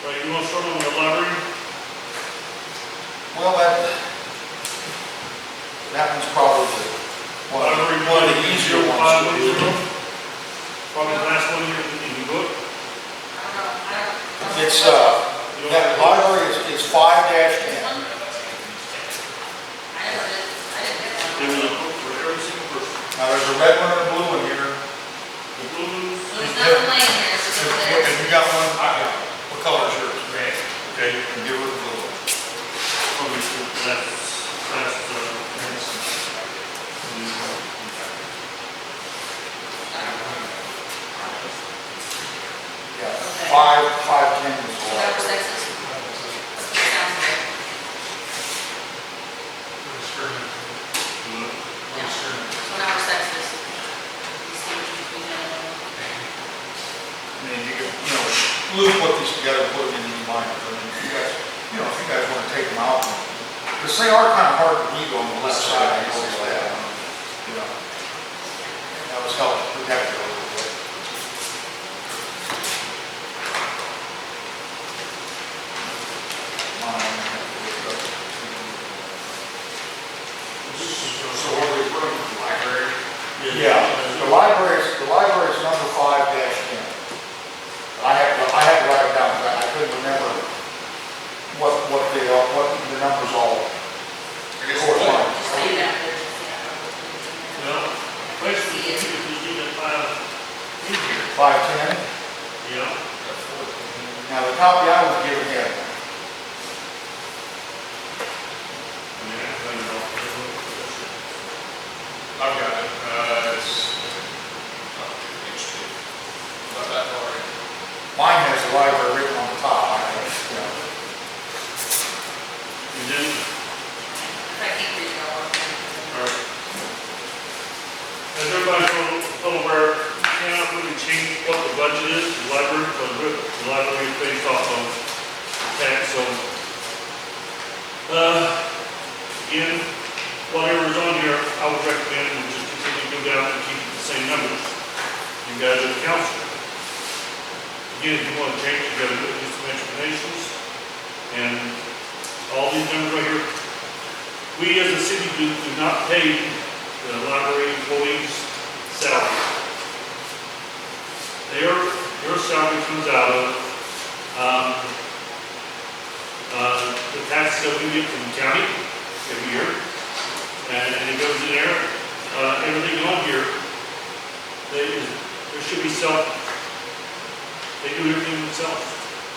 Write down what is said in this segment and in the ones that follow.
Right, you want to start on the library? Well, that one's probably one of the easier ones to do. Probably the last one here in the book. It's, that library is 5-10. There was a book for every single person. Now, there's a red one and a blue one here. The blue ones. There's nothing laying here, so it's there. Have you got one? I got What color is yours? red. Okay, and give her the blue one. Probably that's, Yeah, 5-10 is the That was library. Texas. Sounds good. Yeah. So now we're Texas. You see what you can, And then you can, Lou put these together, and put them in these binders. I mean, if you guys want to take them out, because they are kind of hard to read on the left side, I noticed that. That was helpful, protect it a little bit. So what are we referring to, the library? Yeah, the library's number 5-10. I had to write it down, because I couldn't remember what the numbers all I guess correspond. just stay down there. well, basically, if you get that 5 in here. 5-10. Yeah. Now, the copy I was given had, I've got it. It's page 2. Not that far. mine has the library written on the top. You did? If I keep reading, I'll work. Alright. As everybody's well aware, you cannot really change what the budget is, the library, because the library is based off of tax, so. Again, whatever is on here, I would recommend we just continue to go down and keep the same numbers. You guys are the council. Again, if you want to change, you gotta do some explanations. And all these numbers right here, we as a city do not pay the library employees' salary. Their salary comes out of, the taxes that we get from the county every year. And it goes in there, everything on here, there should be they do everything themselves.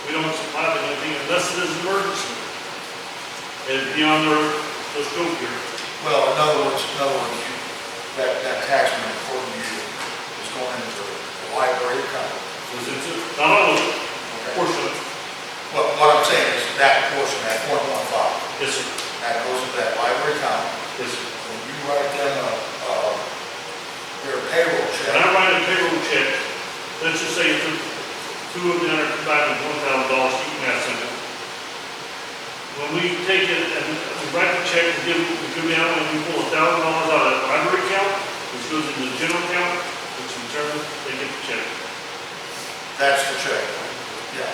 We don't supply them anything unless it is an emergency. And beyond their scope here. Well, in other words, that tax money, according to you, is going into the library account. Goes into, not all of it, Okay. portion of it. Well, what I'm saying is that portion, that 115, Yes, sir. that goes into that library account. Yes, sir. When you write them their payroll check. When I write a payroll check, let's just say if two of them are combined with $1,000, you can have something. When we take it and we write the check and we come down and we pull $1,000 out of the library account, which goes into the general account, which in turn, they get the check. That's the check. Yeah.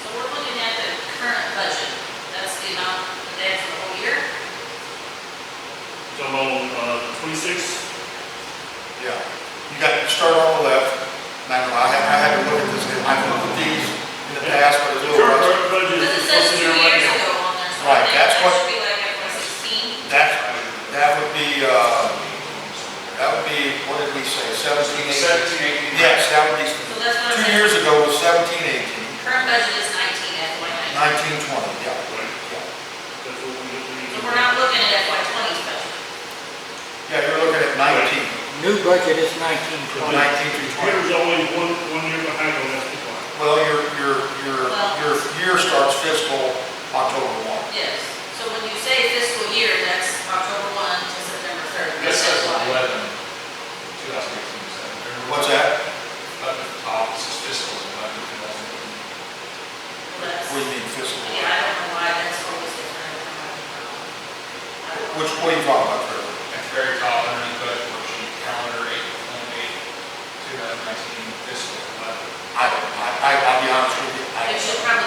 So we're looking at the current budget. That's the amount that they have for the whole year. So I'm on 26. Yeah. You got to start on the left. And I had to look at this. I've looked at these in the past, but it's a little rusty. Current budget Because is it says what's 2 in there right years now. ago on there. So Right, I think that's that what- should be like FY16. That would be, what did we say, 17, 18? 17, 18. Yes, that would be, So that's what I'm 2 saying. years ago was 17, 18, Current budget is 19 FY19. 19, 20, yeah. Right. Yeah. That's what we need. So we're not looking at FY20's budget. Yeah, you're looking at 19, New budget is 19 19 20. through 20. Here's always one year behind on that decline. Well, your year starts fiscal October 1. Yes. So when you say fiscal year, that's October 1 to September 30. This says That's why. 11, 2018. What's that? Up at the top, it says fiscal 11, 2018. Well, that's, What do you mean fiscal? yeah, I don't know why that's always different. What are you talking about, Trevor? At the very top, underneath budget worksheet, calendar 8/8/2019, fiscal 11. I'll be honest with you. It should probably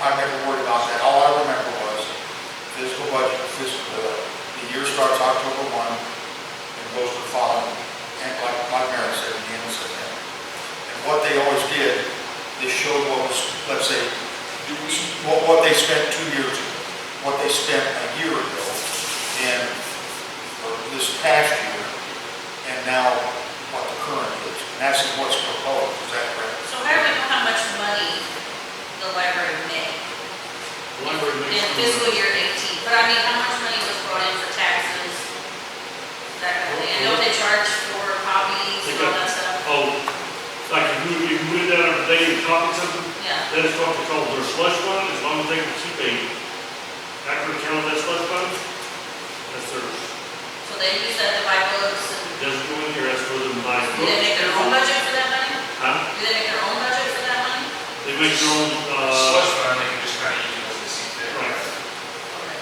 never worried about that. All I remember was fiscal budget, the year starts October 1 and goes to the following, and like Mary said, the end of September. And what they always did, they showed what was, let's say, what they spent 2 years ago, what they spent a year ago, and or this past year, and now what the current is. And that's what's proposed, is that correct? So how do we know how much money the library made The library in makes. fiscal year 18? But I mean, how much money was brought in for taxes? That kind of thing. I know they charge for copies and all that stuff. Oh, like if you move it down every day and copy something, Yeah. that is what they call their slush fund, as long as they can keep a accurate count of that slush fund, that's theirs. So they use that to buy books and It doesn't go in here, that's for them to buy do they books. make their own budget for that money? Huh? Do they make their own budget for that money? They make their own, Slush fund, they can just kind of use it as they see fit. right. Okay.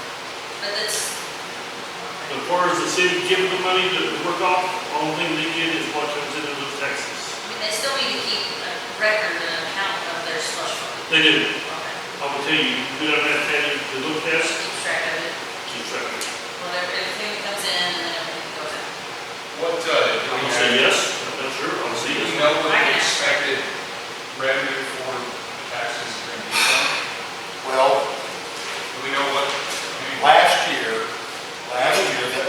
But that's, As far as the city giving the money to work off, all thing they get is what comes into those taxes. I mean, they still need to keep a record and an account of their slush fund. They do. Okay. I will tell you, you do have that penny to look at, Keep track of it. keep track of it. Whatever, everything that comes in and then everything goes out. What, do I we will say have, yes, I'm not sure, I'll say do yes. we know what I the can- expected revenue for taxes is going to be from? Well, Do we know what, I mean, last year,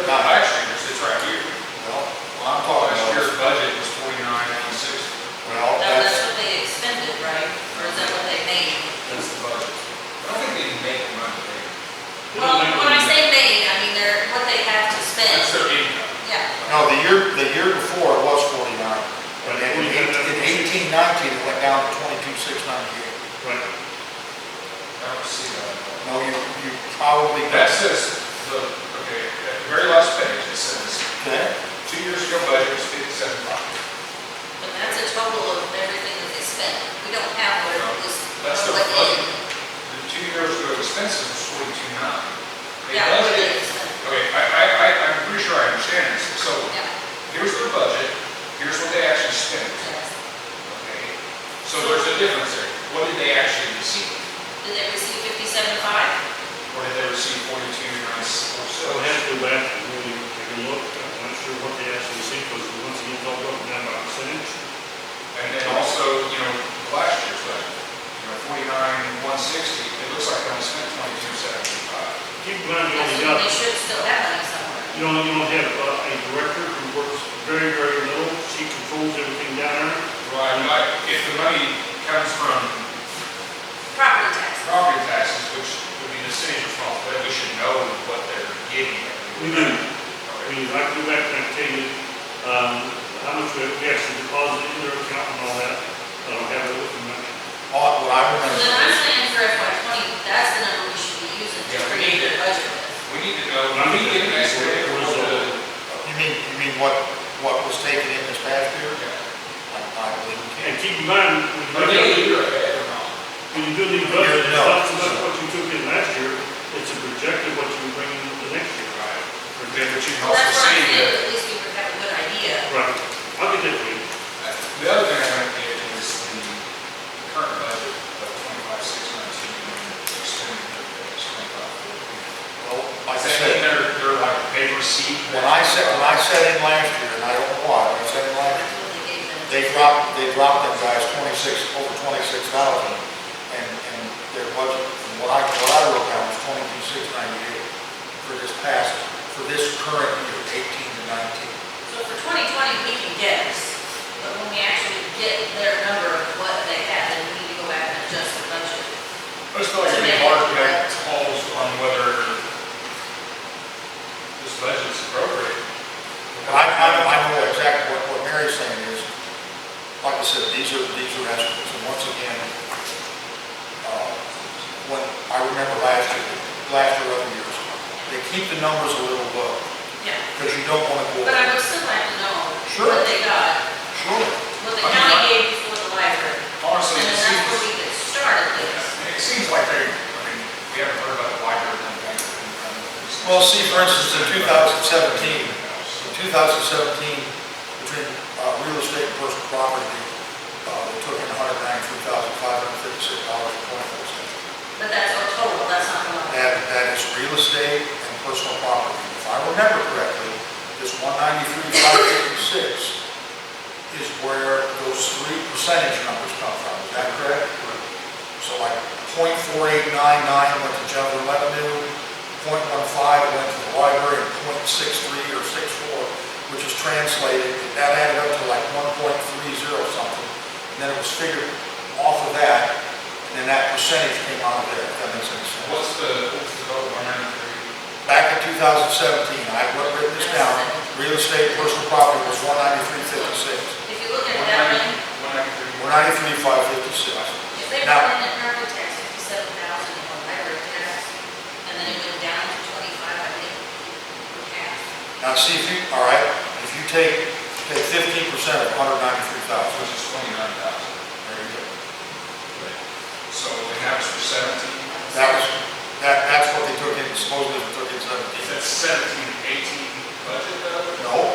not last year's, it's right here. well, I'm talking Last about, year's budget was 49,960. well, That's that's, what they expended, right? Or is that what they made? That's the budget. I don't think they can make the money. They don't Well, make when I money. say made, I mean they're, what they have to spend. That's their income. Yeah. no, the year before it was 49. And then in 18, 19, it went down to 22,698. Right. I don't see that. No, you probably. That says, okay, at the very last page, it says, Okay, 2 years ago budget was 57.5. But that's a total of everything that they spent. We don't have what it was, That's the what budget. in. The 2 years ago expenses was 42.9. They Yeah, what budgeted, they spent. okay, I'm pretty sure I understand this. So Yeah. here's their budget, here's what they actually spent. Yes. Okay, so there's a difference there. What did they actually receive? Did they receive 57.5? Or did they receive So 42,946? I have to go back and really take a look, I'm not sure what they actually see, because once again, it's all broken down by percentage. And then also, last year's budget, 49,160, it looks like they only spent 22,785. Keep in mind, you only So got, they should still have money somewhere. you don't have a director who works very, very little, she controls everything down there. Right, like, if the money comes from Property tax. property taxes, which would be the city's responsibility, we should know what they're getting. We do. I Okay. mean, I can go back and tell you, how much we actually deposited in their account and all that, I don't have it with me. what I So then I'm remember, saying for FY20, that's the number we should be using to Yeah, we create need their it. budget with. We need to know, we need to get an estimate of what the, you mean what was taken in this past year? I believe we can. And keep in mind, are they a year ahead or not? when you do these budgets, it's No. not so much what you took in last year, it's a projected what you bring in the next year. Right. But then, but you can Well, also that's what I'm see saying, that, at least we would have a good idea. Right. I'll get that for you. the other thing I want to get is the current budget of 25,619 and extended is 25,400. Well, like I Is that said, mean they're like, they've received? when I said in last year, and I don't know why, when I said in last year, That's what they gave them. they dropped them guys over 26,000, and their budget, from what I wrote down was 22,698 for this current year, 18 to 19. So for 2020, we can guess, but when we actually get their number of what they have, then we need to go back and adjust the budget. I just feel like it'd be hard to make calls on whether this budget's appropriate. But I know exactly what Mary's saying is, like I said, these are estimates, and once again, when, I remember last year, other years, they keep the numbers a little low, Yeah. because you don't want to go. But I would still like to know Sure. what they got, Sure. what the county gave for the library. Honestly, And it then that's where seems, we could start at least. it seems like we haven't heard about the library. Well, see, for instance, in 2017, between real estate and personal property, they took in $193,556.24. But But that's our total, that's not the one. That is real estate and personal property. If I remember correctly, this 193,556 is where those three percentage numbers come from. Is that correct? So like .4899 went to general revenue, .15 went to the library, and .63 or 64, which is translated, that added up to like 1.30 something. And then it was figured off of that, and then that percentage came out of there, if that makes any sense. What's the vote, 193? Back in 2017, I written this down, real estate, personal property was 193,556. If you look at that one, 193. 193,556. if they Now- brought in a property tax, 57,000 in the library tax, and then it went down to 25, I think, for half. Now see if you, all right, if you take 15% of 193,000, Which is 29,000. there you go. So, and that was for 17? That's what they took in, supposedly they took in Is 17. that 17, 18 budget though? No.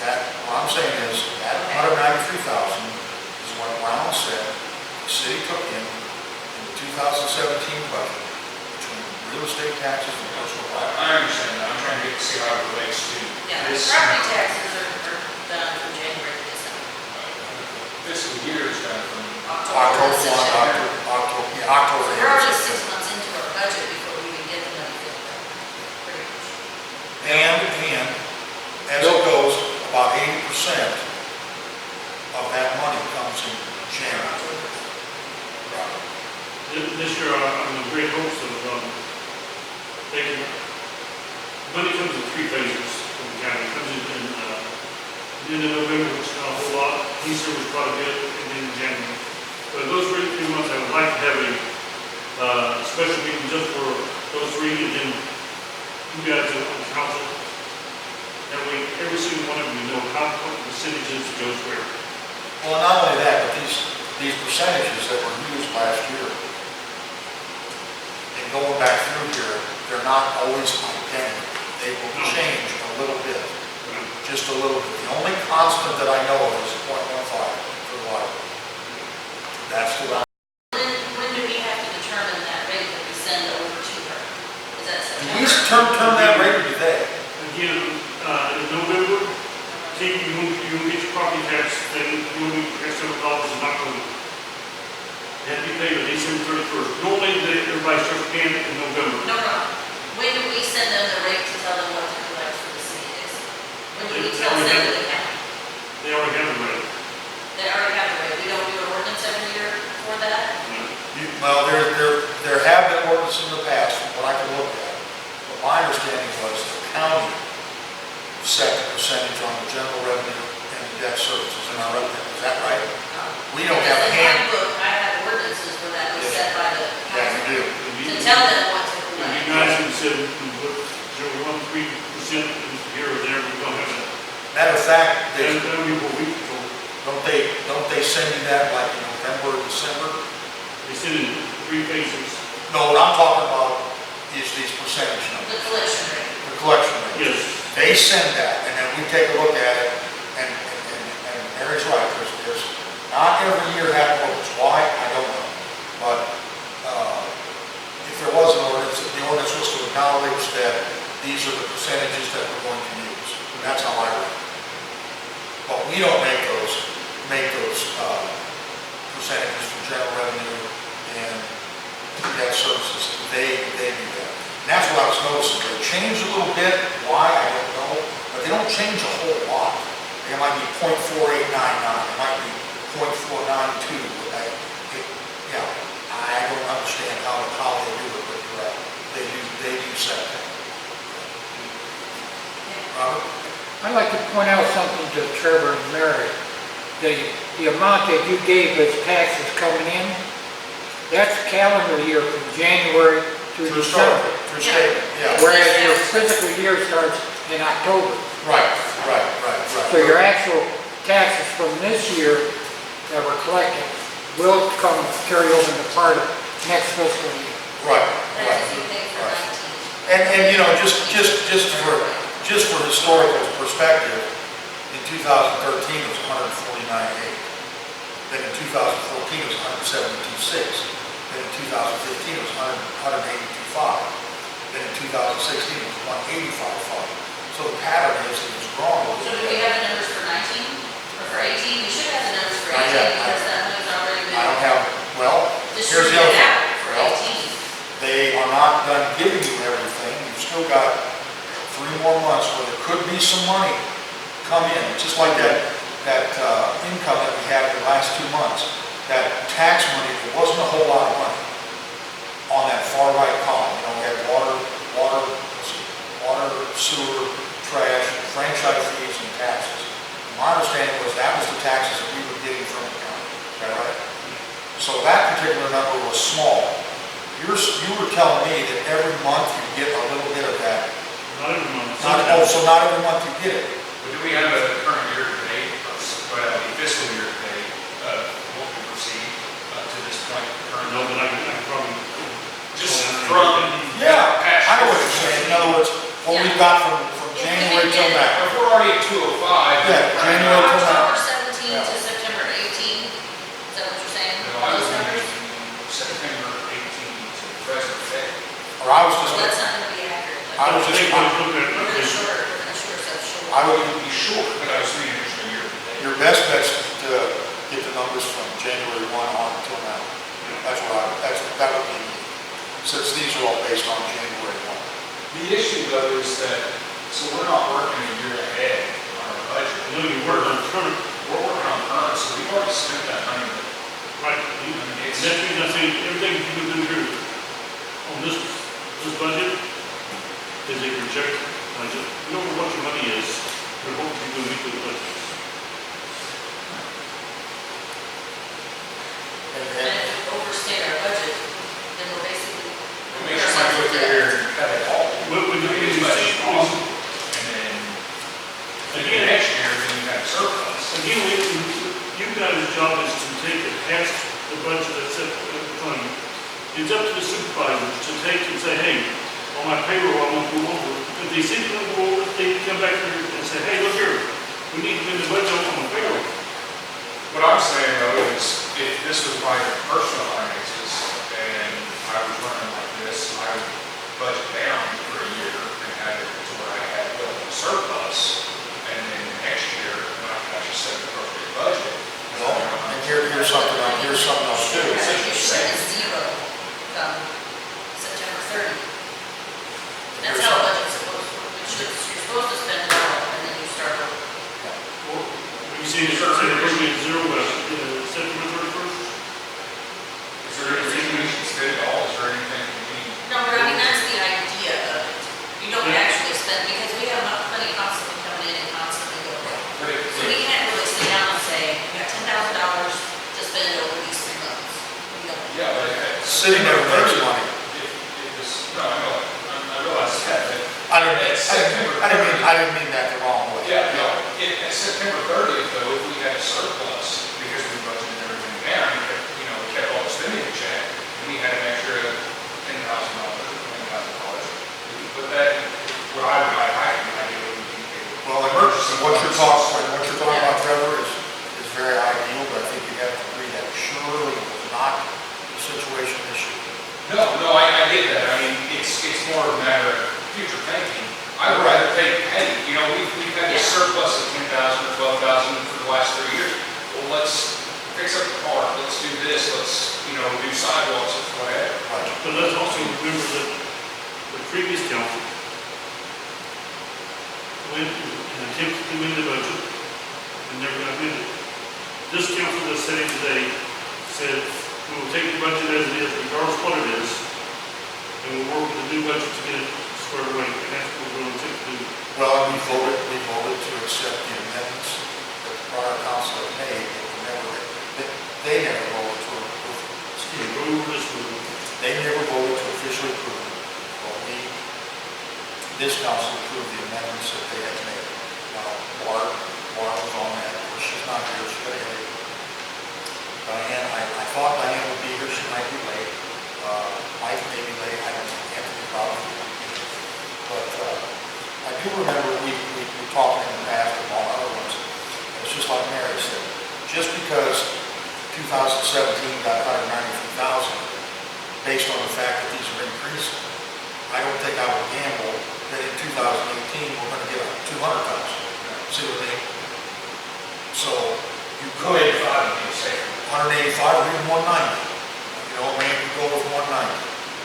That, what I'm saying is, that 193,000 is what Brown said the city took in the 2017 budget between real estate taxes and personal property. I understand that, I'm trying to see how it relates to Yeah, the this. property taxes are done from January to December. Fiscal year is done from October 1, September. October. So we're already 6 months into our budget before we even get the money filled out, pretty much. And as it goes, about 80% of that money comes in January. This year, I'm in great hopes of, taking, money comes in 3 phases from the county. It comes in November, which is not a whole lot, Easter was quite a bit, and then in January. But those 3 months, I would like to have a special meeting just for those 3, and then you guys on the council. That way, every single one of you know how the percentages goes where. Well, not only that, but these percentages that were used last year, and going back through here, they're not always identical. They will change a little bit, just a little bit. The only constant that I know of is .15 for the library. That's what I. When do we have to determine that rate that we send over to her? Is that We September? term that rate today. Again, in November, take, you won't get your property tax thing, you won't get your $7 in October. They have to be paid on December 31st. Normally, everybody starts paying it in November. No. When do we send them the rate to tell them what to collect for the city is? When do we tell them to the county? They already have the rate. They already have the rate. We don't do an ordinance every year for that? Well, there have been ordinances in the past, from what I can look at. But my understanding was the county set the percentage on the general revenue and the debt services. Am I right? Is that right? We don't have a Because hand. in my book, I have ordinances where that was set by the Yeah, you council. do. To tell them what to You collect. guys have said, you put 0.13% here or there, we don't have that. Matter of fact, That'll be what we control. don't they send you that like in November or December? They said in 3 phases. No, what I'm talking about is these percentage The numbers, collection rate. the collection rate. Yes. They send that, and then we take a look at it, and Mary's right, there's not every year have ordinance. Why? I don't know. But if there was an ordinance, the ordinance was to acknowledge that these are the percentages that we're going to use. And that's how I read it. But we don't make those percentages for general revenue and debt services. They do that. And that's what I was noticing. They change a little bit. Why? I don't know. But they don't change a whole lot. It might be .4899. It might be .492. I don't understand how they do it, but they do set that. Robert? I'd like to point out something to Trevor and Mary. The amount that you gave as taxes coming in, that's calendar year from January through December. Through statement, yeah. Whereas your fiscal year starts in October. Right. So your actual taxes from this year that were collected will carry over into part of next fiscal year. Right. That's if you pay for 19. And you know, just for historical perspective, in 2013 it was 149.8. Then in 2014, it was 172.6. Then in 2015, it was 182.5. Then in 2016, it was 185.5. So the pattern is it was growing a So little do we bit. have the numbers for 19 or for 18? We should have the numbers for Not 18 yet. because that money's already I don't been have, well, here's the other distributed thing. out for Well, 18. they are not done giving you everything. You've still got 3 more months where there could be some money come in, just like that income that we had in the last 2 months. That tax money, there wasn't a whole lot of money on that far right column. You know, we had water, sewer, trash, franchise fees, and taxes. My understanding was that was the taxes that we were getting from the county. Is that right? So that particular number was small. You were telling me that every month you get a little bit of that. Not every month. So not every month you get it. But do we have a current year to date, well, a fiscal year to date, what we received up to this point, current? No, but I can probably. Just from. Yeah, past I know what years. you're saying. In other words, what we've got from January till now. If we're already at 205. Yeah, January till now. October 17 Yeah. to September 18, is that what you're saying? No, I was Those numbers? thinking September 18 to present day. Or I was Well, just, that's not gonna be accurate. I was just, We're gonna short, so short. I would, Be short, but I was reading it year to date. your best bet's to get the numbers from January 1 on until now. That would be, since these are all based on January 1. The issue though is that, so we're not working a year ahead on our budget. No, you work on current, We're working on current, so we've already spent that money. right, It's- that means I say, everything you can do here on this budget is a projected budget. You don't know what your money is, but what you do with the budget. And if we overstate our budget, then we're basically. We make sure we go through here and cut it all. What we do is, And then, again, next year, then you have surplus. again, you guys' job is to take it past the budget that's set in front of you. It's up to the supervisors to take and say, hey, on my payroll, I won't go over. If they see them go over, they can come back here and say, hey, look here, we need to bring the budget on my payroll. What I'm saying though is, if this was my personal finances and I was running like this, I would budget down for a year and have it to where I had built a surplus. And then next year, when I can actually set an appropriate budget. Well, and here's something else too. You should have zero come September 30. That's how a budget's supposed to work. You're supposed to spend it all and then you start over. Or, you see, it's appropriate zero, September 31st? Is there anything we should spend at all? Is there anything we need? No, but I mean, that's the idea of it. You don't Yeah. actually spend, because we have money constantly coming in and constantly going out. But if, So we can't really sit down and say, we got $10,000 to spend over these 3 months. We don't. yeah, but if. City never makes money. If this, no, I realize that, but. I didn't mean that the wrong way. Yeah, no, at September 30th though, if we had a surplus, because we budgeted everything down, we kept all the spending in check, and we had an extra $10,000, $20,000, we could put that, what I would, I can ideally would be. Well, what you're talking about, Trevor, is very ideal, but I think you have to agree that surely was not the situation this year. No, I get that, I mean, it's more of a matter of future thinking. I would rather think, hey, we've had a surplus of 10,000 or 12,000 for the last 3 years. Well, let's fix up the park, let's do this, let's, do sidewalks, or whatever. Right. But let's also remember that the previous council went and attempted to amend the budget and never got amended. This council that's sitting today said, we will take the budget as it is, regardless of what it is, and we'll work with the new budget to get it squared away, and that's what we're going to attempt to do. Well, we voted to accept the amendments that the prior council had made, but they never voted to approve. Excuse me, go over this with them. They never voted to officially approve it, but this council approved the amendments that they had made. Now, Laura was on that, of course, she's not here, she got ahead. Diane, I thought Diane would be here, she might be late. Mike may be late, I don't know, Anthony probably. But I do remember we talked in the past about other ones. It's just like Mary said, just because 2017 got 193,000, based on the fact that these are increasing. I don't think I would gamble that in 2018, we're gonna get 200,000. See what I mean? So you Go could, 85 would be safe. 185 or even 190. You know, maybe you go with 190.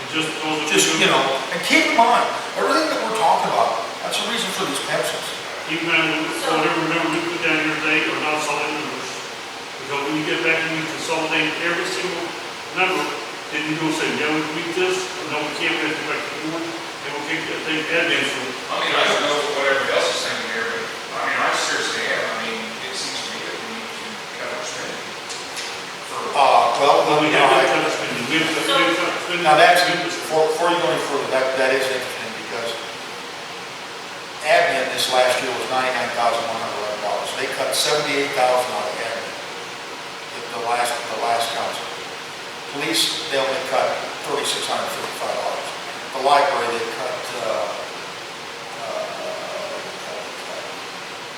It just goes. Just, you know, and keep in mind, everything that we're talking about, that's the reason for these pencils. Keep in mind, whatever number we put down here today are not solid numbers. Because when you get back and you consolidate every single number, then you go say, yeah, we need this, no, we can't, we have to go back to the board, and we'll take admin from. I mean, I don't know what everybody else is saying here, but, I mean, I seriously am. I mean, it seems to me that we need to cut our spending. Well, We you have know, that kind of spending, we have that kind of spending. now that's, before you go any further, that is interesting, because admin this last year was $99,111. They cut $78,000 out of admin, the last council. Police, they only cut $3,655. The library, they cut,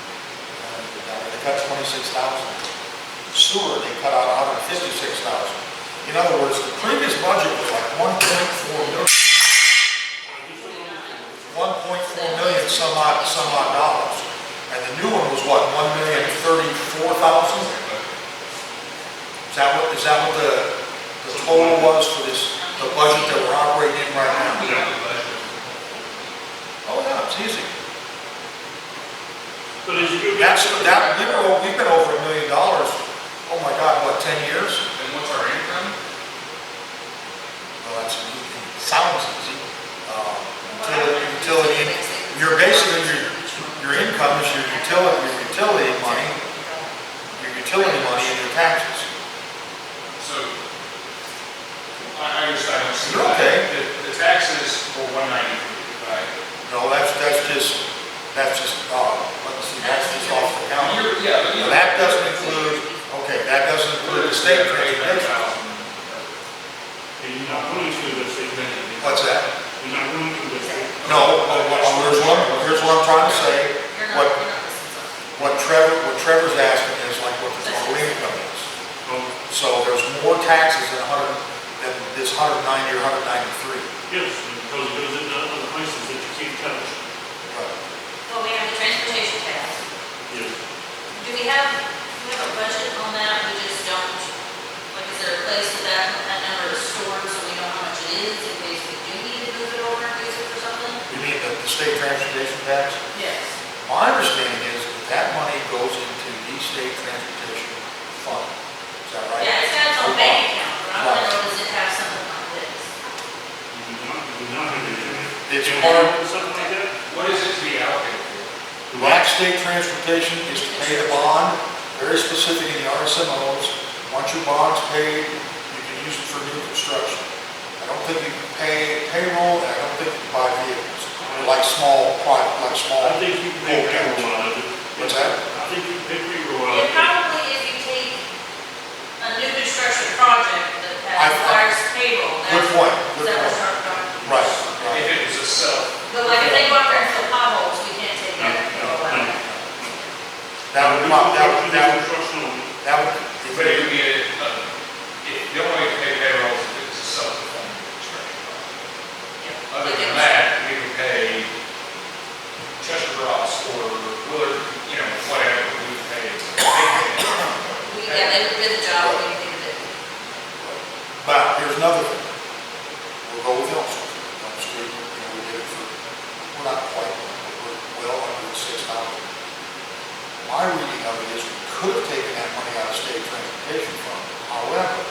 they cut 26,000. Sewer, they cut out 156,000. In other words, the previous budget was like 1.4 million. 1.4 million some odd dollars. And the new one was what, 1,034,000? Is that what the total was for this, the budget that we're operating in right now? Oh yeah, it's easy. But as you go. We've been over $1 million. Oh my God, what, 10 years? And what's our income? Well, that's, it sounds easy. Utility, you're basically, your income is your utility money and your taxes. So, I understand, I don't see You're that. okay. The taxes were 193, right? No, that's just, let me see, that's just off the county. Now, that doesn't include, that doesn't include the state transportation. And you're not going to the state. What's that? You're not going to the state. No, here's what I'm trying to say. What Trevor's asking is like what the total income is. So there's more taxes than this 190 or 193. Yes, because it goes into other places that you can't touch. Right. Well, we have the transportation tax. Yes. Do we have a budget on that? We just don't, like, is there a place that number is stored so we know how much it is in case we do need to move it over and use it for something? You mean the state transportation tax? Yes. My understanding is that money goes into the state transportation fund. Is that right? Yeah, it's got its own bank account, but I want to know, does it have something like this? You do not have anything. It's part, Something like that? What is it to be allocated for? that state transportation is to pay the bond, very specific in the RSMOs. Once your bond's paid, you can use it for new construction. I don't think you can pay payroll, and I don't think you can buy vehicles, like small. I think you can pay payroll out of it. What's that? I think you can pay payroll out of It it. probably, if you take a new construction project that requires payroll, Good that's. point, Is good that point. what's our problem? Right. If it was a self. But like if they go out there and fill potholes, we can't take that payroll out. That would, Construction only. But it would be the only way to pay payroll is if it's a self-performing construction project. Other than that, we would pay Chester Ross or Willard, whatever, we would pay. Yeah, they would bid the job, we can do it. But here's another thing. We'll go with Elm Street. Elm Street, we did it for, we're not quite, we're well under 6,000. My reading of it is we could have taken that money out of state transportation fund. However,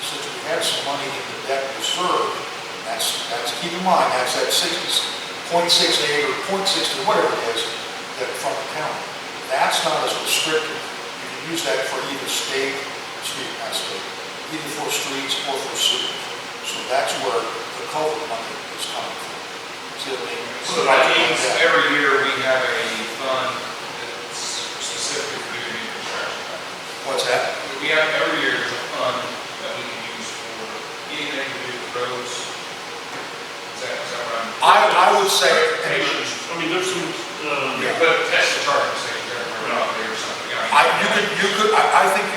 since we had some money in the debt reserve, that's keep in mind, that's at 0.68 or 0.60, whatever it is, that from the county. That's not as restrictive. You can use that for either either for streets or for sewers. So that's where the culvert money is coming from. See what I mean? So that means every year we have a fund that's specifically for doing new construction. What's that? We have every year a fund that we can use for anything to do with roads. Is that right? I would say, I mean, there's some, But that's the charging station, we're not there or something. I think you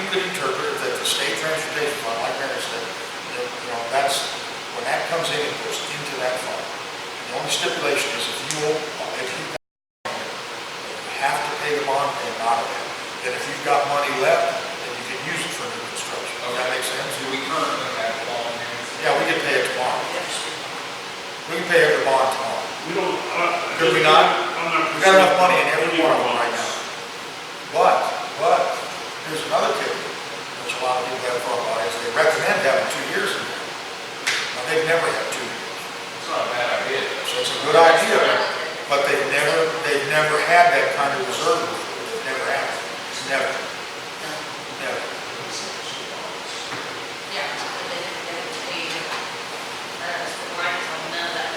could interpret it that the the state transportation fund, like Mary said, that's, when that comes in, it goes into that fund. The only stipulation is if you have to pay the bond payment out of it, then if you've got money left, then you can use it for new construction. Does that make sense? Do we currently have bond payments? Yeah, we can pay it tomorrow. We can pay every bond tomorrow. We don't, Could we not? I'm not. We've got enough money in every one of them right now. But, here's another tip, which a lot of people have thought about, is they recommend having 2 years in there. Now, they've never had 2 years. It's not a bad idea. So it's a good idea, but they've never had that kind of reserve before. They've never had it. It's never. Never. Yeah, but they paid, right from none of that.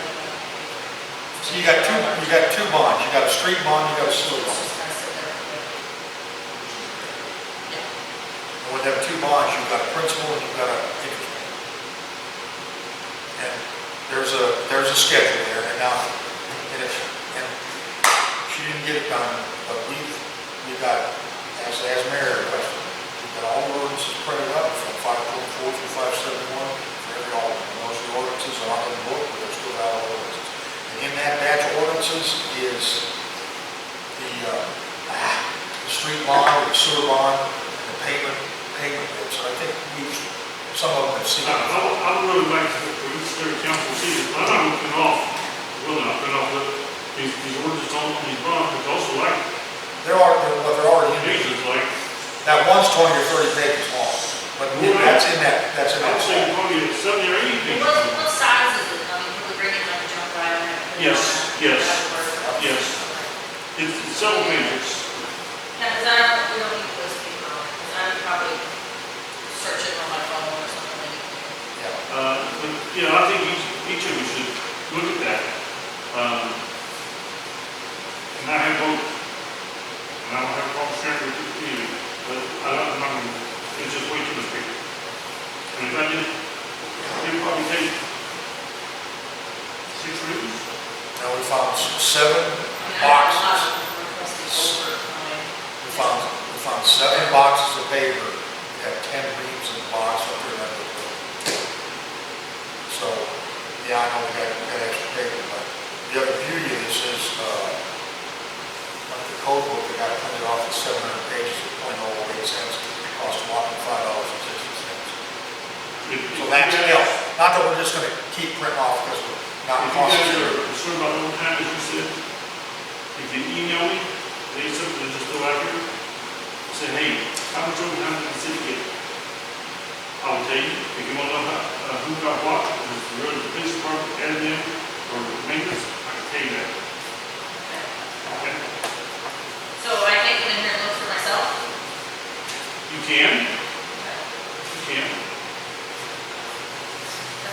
So you got two bonds. You got a street bond, you got a sewer bond. And when you have 2 bonds, you've got a principal and you've got an interest payment. And there's a schedule there, and now, and she didn't get it done, but we've got, as Mary requested, we've got all the ordinances printed up from 524 through 571 for every alderman. And those are the ordinances are not in the book, but they're still valid ordinances. And in that batch of ordinances is the street bond, the sewer bond, and the payment bill. So I think some of them have seen it. I would really like to, for each third council season, I'm not looking off, really not looking off these ordinances on these bonds, but also like, They're already in there. pages like, That one's 20 or 30 pages long, but that's in that. I would say probably 70 or 80 pages. What size is it? I mean, can we bring in like a jump drive? Yes. Yes. It's several pages. Yeah, because we don't need this paper, because I would probably search it on my phone or something like that. But, I think each of you should look at that. And I have both, and I don't have a problem sharing with you, but I'm not gonna, it's just way too much paper. And if I did, it would probably take 6 readings. Now we found 7 I boxes. mean, We found 7 boxes of paper. We had 10 reams in the box up there. So, yeah, I know we got extra paper, but the other beauty of this is, like the code book, we got printed off at 700 pages at 0.08 cents. It cost a whopping $5.60. So that's, not that we're just gonna keep printing off because we're not If you guys costing. are concerned about overtime, as you said, if you email me, say something, just go out here, say, hey, how much overtime did the city get? I'll tell you, if you want to know who got what, if it's the road, the police department, admin, or maintenance, I can tell you that. Okay? so I can't come in here and look for myself? You can,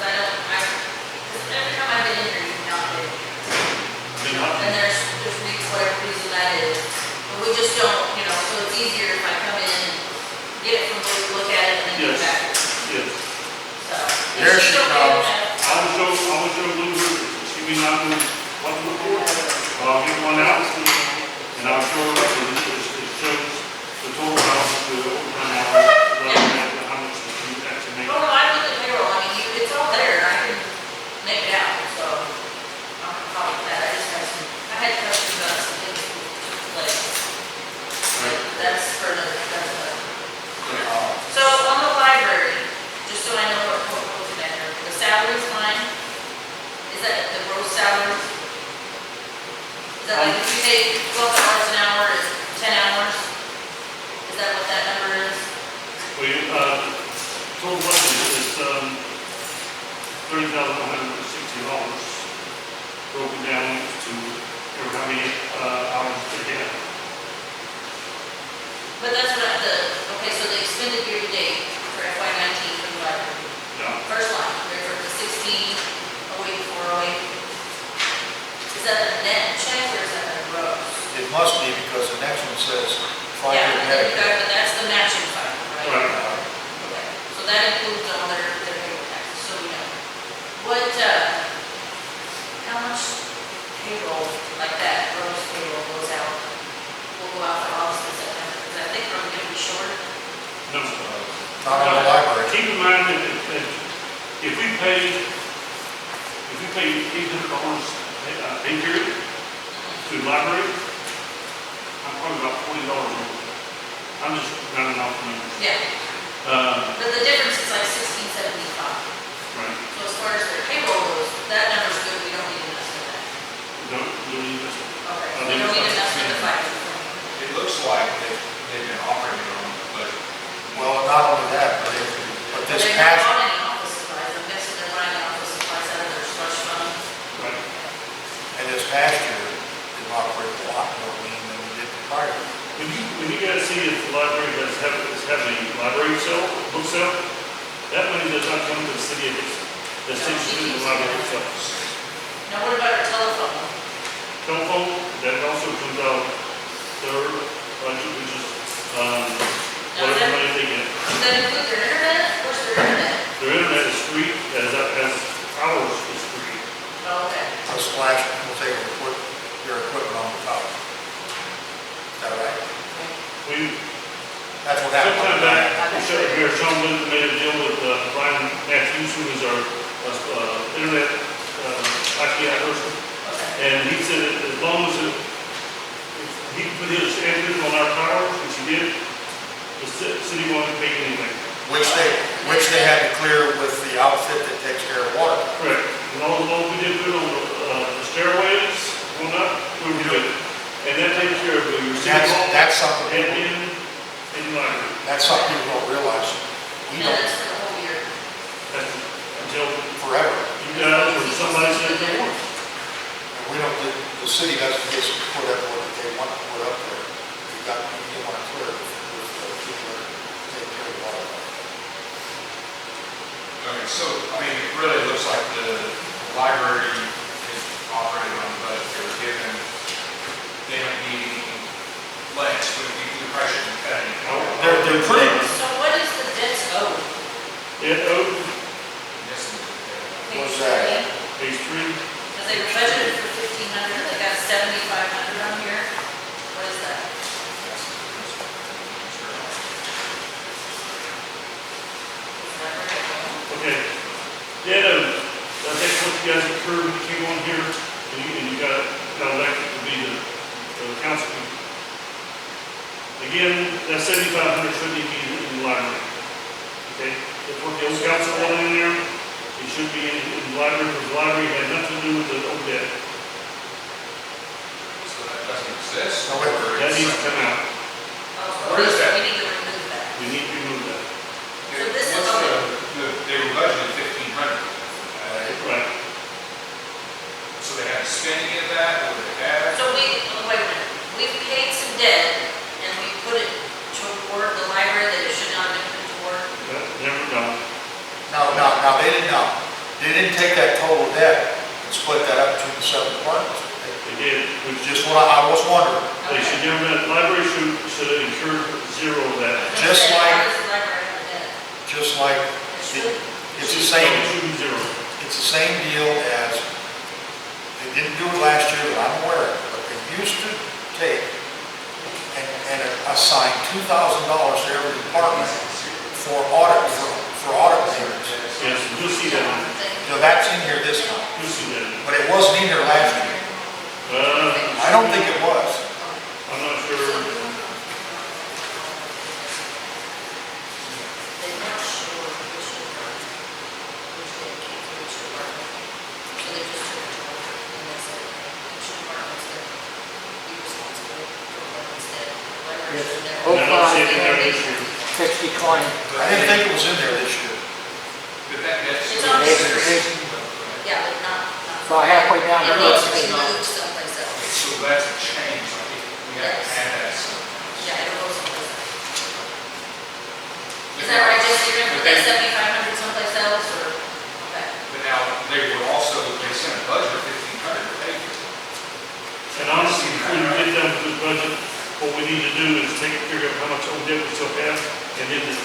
Because every time I've been in here, you've not been. then I, And there's whatever reason that is. But we just don't, so it's easier if I come in and get it from where we look at it and then get Yes. back. yes. So. There it's she just okay comes. with that. I will show a little bit, she may not know what to look for, but I'll get one out, and I'll show her, it shows the total house, the overtime hours, how much you actually make. Oh, no, I look at payroll, I mean, it's all there, I can make it out, so I'm not problem with that, I had questions about some things that took place. That's for another. So on the library, just so I know what we're looking at here, the salary's line, is that the gross salaries? Is that like if you take $12 an hour, is 10 hours? Is that what that number is? Total budget is, $30,160, broken down to how many, hours per day. But that's what okay, so the expended year to date for FY '19 for the library. Yeah. First line, refer to 16,08408. Is that a net check or is that a gross? It must be because the next one says Yeah, 5-year and then you Medicare. got, but that's the matching fund, right? Right. Okay, so that includes all their payroll taxes, so we know. How much payroll like that, gross payroll goes out, will go out for August and September? Because I think we're going to be short. No. Not on pay $800, pay period to the library. I'm probably about $40 over. I'm just rounding off the numbers. Yeah, but the difference is like 1675. Right. So as far as their payroll goes, that number's good, we don't need to mess with that. Don't need this. Okay, so we don't need to mess with the 5. It looks like they've been operating on the budget. Well, not only that, but But this they're not past, buying any office supplies, I'm guessing they're buying office supplies out of their slush fund. Right. and this past year, they've operated a lot more lean than we did prior. When you guys see if the library is having a library sale, book sale, that money does not come to the city of Dixon. That stays within the library itself. Now, what about our telephone? Telephone, that also comes out their budget, which is, whatever money they get. Does that include their internet? Of course, their internet. Their internet is free, as ours is free. Oh, okay. A splash, will take your equipment on the top. Is that right? That's what happened. Sometime back, Sean Linden made a deal with Brian Matthews, who is our internet IT person. Okay. And he said that as long as if he put his standard on our towers, which he did, the city won't pay anything. Which they had to clear with the outfit that takes care of water. Correct. And all we did good on the stairways, going up, we were good. And that takes care of your city hall. That's something, And in the library. that's something people don't realize. We And don't, that's for the whole year. That's until forever. you guys or somebody says they want. And we don't, the city doesn't get to put up what they want to put up there. You want to clear with the people that take care of water. Okay, so, I mean, it really looks like the library is operating on the budget they were given. They don't need any less, but we probably shouldn't cut any. They're pretty, So what is the debt owed? It owed What's that? page 3. Because they were budgeted for 1,500, they got 7,500 on here. What is that? Is that right? Okay. Yeah, I think what you guys approved, you came on here, and you got elected to be the council people. Again, that 7,500 shouldn't even be in the library. Okay? That's what the old council wanted in there. It should be in the library, because the library had nothing to do with the old debt. So that doesn't exist? No, wait, or That it's needs to come something- out. Oh, Where is that? We need to remove that. We need to remove that. So this is What's okay. they were budgeted 1,500. Right. So they haven't spent any of that, or they have? So wait a minute, we've paid some debt, and we put it toward the library that it should not have been put toward. Never done. no, they didn't take that total debt and split that up between the 7 departments. They did. Which is just what I was wondering. They should never, that library should have incurred zero of that. Just How like- does the library have a debt? Just like, It should. it's the It same, should be zero. it's the same deal as, they didn't do it last year that I'm aware of, but they used to take and assign $2,000 to every department for audit payments. Yes, you'll see that. So that's in here this time, You'll see that. but it wasn't in here last year. I don't think it was. I'm not sure. They weren't sure which department, which they came from which department. So they just took it over, and they said, each department's gonna be responsible for what instead. Library Yes. should never. Hope And I don't see it in there this year. Fixed decline. I didn't think it was in there this year. But that's. It's on Maybe here. it is. Yeah, but not. About halfway down the It road. needs to be moved someplace else. So that's a change, like, we have to add that somewhere. Yeah, it'll go someplace else. Is that right, Jesse? You're gonna put that 7,500 someplace else, or? Okay. But now, they were also, they sent a budget of 1,500 to pay for it. And honestly, before we get done with this budget, what we need to do is take a figure of how much old debt we still have, and then just.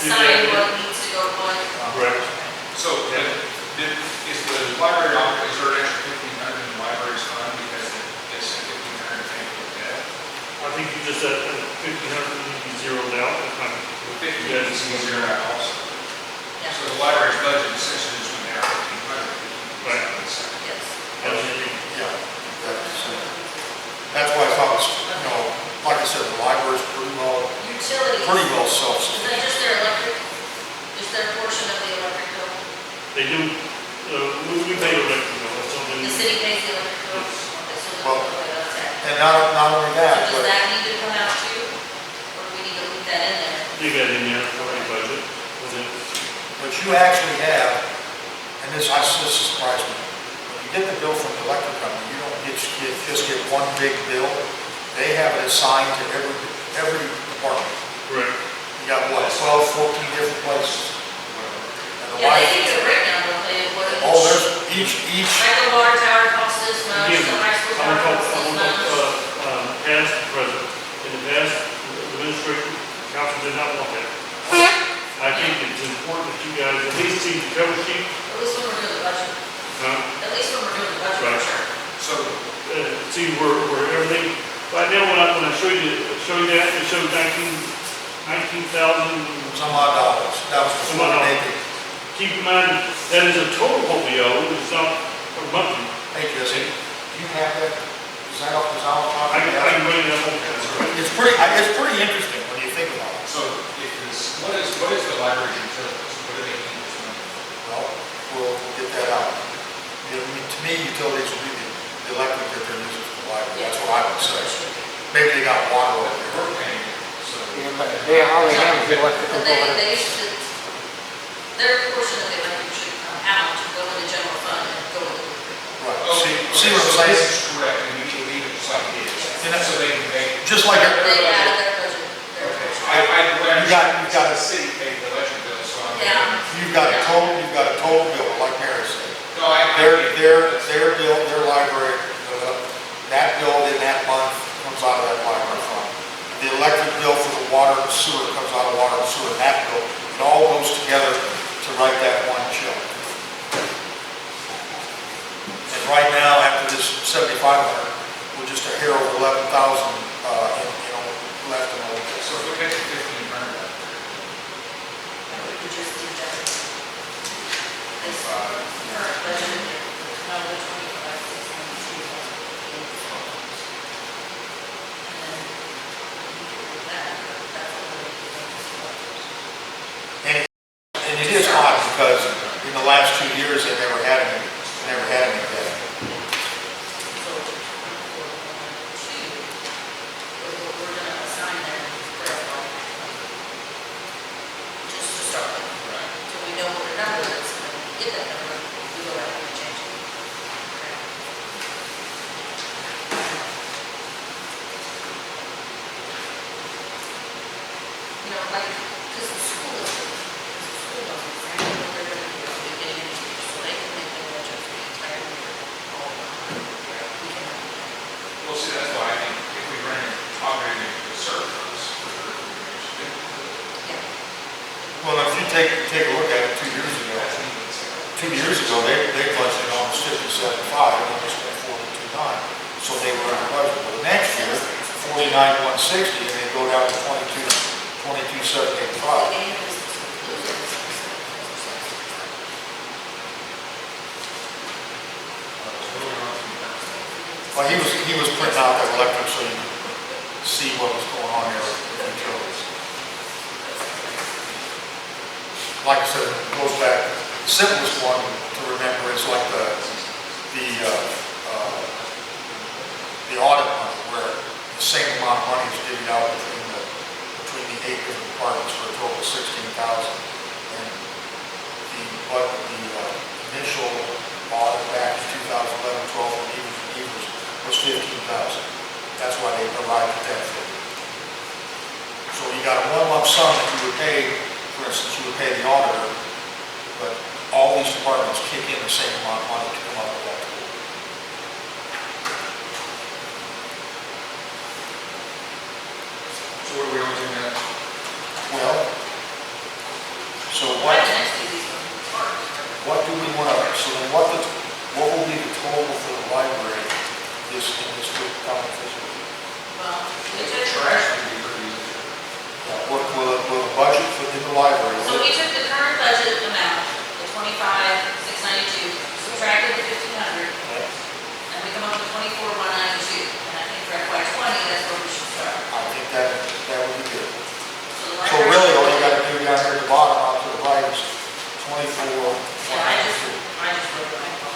Assign what needs to go to what. Correct. So, is the library, is there an extra 1,500 in the library's fund because they sent 1,500 to pay for the debt? I think you just said 1,500 need to be zeroed out. That's not- The 1,500 is zero out also. Yeah. So the library's budget essentially just went down 1,500. Right. pretty well Is self-sufficient. that just their electric, just their portion of the electric bill? They do, we pay electric bill, that's something. The city pays the electric bill? Yes. Okay, so Well, that's the way that's at. And not only So that, does but that need to come out too? Or do we need to leave that in there? Leave that in there for any budget, with it. what you actually have, and this surprised me, when you get the bill from the electric company, you don't just get one big bill. They have it assigned to every department. Correct. You got what, 12, 14 different places? And the Yeah, they light- give you a breakdown, don't they, of what Oh, there's each each, high school water tower costs this much, Again, the high school I tower want costs this much. to, past and present, in the past, the administration, council did not want that. I think it's important that you guys at least see the cover sheet, At least when we're doing the budget, at least when we're doing the budget, Right. for sure. So, see where everything, right now, when I showed you that, it showed 19,000. some odd dollars. That was Some before odd they dollars. Keep in mind, that is a total what we owe, it's not a monthly. Hey, Jesse, you have that, is that off the top? I can bring it up on that. It's pretty interesting when you think about it. so if this, what is the library's utilities? What do they need this money for? Well, we'll get that out. To me, utilities would be the electric that they're using for the library, that's what I would say. Maybe they got water over there. We're paying it, so. Yeah, but they already have the electrical But bill. they used to, their portion of the electric should come out, go in the general fund and go in the. Right, Okay, see what I'm so this saying? is correct, and we need to leave it just like it is. And that's- So they can pay. Just like, They added their budget, their Okay, so portion. You got the city paid the electric bill, so I'm. Yeah. you've got a total bill, like Mary said. No, I. Their bill, their library, that bill in that month comes out of that library fund. The electric bill for the water and sewer comes out of water and sewer, and that bill, it all goes together to write that one check. And right now, after this 7,500, we're just a hair over 11,000, left in old. So if we take the 1,500 out We could just do that. This there, current budget, no, the 25, 692. And then you could do that, but that's what we're doing. And it is odd because in the last 2 years, they never had any debt. So, 2 is what we're gonna assign there for everybody. Just to start with. right. So we know what the number is, and when we get that number, we go back and change it. You know, like, because the school is, doesn't say what they're gonna do at the beginning of the year, so they can make their budget for the entire year. All the time. We can have that. Well, see, that's why I think if we bring operating into the surplus for the years, Yeah. Well, if you take a look at it 2 years ago, that's even zero. 2 years ago, they budgeted almost 57.5, and only spent 42.9, so they were under budget. Well, the next year, 49,160, and they go down to 22,785. The game is losing. Well, he was printing out that electric so you could see what was going on there with the utilities. Like I said, it goes back, the simplest one to remember is like the audit money, where the same amount of money is divvied out between the 8 different departments for a total of 16,000. And the initial audit back in 2011, 12 from Evers was 15,000. That's why they arrived at that figure. So you got a one lump sum that you would pay, for instance, you would pay the auditor, but all these departments kick in the same amount of money to come up with that total. So what are we going to do now? Well, so Right next to these ones. what do we want to, so then what will be the total for the library in this coming fiscal year? Well, we took, Trash would be pretty easy. What will the budget for in the library? so we took the current budget amount, the 25,692, subtracted the 1,500, and we come up with 24,192. And I think for FY '20, that's where we should start. I think that would be good. So the just wrote mine.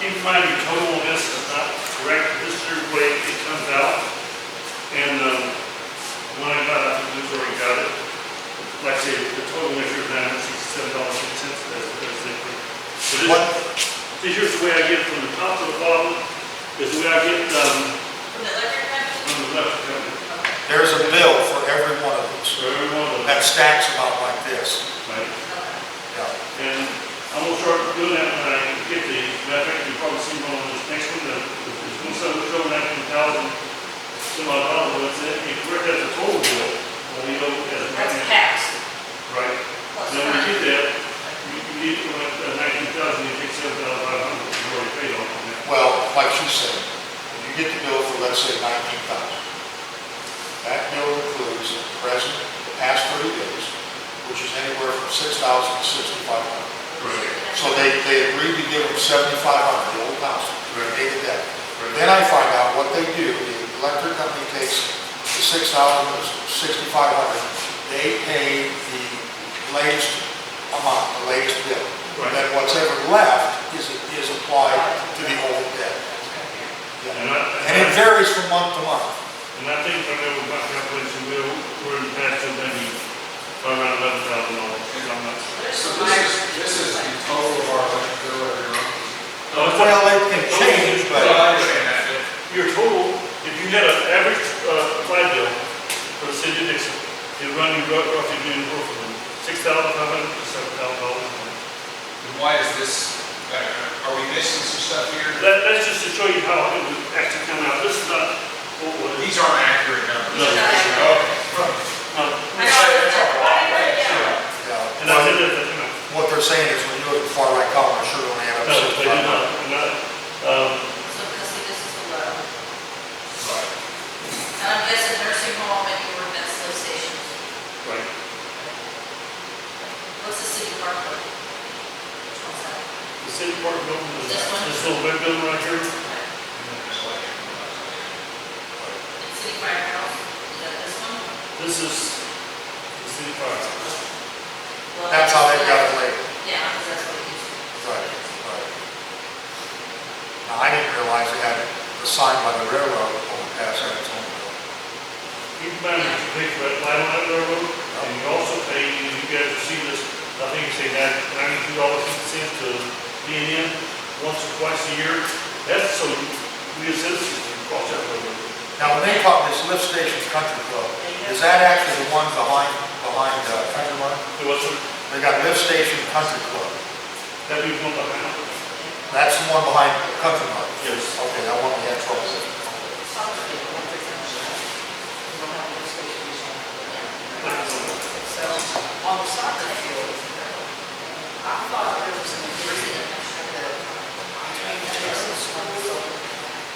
Keep in mind, your total on this is not correct, this is the way it comes out. And, when I got, I think Lou's already got it. Like I say, the total measure is $967.50, that's it. So here's the way I get it from the top to the bottom, is the way I get, From the electric company? from the left company. There's a bill for every one of these. So every one of them, That stacks about like this. right? Okay. Yeah. And I'm gonna start doing that when I get the, matter of fact, you probably see one on this next one, there's one side we're showing $19,000 some odd dollars, but it's, if you correct that as a total bill, well, you know, as a That's tax. right? Plus Now, when you nine. get that, you need, when it's 19,000, you take 7,500, you already paid on that. Well, like she said, when you get the bill for, let's say, 19,000, that bill includes the present, the past 30 days, which is anywhere from 6,000 to 6,500. Right. So they agreed to give them 7,500, the old house. Right. They did that. Then I find out what they do, the electric company takes the 6,000 to 6,500, they pay the latest amount, the latest bill. Right. Then whatever left is applied to the old debt. And And it varies from month to month. And I think I know about calculation, we're in the past, so maybe around $11,000, I'm not sure. There's So some this is the total of our electric bill every month? Well, it can change, Well, I but understand that, but Your total, if you had an average, light bill for the city of Dixon, it'd run you roughly between both of them, $6,500 to $7,000. then why is this, are we missing some stuff here? That's just to show you how it would actually come out. This is not, These aren't accurate numbers. No. Okay. I know, why did it down? and I did that, you know. what they're saying is when you look at the far right column, it sure only add up No, to they did not, 6,500. not, So this is the low. Right. And I'm guessing nursing home and your best lift stations. right. What's the city park code? Which one's that? The city park building is This one? this little red building right here. And city firehouse, is that this one? This is the city fire. Well, That's how they've got it labeled. Yeah, because that's what it used to be. Right, right. Now, I didn't realize they had the sign by the railroad over past San Antonio. Keep in mind, that you pay for that light on that railroad, and you also pay, you guys have seen this, I think you say $92.50 to B&M once or twice a year. That's so we as citizens can cross that railroad. Now, when they talk this lift station country club, is that actually the one behind Country Mart? So what's the, They got lift station country club. that means one behind. That's the one behind Country Mart. Yes. Okay, that one we had trouble with. So on the soccer field, I thought there was an agreement that between the Texas School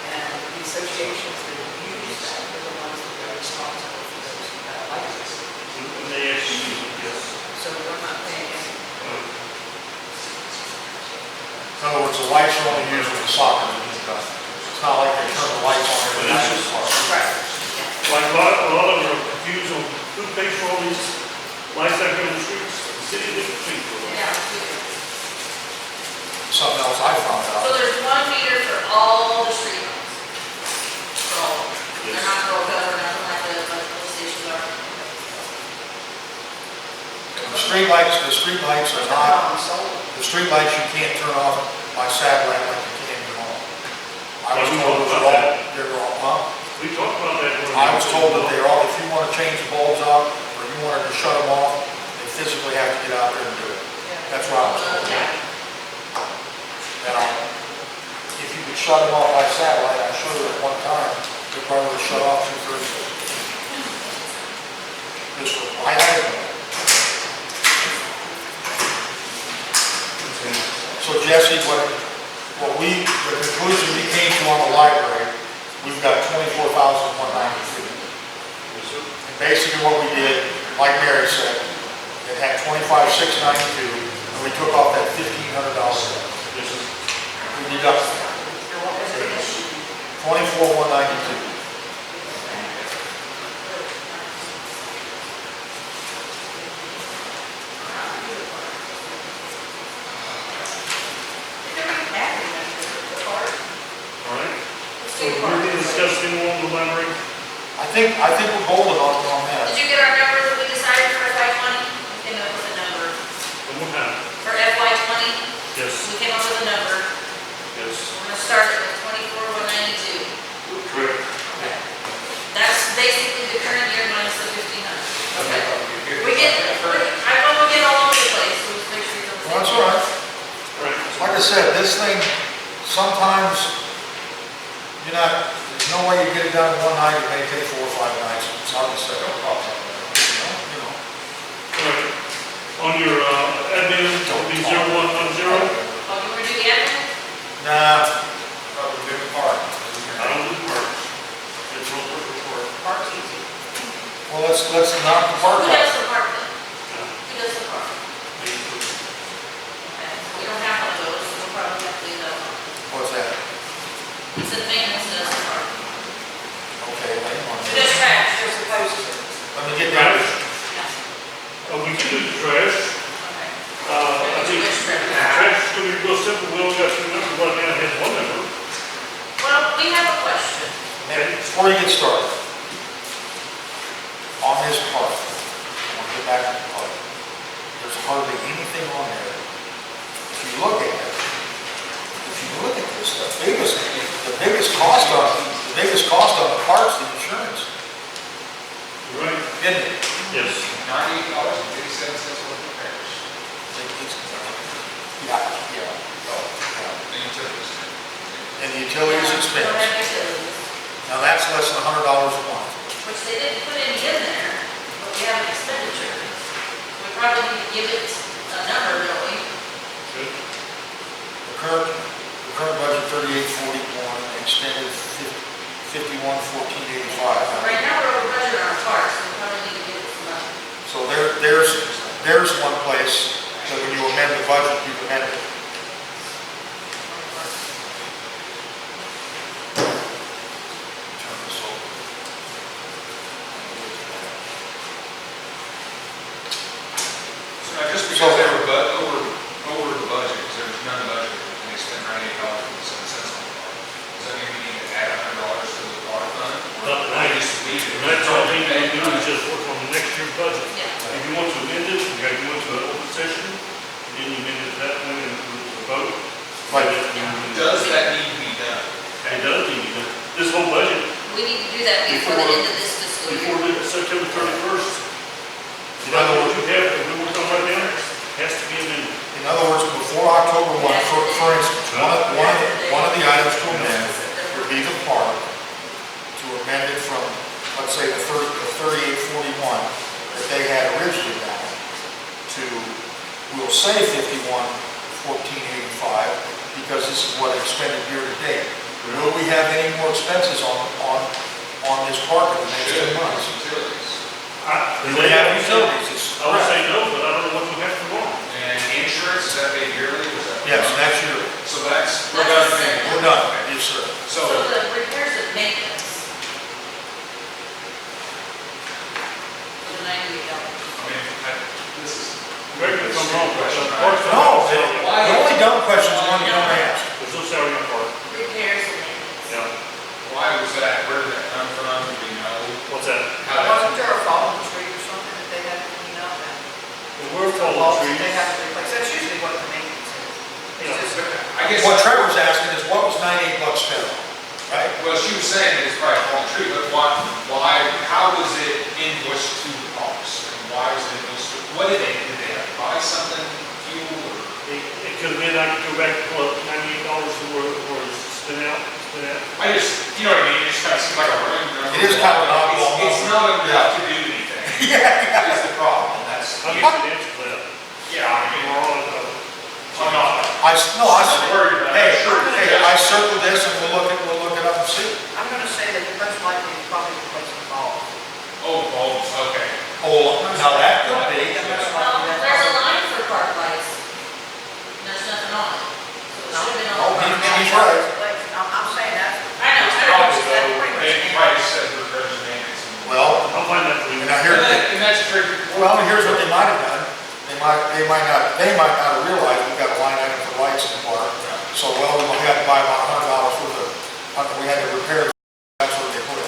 and the associations that use that are the ones that are responsible for those lights. And they actually use it, yes. So we're not paying any. In other words, the lights are only used when the soccer is done. It's not like they turn the lights on every night in the park. Right. Like a lot of them are confused on who pays for all these lights that go in the streets. The city doesn't pay for them. Yeah. Something else I found So out. there's one meter for all the street lights. For all of them. They're not broke up or nothing like the lift stations are. The street lights are not, the street lights you can't turn off by satellite like you can in your home. I was told they're all, huh? We talked about that. I was told that they're all, if you want to change the bulbs out, or you wanted to shut them off, they physically have to get out there and do it. That's what I was told. And if you could shut them off by satellite, I'm sure at one time, they probably would shut off 2/3 of it. I had it. So Jesse, the conclusion we came to on the library, we've got 24,192. And basically what we did, like Mary said, it had 25,692, and we took off that $1,500. We deducted that. 24,192. clamoring? I think we're golden on that. Did you get our number that we decided for FY twenty? We came up with a number. One more time. For FY twenty, Yes, we came up with a number. yes, We're gonna start it with 24,192. correct. Okay. That's basically the current year minus the 1,500. Okay. We get, I know we get all over the place, so let's make sure you're. Well, that's all right. Right. Like I said, this thing, sometimes, there's no way you get it done in one night, it may take 4 or 5 nights, it's hard to say. No problem. All right. On your admin, it'll be 0110. Oh, you wanna do the admin? Nah, Probably a good part. I don't do parks. It's real quick report. Park's easy. well, let's knock the park Who out. does the park then? Who does the park? Okay, we don't have one of those, so we'll probably have to do that one. What's that? He said maintenance does the park. Okay, hang on. Who does trash? You're supposed to. Let me get down. Yeah, We can do the trash. okay. I think Which trash? trash is going to be real simple. We only got 2 numbers. Right now, it has 1 number. Well, we have a question. Before you get started, on this part, I want to get back to the part. There's hardly anything on there. If you look at this, the biggest cost on the parts, the insurance, Right? isn't it? Yes. $98.57 worth of repairs. Yeah. The utilities. And the utilities Don't expense. have utilities, Now, that's less than $100 a month. which they didn't put any in there, but we have an expenditure. We probably need to give it a number, don't we? Good. The current budget 3841, extended 511485. Right now, we're over budget on our parks, so we probably need to give it some money. So there's one place that when you amend the budget, you amend it. Turn this over. So now, just because they were over the budget, because there was none budget, and they spent $98.07 on the park, does that mean we need to add $100 to the water fund? Not Or tonight. just leave it? That's all we need to do is just work on the next year's budget. Yeah. If you want to amend it, you got to go into an open session, and then you amend it at that point and the vote. Right. Does that need to be done? And it does need to, this whole budget, We need to do that before the end of this fiscal year. before September 31st. In other words, you have, if we work on right now, has to be amended. In other words, before October 1, for instance, one of the items to amend would be the park, to amend it from, let's say, the 3841 that they had originally done to, we'll say 511485, because this is what expended year to date. Will we have any more expenses on this park in the next 2 months? Utilities. We would have utilities. I would say no, but I don't know what you have to go on. And insurance, is that paid yearly? Or is that? Yes, next year. So we're done paying. We're done. Yes, sir. So So, the repairs and maintenance. For the $98. I mean, this is. Correct me if I'm wrong, but Question, parks right? don't No, have salary. the only dumb question is one you don't ask. There's no salary on park. Repairs and maintenance. Yeah. Why was that? Where did that come from? Do we know What's that? how Wasn't that? there a fallen tree or something that they had to clean up and? The word The fallen walls trees. that they have to replace, that's usually what the maintenance is. Yeah. It's just, I guess. What Trevor's asking is what was $98 spent on, right? Well, she was saying that it's probably a fallen tree, but how was it invoiced to the parks? And why was it invoiced to, what did they have to buy something, fuel or? It could have been, I could go back to what, $98 or spin out. I just, you know what I mean, it just kind of seems like a running number. It is kind of an oddball It's number. not enough to do anything. Yeah. Is the problem, and that's, I'll get you the answer to that. yeah, I mean, We're all, I'm not. I I'm worried about it. hey, I circled this and we'll look it up and see. I'm gonna say that the most likely is probably replacing the bulbs. Oh, okay. Oh, now that could be. Yeah, most Well, likely there's a that. line for park lights. There's nothing on it. So it should have been Oh, on the park. he's right. I'm saying that. I know, It's I probably know. though, they probably said repairs and maintenance. Well, I'll find that for you. now here, And that's tricky. well, here's what they might have done. They might not have realized we've got a line item for lights in the park. So, well, we only had to buy about $100 worth of, we had to repair, that's where they put it.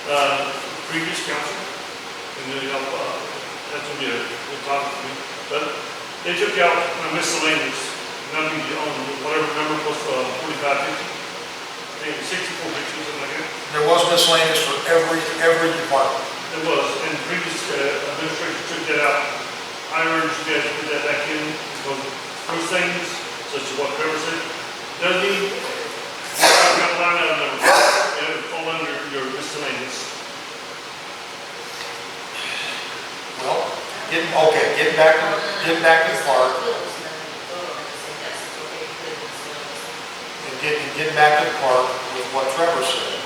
previous council, and then help, that's gonna be a good topic for me. But they took out miscellaneous, nothing you own, whatever number was, 4550. I think 6450, something like that. There was miscellaneous for every department. It was, and the previous administration took that out. I urge you guys to put that back in, because those things, such as what Trevor said, doesn't even, I've got a line item number, and it would fall under your miscellaneous. Well, getting back to the park, and getting back to the park with what Trevor said.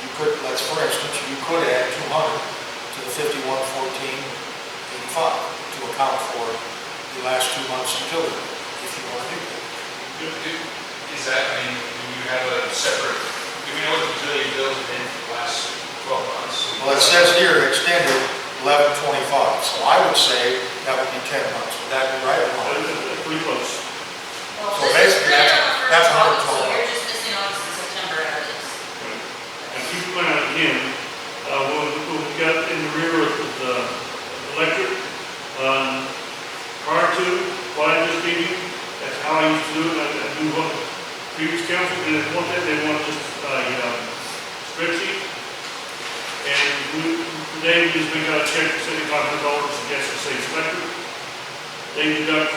You could, for instance, you could add 200 to the 511485 to account for the last 2 months utility, if you want to do that. Is that, I mean, do you have a separate, do we know what the utility bills have been for the last 12 months? Well, it says here extended 1125, so I would say that would be 10 months. Would that be right or wrong? That's pretty close. Well, So this is basically, printed on the that's first of August, so 112. you're just missing August and September out of this. And keep an eye out again, when we got in the rear with the electric, prior to what I just gave you, that's how I used to do it. I do what previous council didn't want that, they wanted just, spreadsheet. And today we just make out a check for $7,500 to gas and save electric. They deduct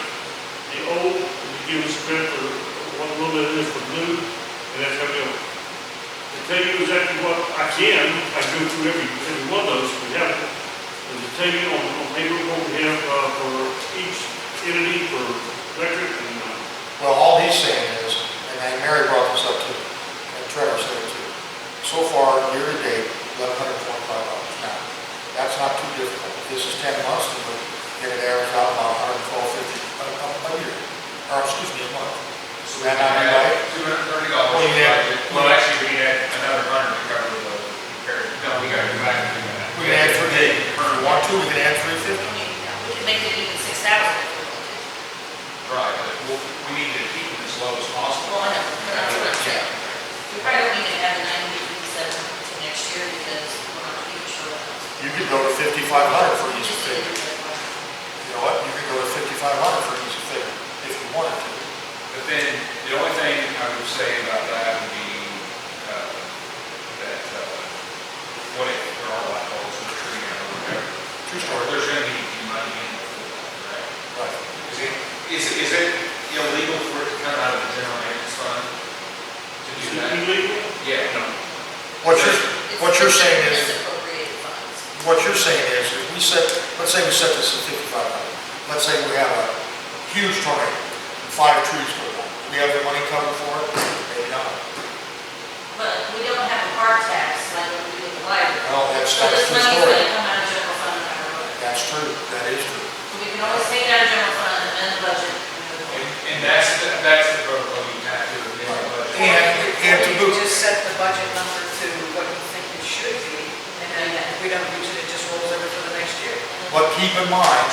the old, and you give us credit for what a little bit it is for new, and that's how we go. To tell you exactly what I can, I go through every one of those, if we have it. And to tell you on paper what we have, for each entity, for electric and, Well, all he's saying is, and Mary brought this up too, and Trevor said it too, so far, year to date, $1,125. Now, that's not too difficult. If this is 10 months, then we'll get it averaged out about $112.50 a year, or excuse me, a month. So That not be right? $230 Well, you had- budget. Well, actually, we had another 100 to cover the repair. No, we gotta go back and do that. We can add 3, if you want to, we can add 350. We could make it even 6,000 if we wanted to. Right, but we need to keep it as low as possible. Well, I know, but that's what I'm saying. We probably don't need to add the 9057 to next year because we're not even sure what else. You could go to 5,500 for easy Just figure. leave it like You know what, you could go to 5,500 for easy figure, if you wanted to. But then, the only thing I would say about that would be, that, what if there are light bulbs in the tree or whatever? True Or story. there's gonna be money in it for that, right? Right. Is it illegal for it to come out of the general maintenance fund to is do it that? illegal? Yeah. No. What It's you're saying is, misappropriated funds. what you're saying is, if we set, let's say we set this at 5,500. Let's say we have a huge tornado, and 5 trees go down. We have the money covered for it? Maybe not. But we don't have a hard tax like we do with the library. Well, that's So this true money's story. gonna come out of general fund no matter what. That's true, that is true. So we can always take it out of general fund and then the budget. And that's the protocol you have to amend the budget. And to You boot, just set the budget number to what you think it should be, and then if we don't use it, it just rolls over for the next year. but keep in mind,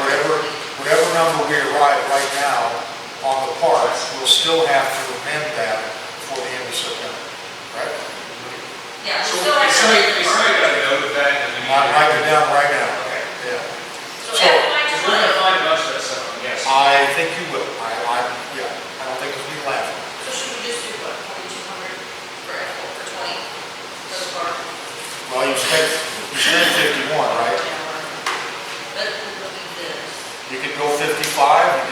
whatever number we arrive right now on the parks, we'll still have to amend that before the end of September, right? Yeah, So, we still have is to. somebody got a note of that? Does it need to I'm be- writing it down right now. Okay. Yeah. So So- FY Because we're gonna 20, find a bunch of that stuff, yes. I think you will. Yeah, I don't think it'll be laughing. so should we just do what, 4,200 for 20, so far? Well, you spent 51, right? But look at this. You could go 55, you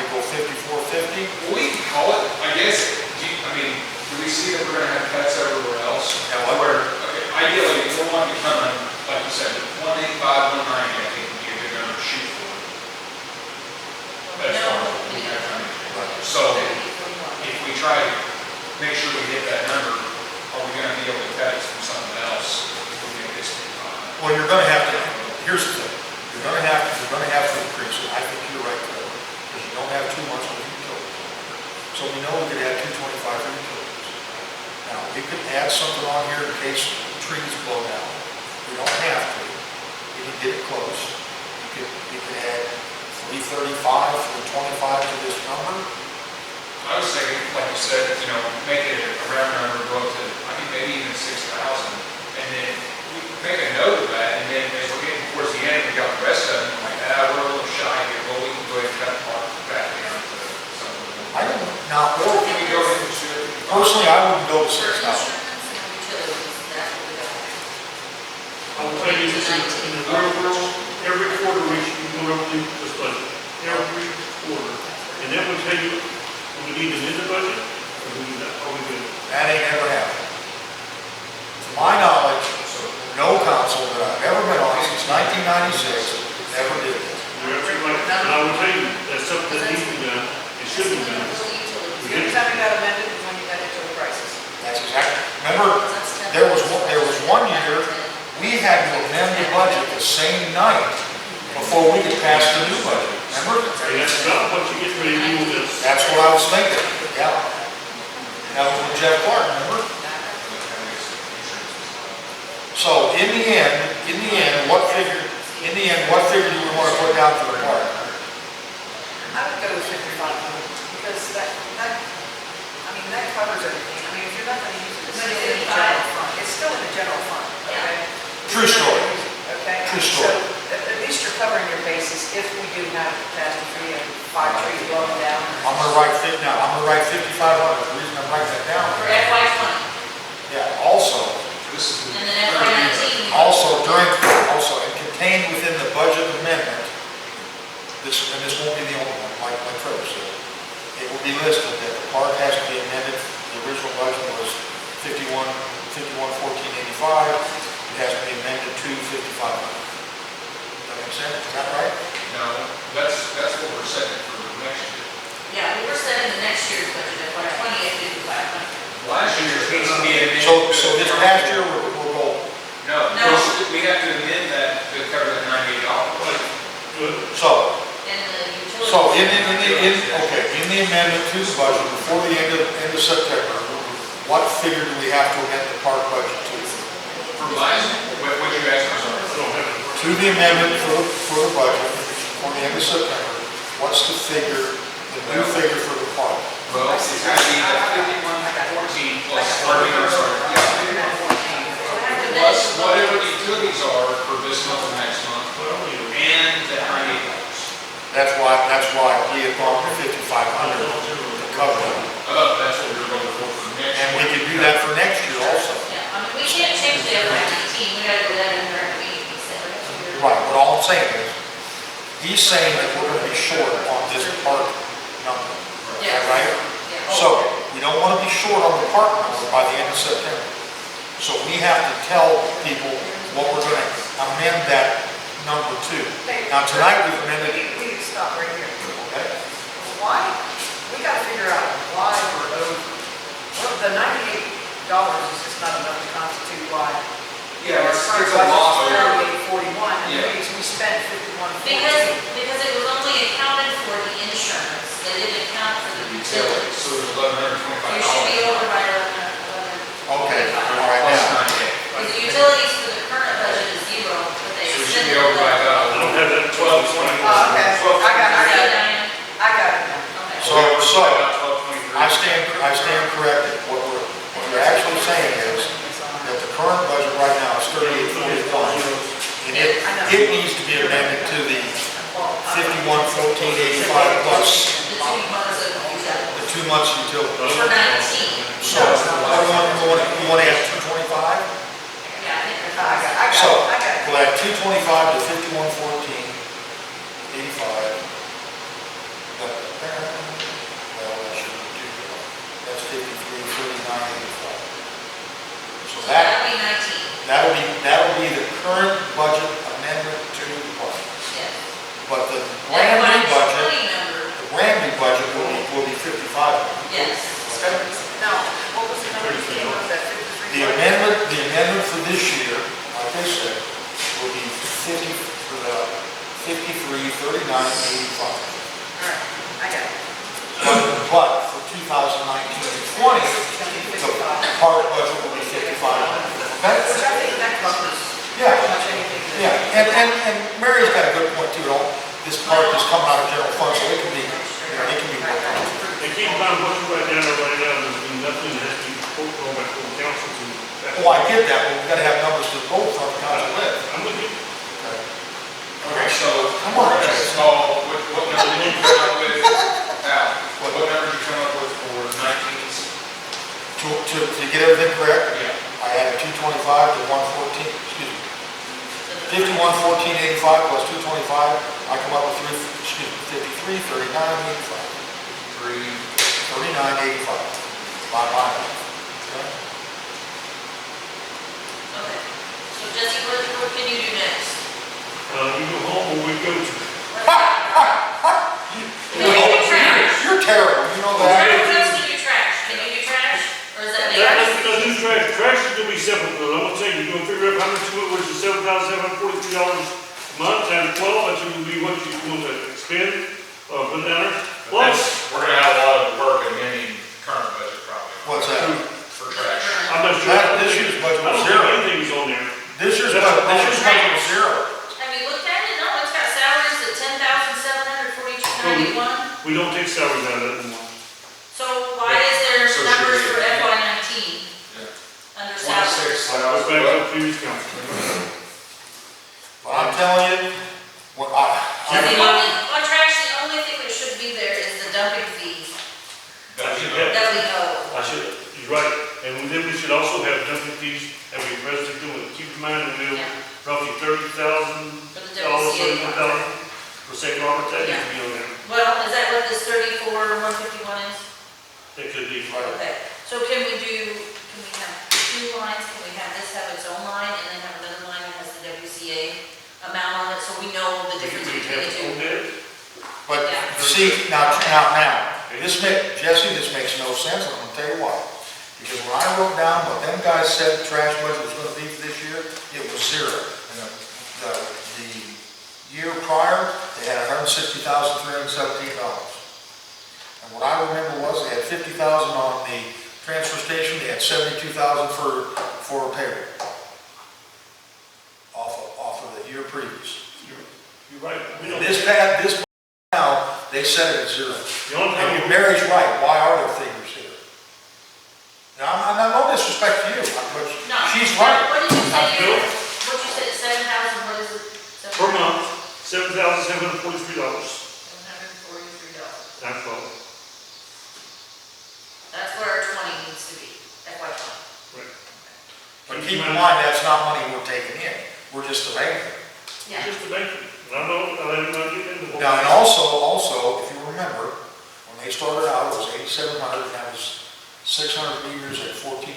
could go 54.50. We can call it, I guess, do we see that we're gonna have cuts everywhere else? Yeah, what? Okay, ideally, we're wanting to come in, like you said, 185, 190, I think would be a good number to shoot for. That's No, fine. we Okay, don't. I mean, So, if we try to make sure we hit that number, are we gonna be able to cut it from something else? If we make this big line? Well, you're gonna have to, here's the thing, you're gonna have to increase it. I think you're right, Trevor, because you don't have too much of utilities. So we know we could add 225 for utilities. Now, we could add something on here in case trees blow down. We don't have to. We can get it close. You could add 335, 325 to this number. I was thinking, like you said, make it a round number, go up to, maybe even 6,000. Now, Or can we go into, personally, I wouldn't go to For 6,000. insurance and utilities, that's what we got. I will tell you this, in the real world, every quarter we should be going over this budget, every quarter. And then we'll tell you, do we need to amend the budget, or do we not, are we good? That ain't ever happened. To my knowledge, no council that I've ever been on since 1996 ever did this. You're absolutely right, and I will tell you, that's something that needs to be done, it should be done. The only time it got amended is when you got into the crisis. That's exactly, remember, there was one year, we had to amend the budget the same night before we could pass the new budget, remember? And that's not what you get ready to do with this. That's what I was thinking, yeah. That was with Jeff Clark, remember? So in the end, what figure do we want to put down for the park? I would go with 5,500 because that covers everything. I mean, if you're not going to use it, it's still in the general fund. It's still in the general fund, okay? True story. Okay? True story. So at least you're covering your bases if we do have a catastrophe and 5 trees blowing down. I'm gonna write 5,500. The reason I'm writing that down. For FY '20, Yeah, also, this is. and then FY '19. also and contained within the budget amendment, this won't be the only one, like Trevor said. It will be listed that the park has to be amended. The original budget was 51,1485. It has to be amended to 5,500. Does that make sense? Is that right? No, that's what we're setting for next year. Yeah, we were setting the next year's budget, FY '20 at 5,500. Last year's needs to be amended. So this past year, we're golden. No, No. we have to amend that to cover that $98. Good. So, And the utilities. So in the amendment to the budget, before the end of September, what figure do we have to amend the park budget to? For last, what you asked, I'm sorry. I don't have it. To the amendment for the budget, before the end of September, what's the new figure for the park? Well, it's going to be the 5114 plus, I'm sorry, yeah, 5114 plus whatever the utilities are for this month and next month, and the $98. That's why we have gone to 5,500 to cover it. That's what we're going for next And we year. can do that for next year also. Yeah, I mean, we can't change the FY '19, we gotta do that in our meeting, he said. Right, but all I'm saying is, he's saying that we're gonna be short on this park number. Is that right? Yeah. So, we don't want to be short on the park number by the end of September. So we have to tell people what we're going to amend that number to. Now, tonight we've amended, We need to stop right here. okay? Why, we gotta figure out why we're over. Well, the $98 is just not enough to constitute why. Yeah, it's Our a budget lot. was 3841, and Yeah. we spent 5114. Because it was only accounted for the insurance, they didn't account for the utilities. So there's $1,125. You should be over by 11. Okay, all right, Plus now, 98. Because the utilities for the current budget is 0, but they So we should extended. be over by I don't have that 12, 20. Okay, I got it Diane? now. Okay. So, I 1223. stand corrected. What we're actually saying is that the current budget right now is 3841. And it needs to be amended to the 511485 plus The 2 months of utilities. the 2 months utility. For 19. So, what do you want to add, 225? Yeah, I think I got it. So, I got it. we'll add 225 to 511485. Well, that shouldn't do that. That's 533985. So that'll be 19, that'll be the current budget amendment to the budget. yes. But the That brand new budget, 20 number, the brand new budget will be 55. yes. Now, what was the number you came up with, that 53? The amendment for this year, like I said, will be 533985. All right, I got it. But for 2019 and 20, the park budget will be 55. Okay? Which I think that covers Yeah. pretty much anything. Yeah, and Mary's got a good point too. This park is coming out of general fund, so it can be worked on. And keep in mind, what you write down there's nothing that has to be going back to the council to. Oh, I get that, but we've got to have numbers to both on the council with. I'm with you. Okay. Okay, so, Come on, so what number did you come up with, Al? What number did you come up with for To get everything correct, Yeah. I added 225 to 114, excuse me, 5114.85 plus 225, I come up with 5339.85. 39.85. My mind. Okay? Okay. So Jesse, what can you do next? You go home or we go to. Can you do trash? You're terrible, you know that. Trash has to do trash. Can you do trash? Or is that me? Let's do trash. Trash is gonna be simple, though. I'm gonna tell you, you're gonna figure out how much you want, which is $7,743 a month, times 12, that's gonna be what you want to expend, put down there. Plus, We're gonna have a lot of work amending current budget probably. What's that? For trash. I'm not sure. This year's budget I was don't zero. think anything is on there. This year's budget was zero. Have you looked at it? No, it's got salaries at $10,742.91. We don't take salaries out of that anymore. So why is there So should numbers we- for FY19 under salaries? 26, I was back to the previous council. But I'm telling you, what And the only, on trash, the only thing that should be there is the dumping fee I should have, that we owe. you're right, and then we should also have dumping fees, and we presently do it. Keep in mind, we have Yeah. roughly $30,000, For the WCA contract. $31,000 for St. Robert, that needs Yeah. to be on there. Well, is that what this 34,151 is? That could be. Okay, so can we have two lines? Can we have this have its own line and then have another line that has the WCA amount on it, so we know the difference We between have the to own two? that. But Yeah. see, now, Jesse, this makes no sense, and I'm gonna tell you why. Because when I wrote down what them guys said the trash budget was gonna be for this year, it was zero. And the year prior, they had $160,317. And what I remember was they had 50,000 on the transfer station, they had 72,000 for payroll. Off of the year previous. You're right. We don't. This now, they set it at zero. The only And time, Mary's right, why are there figures here? Now, I'm not, no disrespect to you, but No. she's right. What did you say? Bill? What you said, 7,000, what is it? per month, $7,743. $743. That's all. That's where our 20 needs to be, FY20. Right. But keep in mind, that's not money we're taking in, we're just the bank. Yeah. Just the banking. And I know, I didn't know get into. Now, and also, if you remember, when they started out, it was 8,700, and that was 600 meters at $14.50.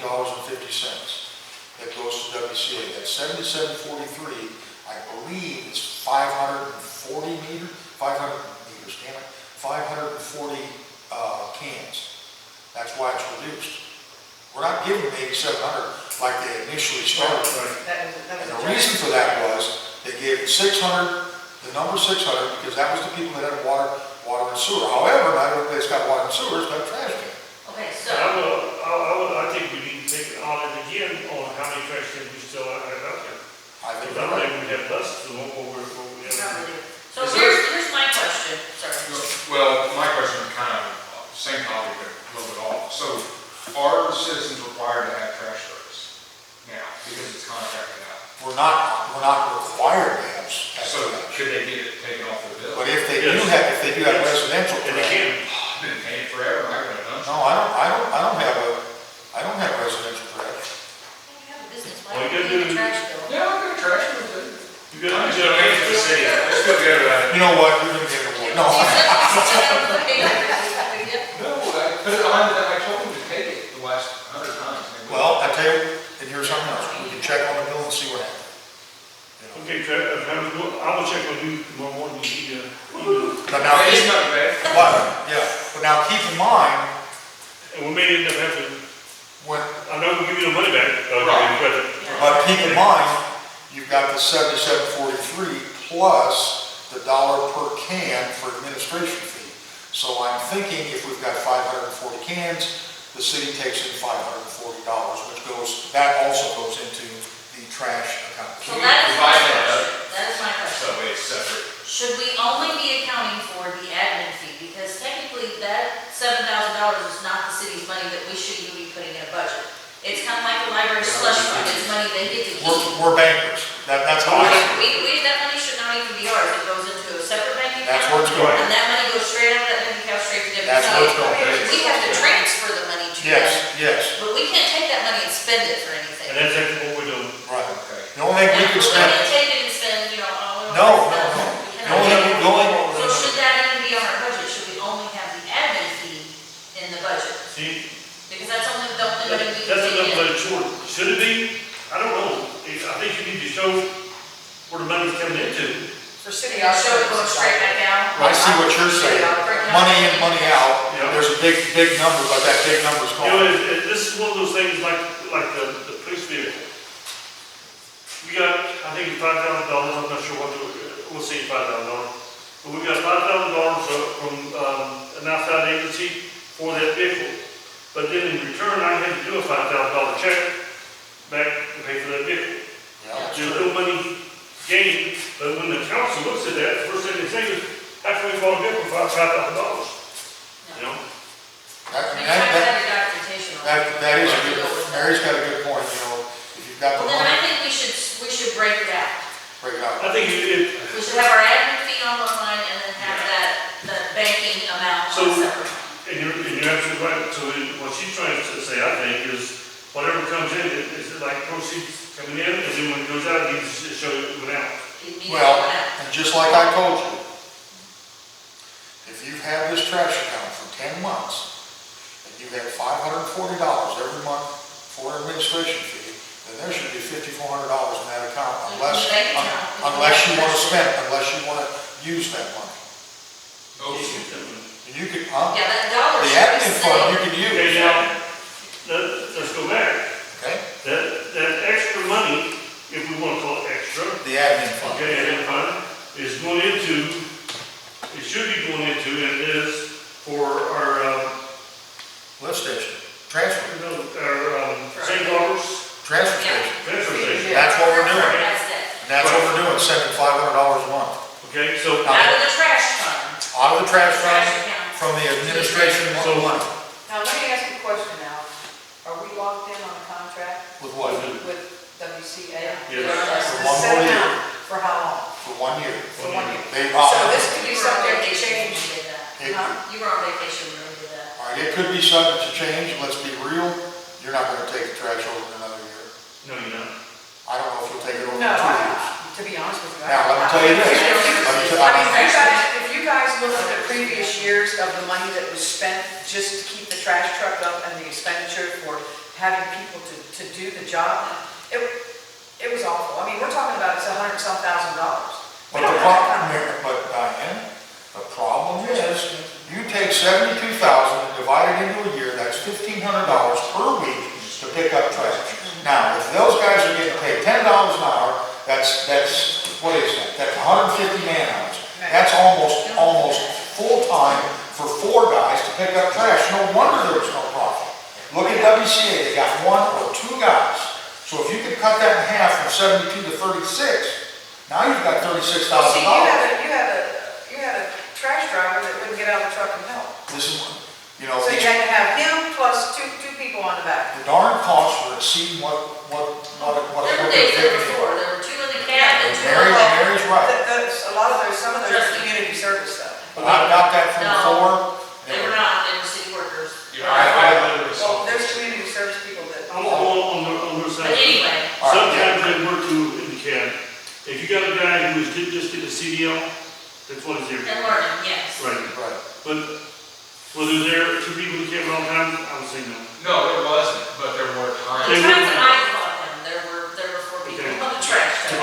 That goes to WCA. That 7743, I believe, is 540 meters, 540 cans. That's why it's reduced. We're not giving them 8,700 like they initially started. Right. And the reason for that was they gave 600, the number 600, because that was the people that had water and sewer. However, not everybody's got water and sewer, it's got trash can. Okay, so, I think we need to take it on it again on how many trash cans we still have out there. I think Because I you're right. think we have less than what we have. so here's my question, sorry. Well, my question is kind of same topic, but a little bit off. So are citizens required to have trash service now because it's contracted out? We're not required to have So trash. could they get it taken off their bill? But if they Yes. do have residential And they trash. can. I've been paying forever, and I got a bunch. No, I don't have residential trash. You have a business, Well, why you don't gotta you do- get a trash bill? Yeah, I got a trash bill too. You got I'm to just donating to the city. I just feel good about it. You know what, you're gonna get a award. No. You said you said that was okay, yeah. No, I put it on, I told them to take it the last 100 times. and they wouldn't. Well, I tell you, and here's something else, we can check on the bill and see what happened. You know. Okay, I will check with you tomorrow morning. But now, It's not bad. but now keep in mind, And we may end up having, when, I know we'll give you the money back, Right. credit. but keep in mind, you've got the 7743 plus the $1 per can for administration fee. So I'm thinking if we've got 540 cans, the city takes in $540, that also goes into the trash account. So that is my Divide that question, up. that is my question. So it's separate. Should we only be accounting for the admin fee? Because technically, that $7,000 is not the city's money that we should even be putting in a budget. It's kind of like the library slush fund, it's money they get to keep. We're bankers, that's how I see it. That money should not even be ours, it goes into a separate bank account. That's where it's going. And that money goes straight out of that bank account, straight to WCA. That's where it's going. We have to transfer the money to Yes, yes, But we can't take that money and spend it for And anything. that's exactly what we're doing. right. Okay. The only thing we Now, can we spend, can't take it and spend, you know, oh, we no, don't no, want no. to The only thing, the only, So should that even be on our budget? Should we only have the admin fee in the budget? See, Because that's only the only money we can that's take enough, in. but short. Should it be? I don't know. I think you need to show where the money's coming into. For city. And show it going straight back out. I see what you're saying, money in, money out, Yeah. there's a big, big number, but that big number's You know, gone. this is one of those things like the police vehicle. We got, I think it's $5,000, I'm not sure what, we'll say $5,000. But we got $5,000 from, an outside agency for that vehicle. But then in return, I had to do a $5,000 check back to pay for that vehicle. Yeah, that's There's true. no money gained, but when the council looks at that, the first thing they say is, how can we bought a vehicle for $5,000? You know? That, You that, have to that, have your documentation on it. that is a good, Mary's got a good point, you know, if you've got the Well, then I money, think we should break it out. break it out. I think it, We should have our admin fee on one line and then have that banking amount on a So- separate. and you're absolutely right, so what she's trying to say, I think, is whatever comes in, is it like proceeds coming in, and then when it goes out, it needs to show it went out. It needs to Well, go out. and just like I told you, if you've had this trash account for 10 months, and you have $540 every month for administration fee, then there should be $5,400 in that account unless, Bank account. unless you want to spend, unless you want to use that money. And you can, Yeah, that dollar the should be admin fund you sitting. can Okay, use, now, let's go back. okay? That extra money, if we want to call it extra, The admin fund. okay, admin fund, is going into, it should be going into, and it is for our, Lift station, transfer, St. Robert's transfer Yeah. station. transfer station. That's what we're doing. That's it. And that's what we're doing, sending $500 a month. Okay, so, Out of the trash fund. Out of the trash fund, Trash account. from the administration So- money. Now, let me ask you a question now. Are we locked in on a contract With what? with WCA? Yes. For one Set more year. amount for how long? For 1 year. For 1 year. They, So this could You be were on subject to vacation when change. you did that. it, Huh? You were on vacation when you did that. all right, it could be subject to change, let's be real, you're not gonna take the trash over in another year. no, you're not. I don't know if you'll take it over in 2 No, years. to be honest with you. Now, let me tell you this. I mean, if you guys look at the previous years of the money that was spent just to keep the trash truck up and the expenditure for having people to do the job, it was awful. I mean, we're talking about it's $100-some thousand. But the problem, but Diane, the problem is, you take 72,000 and divide it into a year, that's $1,500 per week to pick up trash. Now, if those guys are getting paid $10 an hour, that's, what is that? That's 150 man hours. That's almost full-time for 4 guys to pick up trash. No wonder there was no profit. Look at WCA, they got 1 or 2 guys. So if you could cut that in half from 72 to 36, now you've got $36,000. See, you had a trash driver that wouldn't get out of the truck and help. This is, you know, So you had to have him plus two people on the back. the darn costs were exceeding what There were they're days there thinking. were 4. There were 2 in the cab and 2 in Mary, the hall. Mary's right. A lot of those, some of those are community service stuff. But I got that from No. before. They were not, they were city workers. Yeah, I literally Well, saw. there's community service people that. I'm on the But side. anyway, All right. Sometimes they work too in the cab. If you got a guy who is just getting a CDL, that's what is there. and learning, yes. Right, Right. but was there 2 people in the cab at all times? I would say no. No, there wasn't, but there were The times. They times were- that I caught them, there were 4 people Okay. on the trash truck.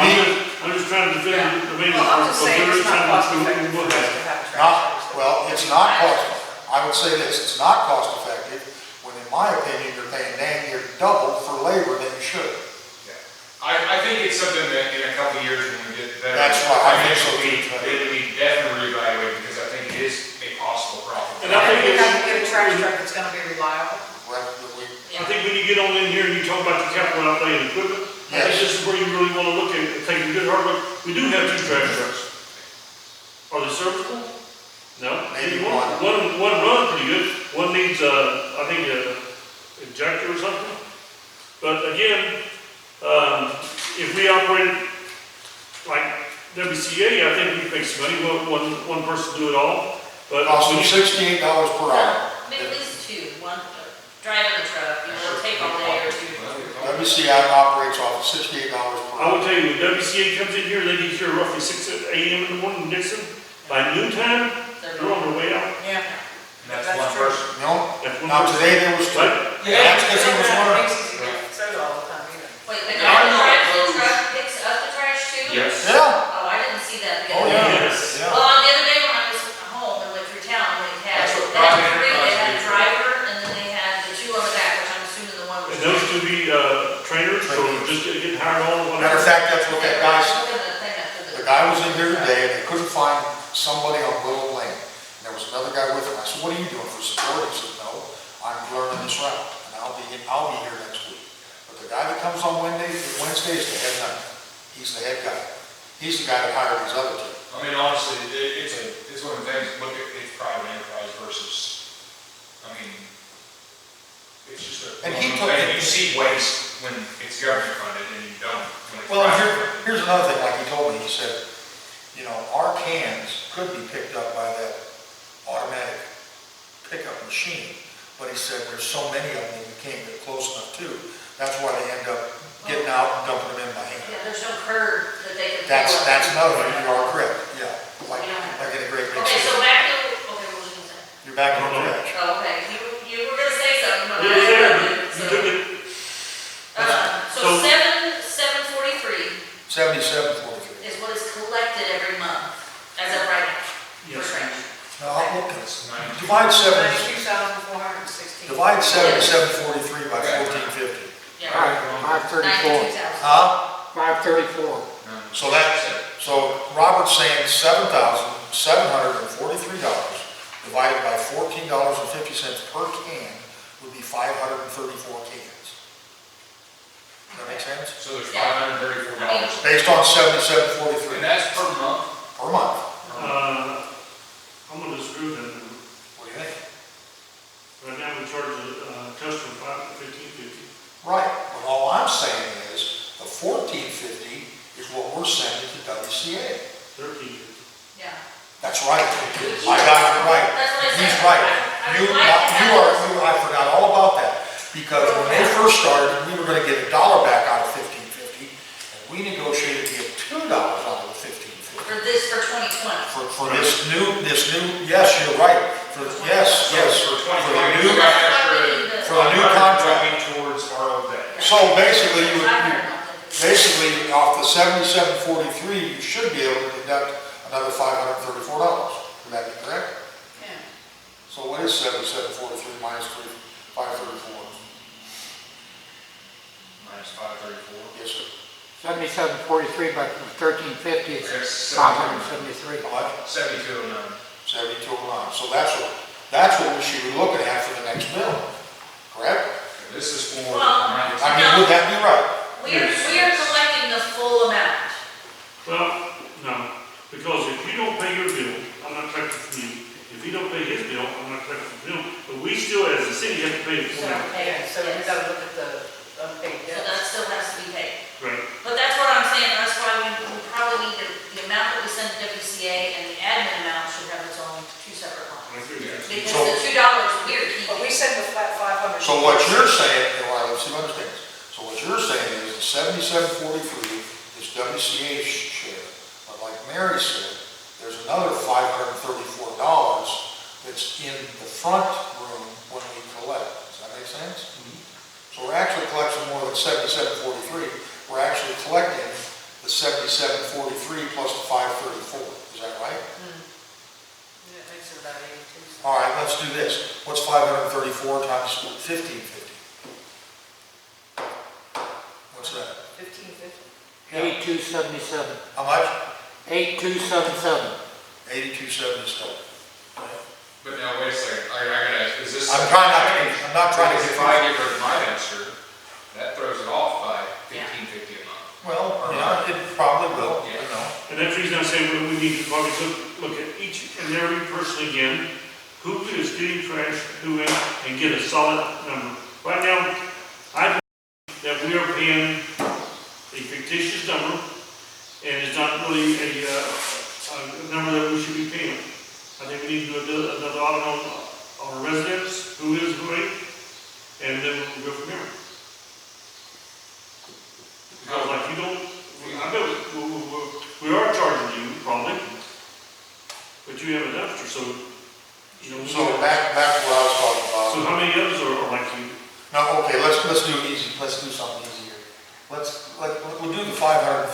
I'm just trying to defend the maintenance. Well, I'm just but saying there it's is not times cost when effective we'll for us have- to have a trash Not, service. well, it's not cost, I would say this, it's not cost effective, when in my opinion, you're paying dang near double for labor than you should. I think it's something that in a couple of years when we get better. That's right, I think so too. We definitely reevaluate because I think it is a possible problem. And I think We it's- have to get a trash truck that's gonna be reliable. Right, I think when you get on in here and you talk about your capital outlay and equipment, I think Yes. this is where you really want to look at, take a good hard look. We do have 2 trash trucks. Are they serviceable? No? Maybe One runs pretty good, one needs, I think, a injector or something. But again, if we operated like WCA, I think we could make some money, one person do it all, but. costs them $68 per hour. Maybe at least 2, one driving the WCI operates off of $68 per I hour. will tell you, when WCA comes in here, they get here roughly 6 AM in the morning in Dixon. By noontime, they're on their way out. Yeah. And that's That's one true. person. No? That's one Now, person. today there was two. What? Yeah, that's because he was one of them. Soda all the time either. Wait, the Yeah, guy I who know drives the those. truck picks up the trash too? Yes. Yeah. Oh, I didn't see that the Oh, other yeah. day. Yes. Yeah. Well, the other day when I was home and went through town, they had, That's what they had Brian three, they had a advised me. driver, and then they had the two on the back, which I'm assuming the one was. And those could be, trainers, or just getting hired on, or Matter whatever. of fact, that's what that guy said. Looking at the thing after The guy was in here today and they couldn't find somebody on Willow Lane. And there was another guy with him. I said, what are you doing for support? He said, no, I'm learning this route and I'll be here next week. But the guy that comes on Wednesday is the head nut. He's the head guy. He's the guy that hired these other two. I mean, honestly, it's one of the things, look at it's private enterprise versus, I mean, it's just a. And he one took thing. it- You see waste when it's government funded and you don't when it's Well, private funded. here's another thing, like he told me, he said, you know, our cans could be picked up by that automatic pickup machine. But he said, there's so many of them, you can't get close enough to. That's why they end up getting out and dumping them in by hand. Yeah, there's no curb that they can. That's pull up. another one, you are correct, yeah. Like Yeah. in a great big Okay, so city. back to, okay, what was you gonna say? You're back on track. Oh, okay, you were gonna say something, but Yeah, I yeah, didn't, you so. took it. So So- 743 77.43. is what is collected every month, as of right now. Yes. For trash. No, I'll look at It's it. 92. Divide 92,416. 7743 by 1450. Yeah. All right, 534. 92,000. Huh? 534. So so Robert's saying $7,743 divided by $14.50 per can would be 534 cans. Does that make sense? So there's Yeah. $534. Based on 7743 And that's per month? per month. I'm gonna disagree with that number. What do you think? Right now, we charge a customer $15.50. Right, but all I'm saying is the 1450 is what we're sending to WCA. $13.50. Yeah. That's right. I got it right. That's what I said. He's right. I You, like that. I forgot all about that. Because when they first started, we were gonna get $1 back out of 1550, and we negotiated to get $2 out of the 1550. For this, for 2020. For this new, yes, you're right. Yes. For For 2020, the you new, got extra. for the new contract. Going towards our old debt. So basically, you would, I've heard about that. basically, off the 7743, you should be able to deduct another $534. Would that be correct? Yeah. So what is 7743 minus 534? Minus 534. Yes, sir. 7743 by 1350 is Okay, 573. How much? 7209. 7209. So that's what we should be looking at for the next bill, correct? This is for. Well, I mean, would that be right? We are collecting the full amount. Well, no, because if you don't pay your bill, I'm not collecting from you. If you don't pay his bill, I'm not collecting from him. But we still, as a city, have to pay the full amount. Yeah, so we gotta look at the unpaid So debt. that still has to be paid. Right. But that's what I'm saying, that's why we probably need the amount that we send to WCA and the admin amount should have its own two separate I lines. agree with that. Because So- the $2 we're keeping. But we send the flat 500. So what you're saying, all right, let's see if I understand this. So what you're saying is the 7743 is WCA's share. But like Mary said, there's another $534 that's in the front room when we collect. Does that make sense? So we're actually collecting more than 7743. We're actually collecting the 7743 plus the 534. Is that right? That makes it about 82. All right, let's do this. What's 534 times 1550? What's that? 1550. 8277. How much? 8277. 8277. But now, wait a second, I gotta ask, is this? I'm not trying to Because get. if I get rid of my dumpster, that throws it off by $15.50 a month. Well, yeah, it probably will, you know. And that's the reason I say we need to probably look at each and every person again, who is getting trash, who in, and get a solid number. Right now, I believe that we are paying a fictitious number, and it's not really a number that we should be paying. I think we need to do another audit on our residents, who is who ain't, and then we'll go from there. but you have a dumpster, so, you know. So back to what I was talking about. So how many others are like you? No, okay, let's do easy, let's do something easier. We'll do the 534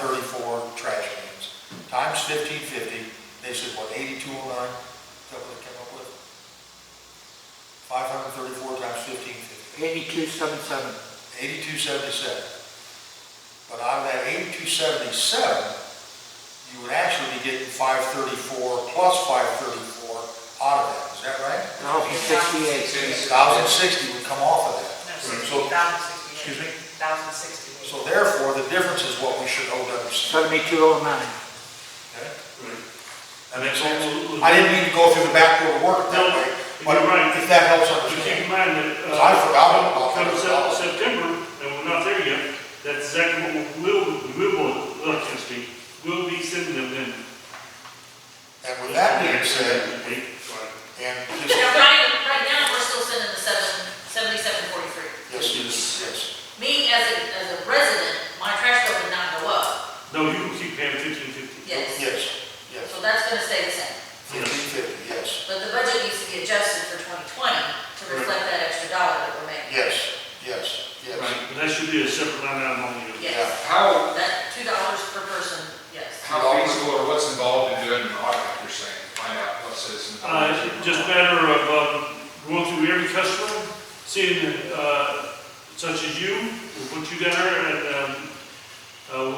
trash cans, times 1550, they said what, 8209? Is that what they came up with? 534 times 1550. 8277. 8277. But out of that 8277, you would actually be getting 534 plus 534 out of that, is that right? 1068. 1060 would come off of that. No, So- 1,068. Excuse me? 1,068. So therefore, the difference is what we should owe WC. 7209. Okay? Right. That makes sense? I didn't mean to go through the back door to work it that No, way, but you're right. if that helps But keep in understand. mind that, I forgot about come that. September, and we're not there yet, that's exactly what we'll be sending them then. And with that being said, Right. and Now, just, right now, we're still sending the 7743. yes. Me, as a resident, my trash bill would not go up. No, you can keep paying 1550. Yes. So that's gonna stay the same. 1550, yes. But the budget needs to be adjusted for 2020 to reflect that extra dollar that we're making. Yes. Right, but that should be a separate line item on you. Yes. How, That $2 per person, yes. how feasible or what's involved in doing an audit, like you're saying, find out what citizens. It's just a matter of going through every customer, seeing, such as you, we'll put you down there and,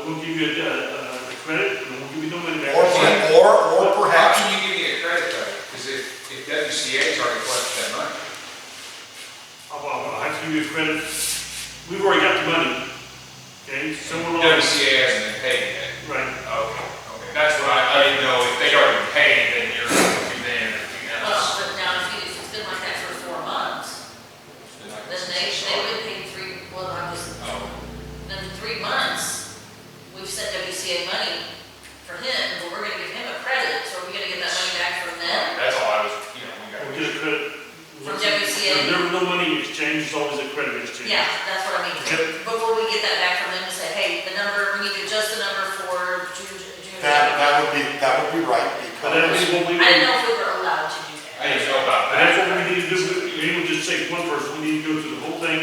we'll give you a credit and we'll give you no money back. Or How perhaps, can you give me a credit though? Because if WCA's already collected that money. I'll have to give you a credit. We've already got the money, okay? Someone else. WCA hasn't been paid yet. Right. Okay. That's what I didn't know, if they already been paid, then you're going to do them and everything Well, else. but now if it's been like that for 4 months, then they would pay then 3 months, we've sent WCA money for him, but we're gonna give him a credit, so are we gonna get that money back from them? That's all I was, we got. We'll get a credit. From WCA? There's never no money exchange, it's always a credit exchange. Yeah, that's what I mean. Okay. But will we get that back from them and say, hey, the number, we need to adjust the number for June? that would be right, But that because is what we. I didn't know if we were allowed to do I that. didn't know about But that's that. what we need to do. We don't just take one person, we need to go through the whole thing.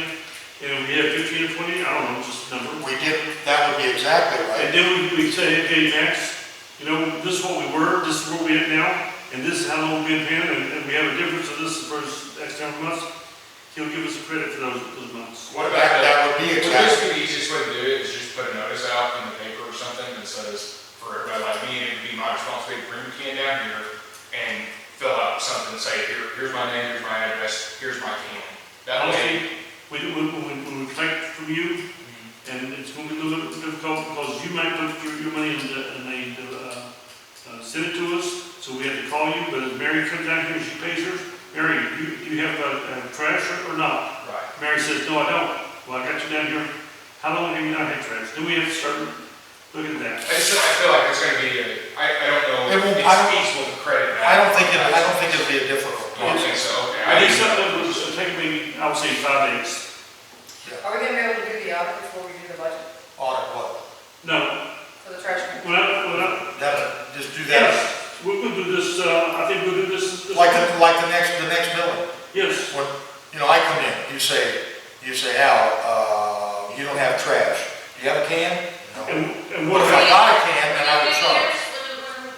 And we have 15 or 20, I don't know, just a number. that would be exactly And right. then we say, okay, Max, you know, this is what we were, this is where we at now, and this is how long we've been paying, and we have a difference of this for X number of months. He'll give us a credit for those months. What about That would be Would exactly. this be the easiest way to do it, is just put a notice out in the paper or something that says, for everybody like me, it would be my responsibility to bring the can down here and fill out something, say, here's my name, here's my address, here's my can. That way, Honestly, when we collect from you, and it's going to be a little bit difficult because you might put your money in they send it to us, so we have to call you, but if Mary comes down here and she pays hers, Mary, do you have trash or not? right. Mary says, no, I don't. Well, I got you down here. How long have you not had trash? Then we have to start looking at that. I feel like it's gonna be, I don't know, It won't- it's feasible to credit that. I don't think it'll be a difficult I don't think process. so, okay. I think something that was take maybe, I would say 5 days. Are we gonna be able to do the audit before we do the budget Audit what? No, for the trash can? Just do yes, that, we'll do this, I think we'll do this. like the next billing. Yes, When, I come in, you say, Al, you don't have trash. Do you have a can? No. and What what if I about, got a can, then I would charge.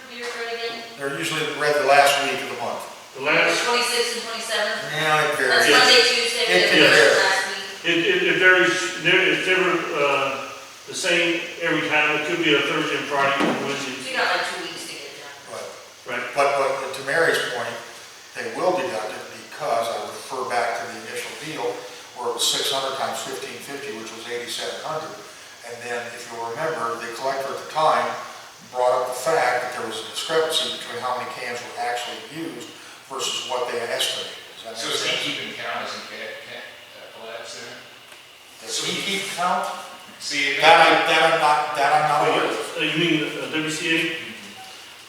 When you're ready again? They're usually read the last week of the month. the last, 26th and 27th? Yeah, it varies. That's Monday, Tuesday, It we can did vary. it last week. it varies, it's never, the same every time. It could be a Thursday and Friday and So Wednesday. you got like 2 weeks to get it done. Right. Right. But to Mary's point, they will deduct it because I refer back to the initial deal where it was 600 times 1550, which was 8,700. And then, if you'll remember, the collector at the time brought up the fact that there was a discrepancy between how many cans were actually used versus what they estimated. Does that So make is he sense? keeping count as in collapse in it? Does he keep count? See, That I'm not aware of. You mean WCA?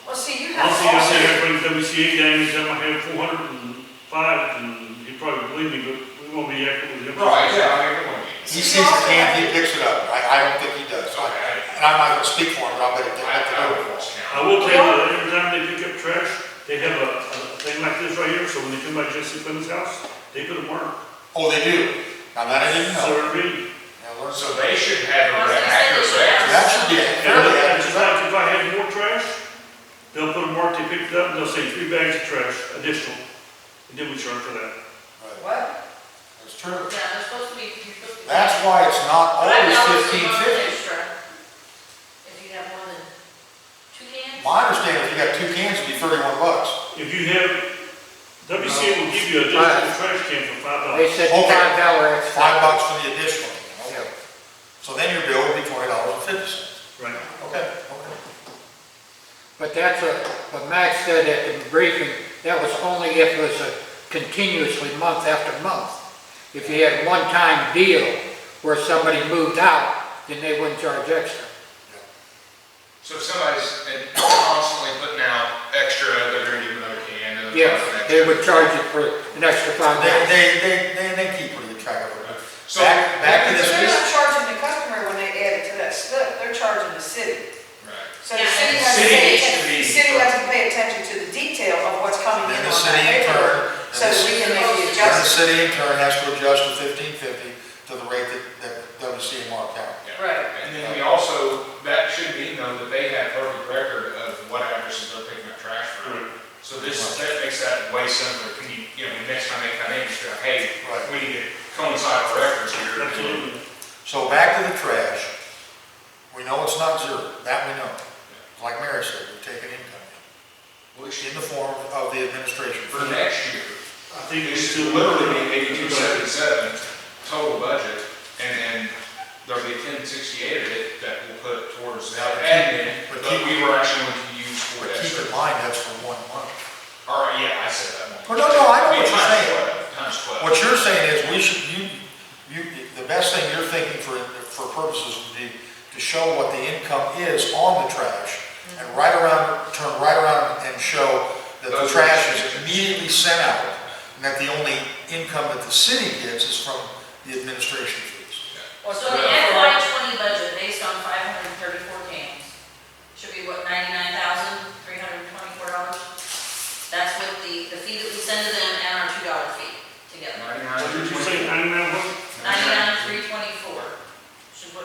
Well, see, you have Honestly, I say also, everybody WCA down here, tell I have 405, and he'd probably believe me, but we won't be accurate with him. right, yeah, I mean, we want to He sees the can, he picks it up. I don't think he does. Okay. And I'm not gonna speak for him, but I'll bet he I does. would lost I count. will tell you that every time they pick up trash, they have a thing like this right here, so when they come by Jesse Clemens' house, they put a mark. Oh, they do? Now that I didn't know. So it really, Now, learn So they should have I was a gonna say they accurate should have. record. That should be and fairly it's accurate. like if I had more trash, they'll put a mark, they pick it up, and they'll say 3 bags of trash additional, and then we charge for that. Right. What? That's true. Yeah, they're supposed to be, you're supposed to be. That's why it's not But I always know it's a month 15.50. extra. If you have more than 2 cans. My understanding, if you got 2 cans, it'd be 31 bucks. If you have, WCA will give you a additional trash can for They $5. said Okay. $5 extra. $5 for the additional. Okay. So then your bill would be $20.50. Right. Okay, okay. But that's what Max said at the briefing, that was only if it was a continuously month after month. If you had one-time deal where somebody moved out, then they wouldn't charge extra. So if somebody's constantly putting out extra, they're gonna give them another can, and they'll Yes, charge them they extra. would charge you for an extra $5. They keep pretty good track of it. So, Back to But this, they're not charging the customer when they add it to that slip, they're charging the city. right. So the Yeah, city and has to city pay needs to attention, be- the city has to pay attention to the detail of what's coming in then the on city that in paper, turn, so that we can make the then the adjustment. city in turn has to adjust to $15.50 to the rate that WCA marked out. Yeah. Right. And then we also, that should be known that they have perfect record of what addresses they're picking up trash from. So this, that makes that way simpler. Can you, next time they come in, just go, hey, Right. we need to coincide our records here. Absolutely. So back to the trash, we know it's not zero, that we know. Like Mary said, we've taken income Well, it in should, the form of the administration. for next year, I think it we should still literally be 8277 total budget, and then there'll be 1068 of it that we'll put towards admin, but but we were actually going to use for But keep extra. in mind, that's for 1 month. All right, yeah, I said that one. Oh, no, I know what you're Times saying. 12, Times 12. What you're saying is we should, the best thing you're thinking for purposes would be to show what the income is on the trash and turn right around and show that the Those trash are- is immediately sent out and that the only income that the city gets is from the administration fees. So the FY20 budget, based on 534 cans, should be what, $99,324? That's with the fee that we send to them and our $2 fee together. 99, What did you say, 99 what? 99,324 should be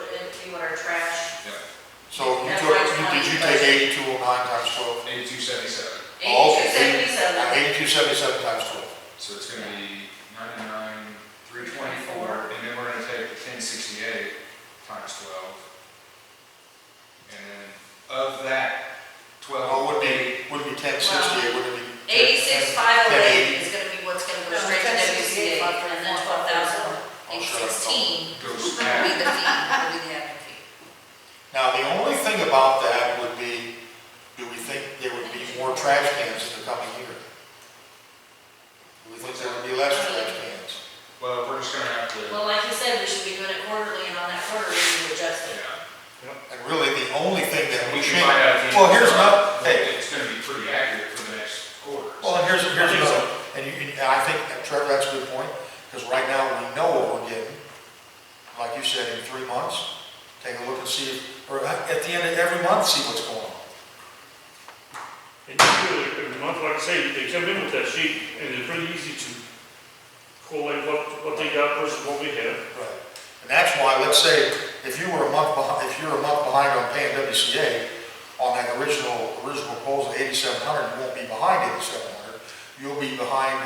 what our trash, So That's did you take 8209 times 12? 8277. Oh, okay. 8277. 8277 times 12. So it's gonna be 99,324, and then we're gonna take the 1068 times 12. And then of that 12. Well, wouldn't be 1068, wouldn't it be? 86,508 is gonna be what's gonna go No, straight to 1068, WCA, and then 12,816 Goes will back. be the fee, will be the admin fee. Now, the only thing about that would be, do we think there would be more trash cans in the coming year? Do we think there would be less trash cans? Well, we're just gonna have to, Well, like you said, we should be doing it quarterly, and on that quarter, we need to adjust it. yeah. And really, the only thing that We we can change. find out. if Well, here's it's- another, hey, It's gonna be pretty accurate for the next quarter. well, and here's another, and I think, Trevor, that's a good point, because right now, we know what we're getting. Like you said, in 3 months, take a look and see, or at the end of every month, see what's going on. And every month, like I say, they come in with that sheet, and it's pretty easy to collate what they got versus what we have. Right. And that's why, let's say, if you're a month behind on paying WCA on that original proposal, 8,700, you won't be behind 8,700. You'll be behind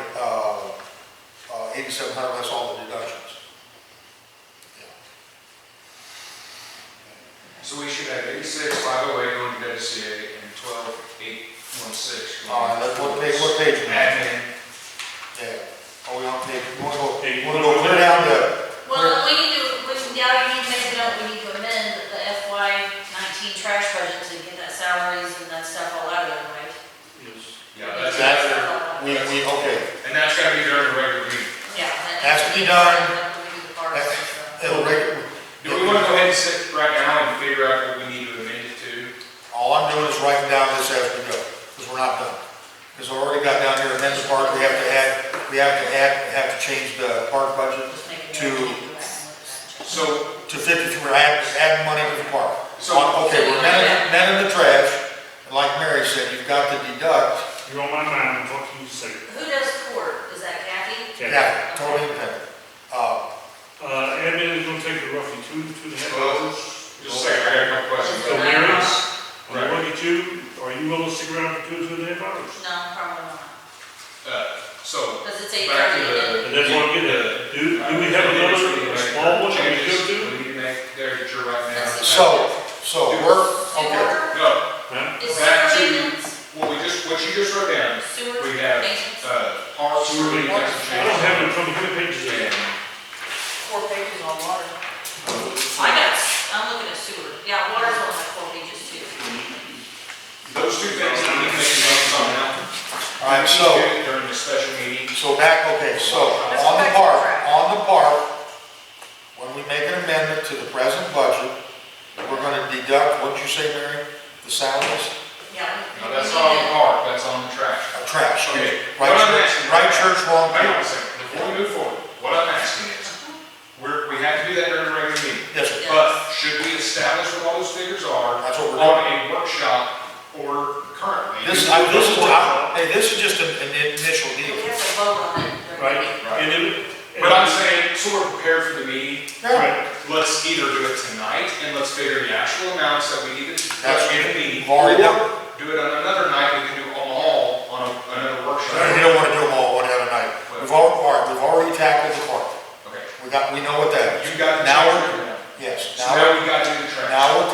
8,700 less all the deductions. So we should have 86,508 going to WCA and 12,816. All right, what page are you on? Admin. Yeah. Are we on page, you wanna go Hey, clear down to, Well, we need to, yeah, you need to make a note, we need to amend the FY19 trash budget to get that salaries and that stuff all out of there, right? Yes. Yeah, that's, okay. and that's gotta be during the regular meeting. Yeah. Has to be done. After we do the parts, so. It'll regular, Do we wanna go ahead and sit right now and figure out what we need to amend it to? all I'm doing is writing down this as we go, because we're not done. Because I already got down here, amend the park, we have to change the park budget Just make a to, note, go back and look at that. So, to 53, we're adding money to the park. So- Okay, we're amending the trash, and like Mary said, you've got to deduct You're on my mind, I'm talking to you second. Who does court? Is that Kathy? Yeah, totally independent. Admin is gonna take roughly 2.5 hours. Just say, I got a couple questions. So Mary's, when I look at you, are you willing to stick around for 2.5 hours? No, probably not. So, Because it's eight back to thirty and And that's what I'm getting at. Do we have another small one that we go to? We need to make there that you're right now. That's So we're, okay. sewer, No, Huh? is back sewer to maintenance, what you just wrote down. sewer We have, maintenance? parks, sewer, I don't have it in front of me. How many pages is it? 4 pages on water. I'm looking at sewer. Yeah, water's on my 4 pages too. Those two things that we need to make notes on now. All right, so, We need to do it during the special meeting. so back, okay, so Let's on go the back to part, track. when we make an amendment to the present budget, we're gonna deduct, what'd you say, Mary? The salaries? Yeah. No, that's not on the park, that's on the trash. Trash. Okay. Right What I'm church, asking- right church, wrong Hang on people. a second, before we move forward, what I'm asking is, we have to do that during the regular meeting. Yes, sir. But should we establish what all those figures are That's what we're on doing. a workshop or currently? This is just an initial We deal. have to vote on it. Right? Right. And it, But I'm saying, so we're prepared for the meeting, Yeah. let's either do it tonight and let's figure the actual amounts that we need to That's in the meeting. we've already Or done. do it on another night, we can do them all on another workshop. We don't wanna do them all one at a night. We've already tackled the part. Okay. We know what that is. You got the Now trash. we're, yes, So now we gotta do the trash. now we're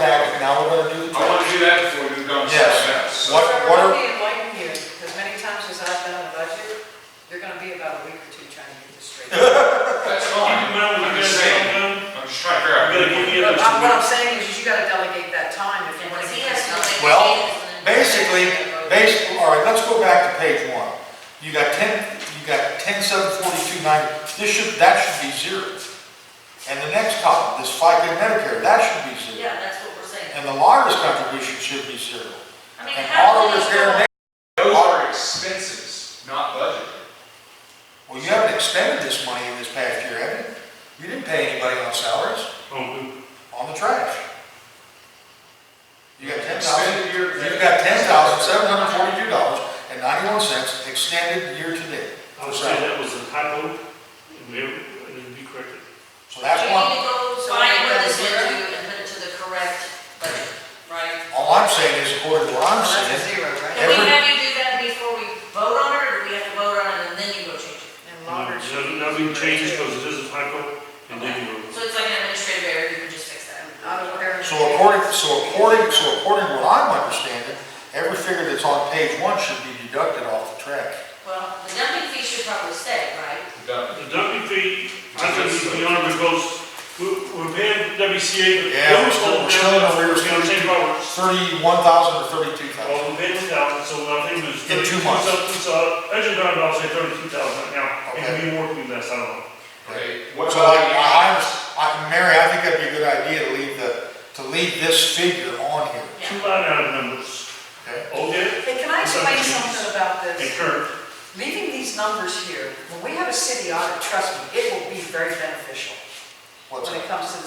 gonna do the I want to trash. do that before we move on to Yes. something else. So- What Let are- me enlighten you, because many times as I've done a budget, you're gonna be about a week or two trying to get this straight. That's keep fine. in mind when I'm you just guys saying, are done, I'm just trying to figure out. you gotta give me But another what I'm 2 weeks. saying is you gotta delegate that time if you want Because to he get has this to done. make Well, changes and then- basically, all right, let's go back to page 1. You got 10,742.90. That should be 0. And the next column, this FICA and Medicare, that should be 0. Yeah, that's what we're saying. And the lawyer's contribution should be 0. I mean, And how auto do you repair and go? Those are expenses, not budgeted. Well, you haven't expended this money in this past year, have you? You didn't pay anybody on salaries, Oh, on the trash. You got Expended year- $10,742.91 extended year to date. I would say that was a typo, and it didn't be corrected. So Do that's you one, need to go find where this went to and put it to the correct budget, right? all I'm saying is, according to what I'm That's a saying, zero, right? Can we Every- have you do that before we vote on it, or do we have to vote on it and then you go change it? And longer should be. Now we can change it because it is a typo, and then you will. So it's like an administrative error, you can just fix that. Auto repair and- so according to what I'm understanding, every figure that's on page 1 should be deducted off the trash. Well, the dumping fee should probably stay, right? Done. The dumping fee, I think it's beyond because we're paying WCA, but. Yeah, we're still in the arrears. We're gonna change ours. 31,000 or 32,000. Well, we paid 1,000, so I think it was In 2 32 months. something, so I just round off, say 32,000 right now. It could be more, could be less, I don't know. Okay. What So about Mary, I think that'd be a good idea to leave this figure on here. Yeah. 2 line item numbers, Okay? ODET Hey, can I explain something about and this? current. Leaving these numbers here, when we have a city audit, trust me, it will be very beneficial What's when it? it comes to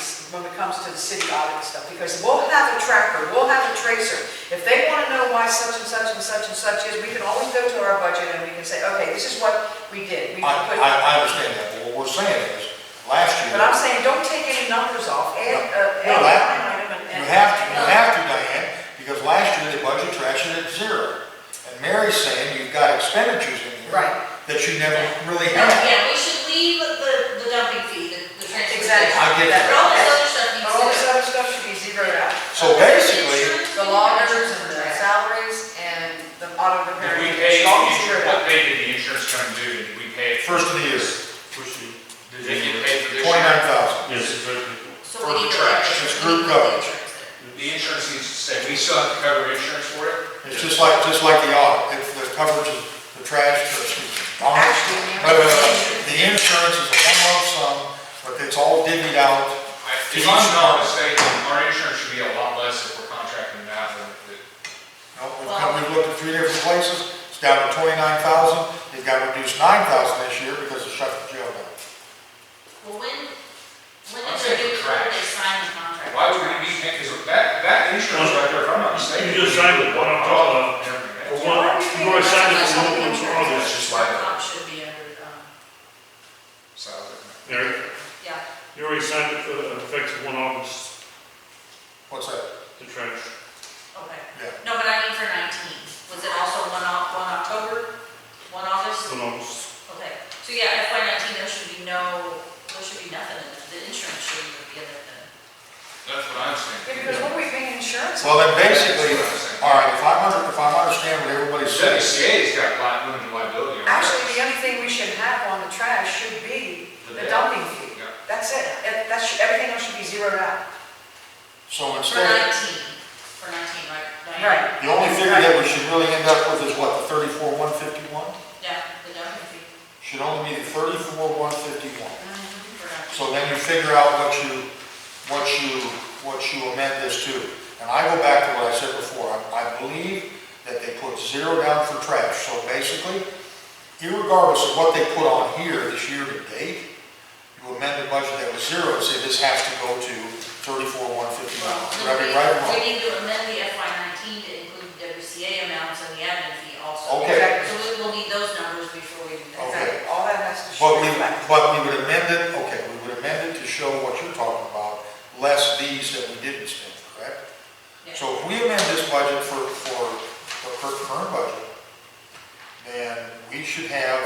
the city audit stuff, because we'll have a tracker, we'll have a tracer. If they want to know why such and such and such and such is, we can always go to our budget and we can say, okay, this is what we did. We put- I understand that, but what we're saying is, last year. But I'm saying, don't take any numbers off, add No, a that- line item and. You have to, Diane, because last year they budget trash it at 0. And Mary's saying you've got expenditures in here. Right. That you never really Yeah, had. yeah, we should leave the dumping fee, the transfer. Exactly. I get that. But all this other stuff needs But all this to. other stuff should be zeroed out. So basically, The loggers and the salaries and the auto repair. Did we it pay, should all be zeroed what out. day did the insurance come due? Did we pay it? first of the year, First year. Did they get paid for this year? 29,000. Yes, it's very people. So we need to. trash. It's group coverage. The insurance needs to stay, we still have to cover insurance for it? It's just like the audit, it's the coverage of the trash, excuse me. Actually, But the insurance is a one lump sum, but it's all divvied out. If I'm not mistaken, our insurance should be a lot less if we're contracting that than if it. We've looked at 3 different places, it's down to 29,000, it got reduced 9,000 this year because it shut the jail down. Well, when I'm is saying it due, for when trash. they sign the contract? Why would we be paying, because that insurance right there, if I'm not mistaken. You just signed it, what I'm talking about. For one, you go already signed it for one That's August. It's just like, Comp should be under, salary. Mary, yeah, you already signed it for effective 1 August, What's that? the trash. okay. Yeah. No, but I mean for 19, was it also 1 October, 1 August? 1 August. Okay, so yeah, FY 19, there should be nothing in it, the insurance shouldn't even be in there then. That's what I'm saying. Yeah, because what are we paying insurance? Well, then basically, all right, if I'm understanding what everybody's saying. WCA's got limited liability on that. Actually, the only thing we should have on the trash should be the dumping fee. Yeah. That's it. Everything else should be zeroed out. So For instead, 19, right? Diane? Right. the only figure that we should really end up with is what, the 34,151? Yeah, the dumping fee. Should only be the 34,151. For 19. So then you figure out what you amend this to. And I go back to what I said before, I believe that they put 0 down for trash. So basically, irregardless of what they put on here this year to date, you amend the budget that was 0 and say this has to go to 34,151. Would I be right or We wrong? need to amend the FY 19 to include the WCA amounts and the admin fee also. Okay. So we will need those numbers before we do that. Okay. Exactly. All that has to show. But we would amend it, okay, we would amend it to show what you're talking about, less these that we didn't spend, correct? Yeah. So if we amend this budget for the current budget, then we should have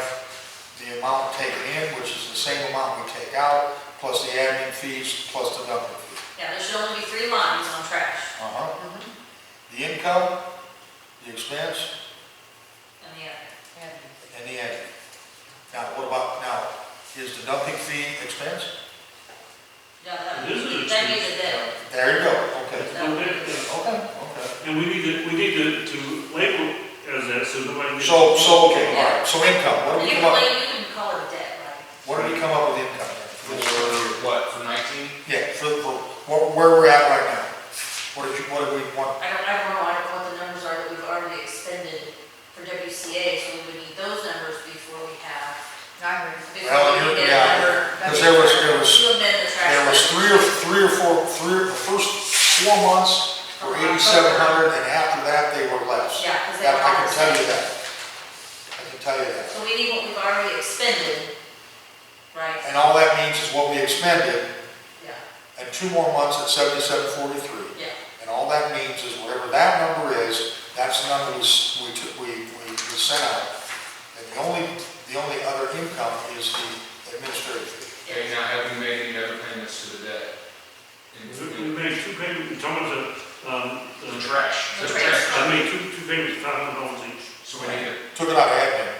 the amount taken in, which is the same amount we take out, plus the admin fees, plus the dumping fee. Yeah, there should only be 3 lines on trash The income, the expense, and the admin. and the admin. Now, is the dumping fee expense? Yeah, that This is that needs a debt. There you go, okay. Okay. Okay. And we need to label as that, so nobody. So, okay, all right, so income, what do we You come up, can call it a debt, right? what do we come up with income? For what, for 19? Yeah, for where we're at right now. What did we want? I don't know what the numbers are that we've already expended for WCA, so we would need those numbers before we have, I agree. before we get a number. Because there was, To amend the trash. there was budget. the first 4 months were 8,700, and after that, they were less. Yeah, because they That, were I all can the tell you same. that. I can tell you that. So we need what we've already expended, right? And all that means is what we expended, Yeah, and 2 more months at 7743. yeah. And all that means is whatever that number is, that's the number we sent out. And the only other income is the administrative fee. Okay, now have we made any other payments to the debt? We made 2 payments, you're talking about The trash. The trash. I made two payments, $500 each. So we need to, Took it out of admin.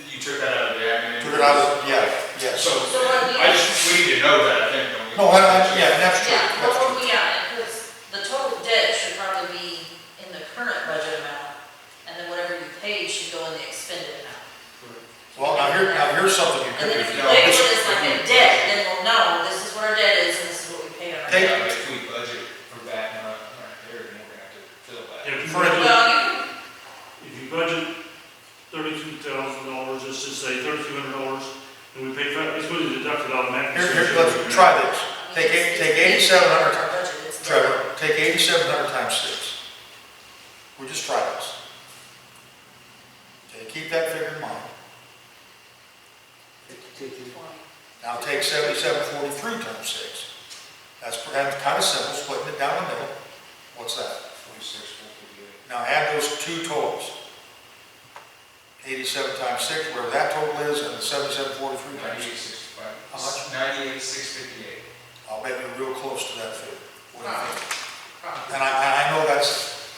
you took that out of the admin? Took it out of, yeah, yes. So, So what we- we need to know that, I think, don't we? No, yeah, that's true. Yeah, That's what true. would we got? Because the total debt should probably be in the current budget amount, and then whatever you paid should go in the expended amount. Well, now here's something you And could then do. if you label it as like a debt, then we'll know this is what our debt is and this is what we paid on our Take- debt. Yeah, if we budget for that amount right there, then we're gonna have to fill that. Yeah, if you For budget- Well, you can, If you budget $32,000, let's just say $3,200, and we pay, it's going to deduct it automatically. Here, let's try this. Take 8,700, our budget, it's debt. Trevor, take 8,700 times 6. We just try this. Okay, keep that figure in mind. Now take 7743 times 6. That's kind of simple, splitting it down the middle. What's that? 46,458. Now add those 2 totals. 87 times 6, whatever that total is, and the 7743 times 6. 98,655. How much? 98,658. I'll bet you're real close to that figure. What do you think? Probably. And I know that's,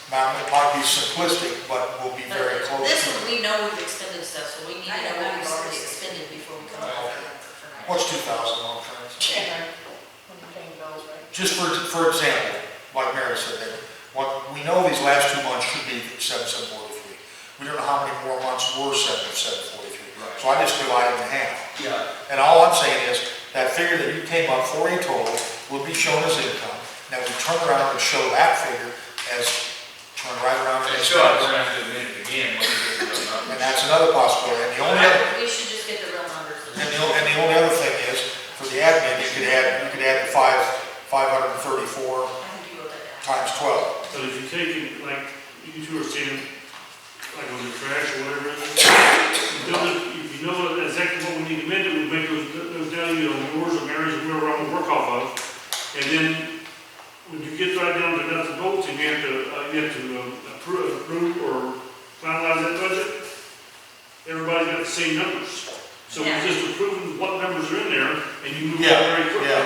it might be simplistic, but we'll be very But close. this to one, it. we know we've expended stuff, so we need to know what we've already expended before we come up with a number for next. What's 2,000 on France? Yeah. When you're paying bills, right? Just for example, like Mary said, we know these last 2 months should be 7743. We don't know how many more months were 7743. Right. So I just divide it in half. Yeah. And all I'm saying is, that figure that you came up for a total will be shown as income. Now we turn around and show that figure as, turn right around and And show so, it. we're gonna have to admit it again when we get to those numbers. And that's another possibility. And the only other, We should just get the real numbers. and the only other thing is, for the admin, you could add the 534 I think you wrote that down. times 12. But if you take it, like you two are saying, like on the trash or whatever it is. If you know exactly what we need to amend, it we'll make those down, you know, yours or Mary's, or whoever I'm gonna work off of. And then, when you get right down to nuts and bolts, and you have to approve or finalize that budget, everybody got the same numbers. So Yeah. we're just approving what numbers are in there, and you move Yeah, on very quickly. yeah.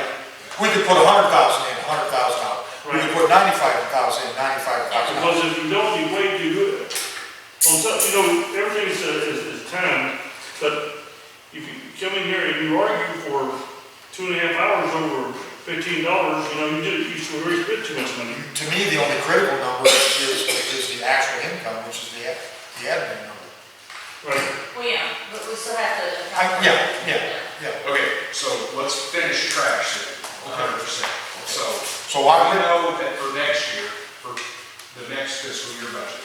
We could put 100,000 in, 100,000 out. We Right. could put 95,000 in, 95,000 out. Because if you don't, you wait, you do it. On some, you know, everything is timed, but if you come in here and you argue for 2.5 hours over $15, you know, you should already spent too much money. To me, the only critical number is the actual income, which is the admin number. Right. Well, yeah, but we still have to. Yeah. Okay, so let's finish trash then, 100%. So I We would, know that for next year, for the next fiscal year budget,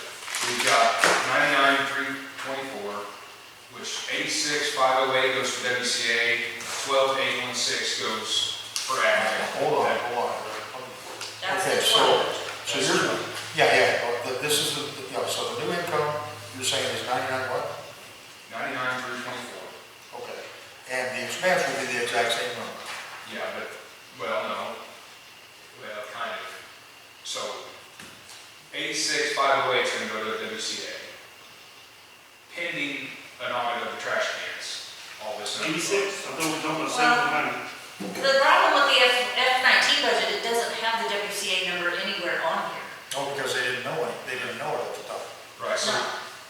we've got 99,324, which 86,508 goes for WCA, 12,816 goes for admin. hold on. That's Okay, the so one. here's, this is so the new income, you're saying is 99 what? 99,324. Okay. And the expense will be the exact same number. Yeah, but, well, kind of. So, 86,508 is gonna go to the WCA. Pending an audit of the trash cans, all this. stuff. 86, I thought we were talking about 700. The problem with the F-19 budget, it doesn't have the WCA number anywhere on here. No, because they didn't know it. They didn't know it at the time. Right, so, No.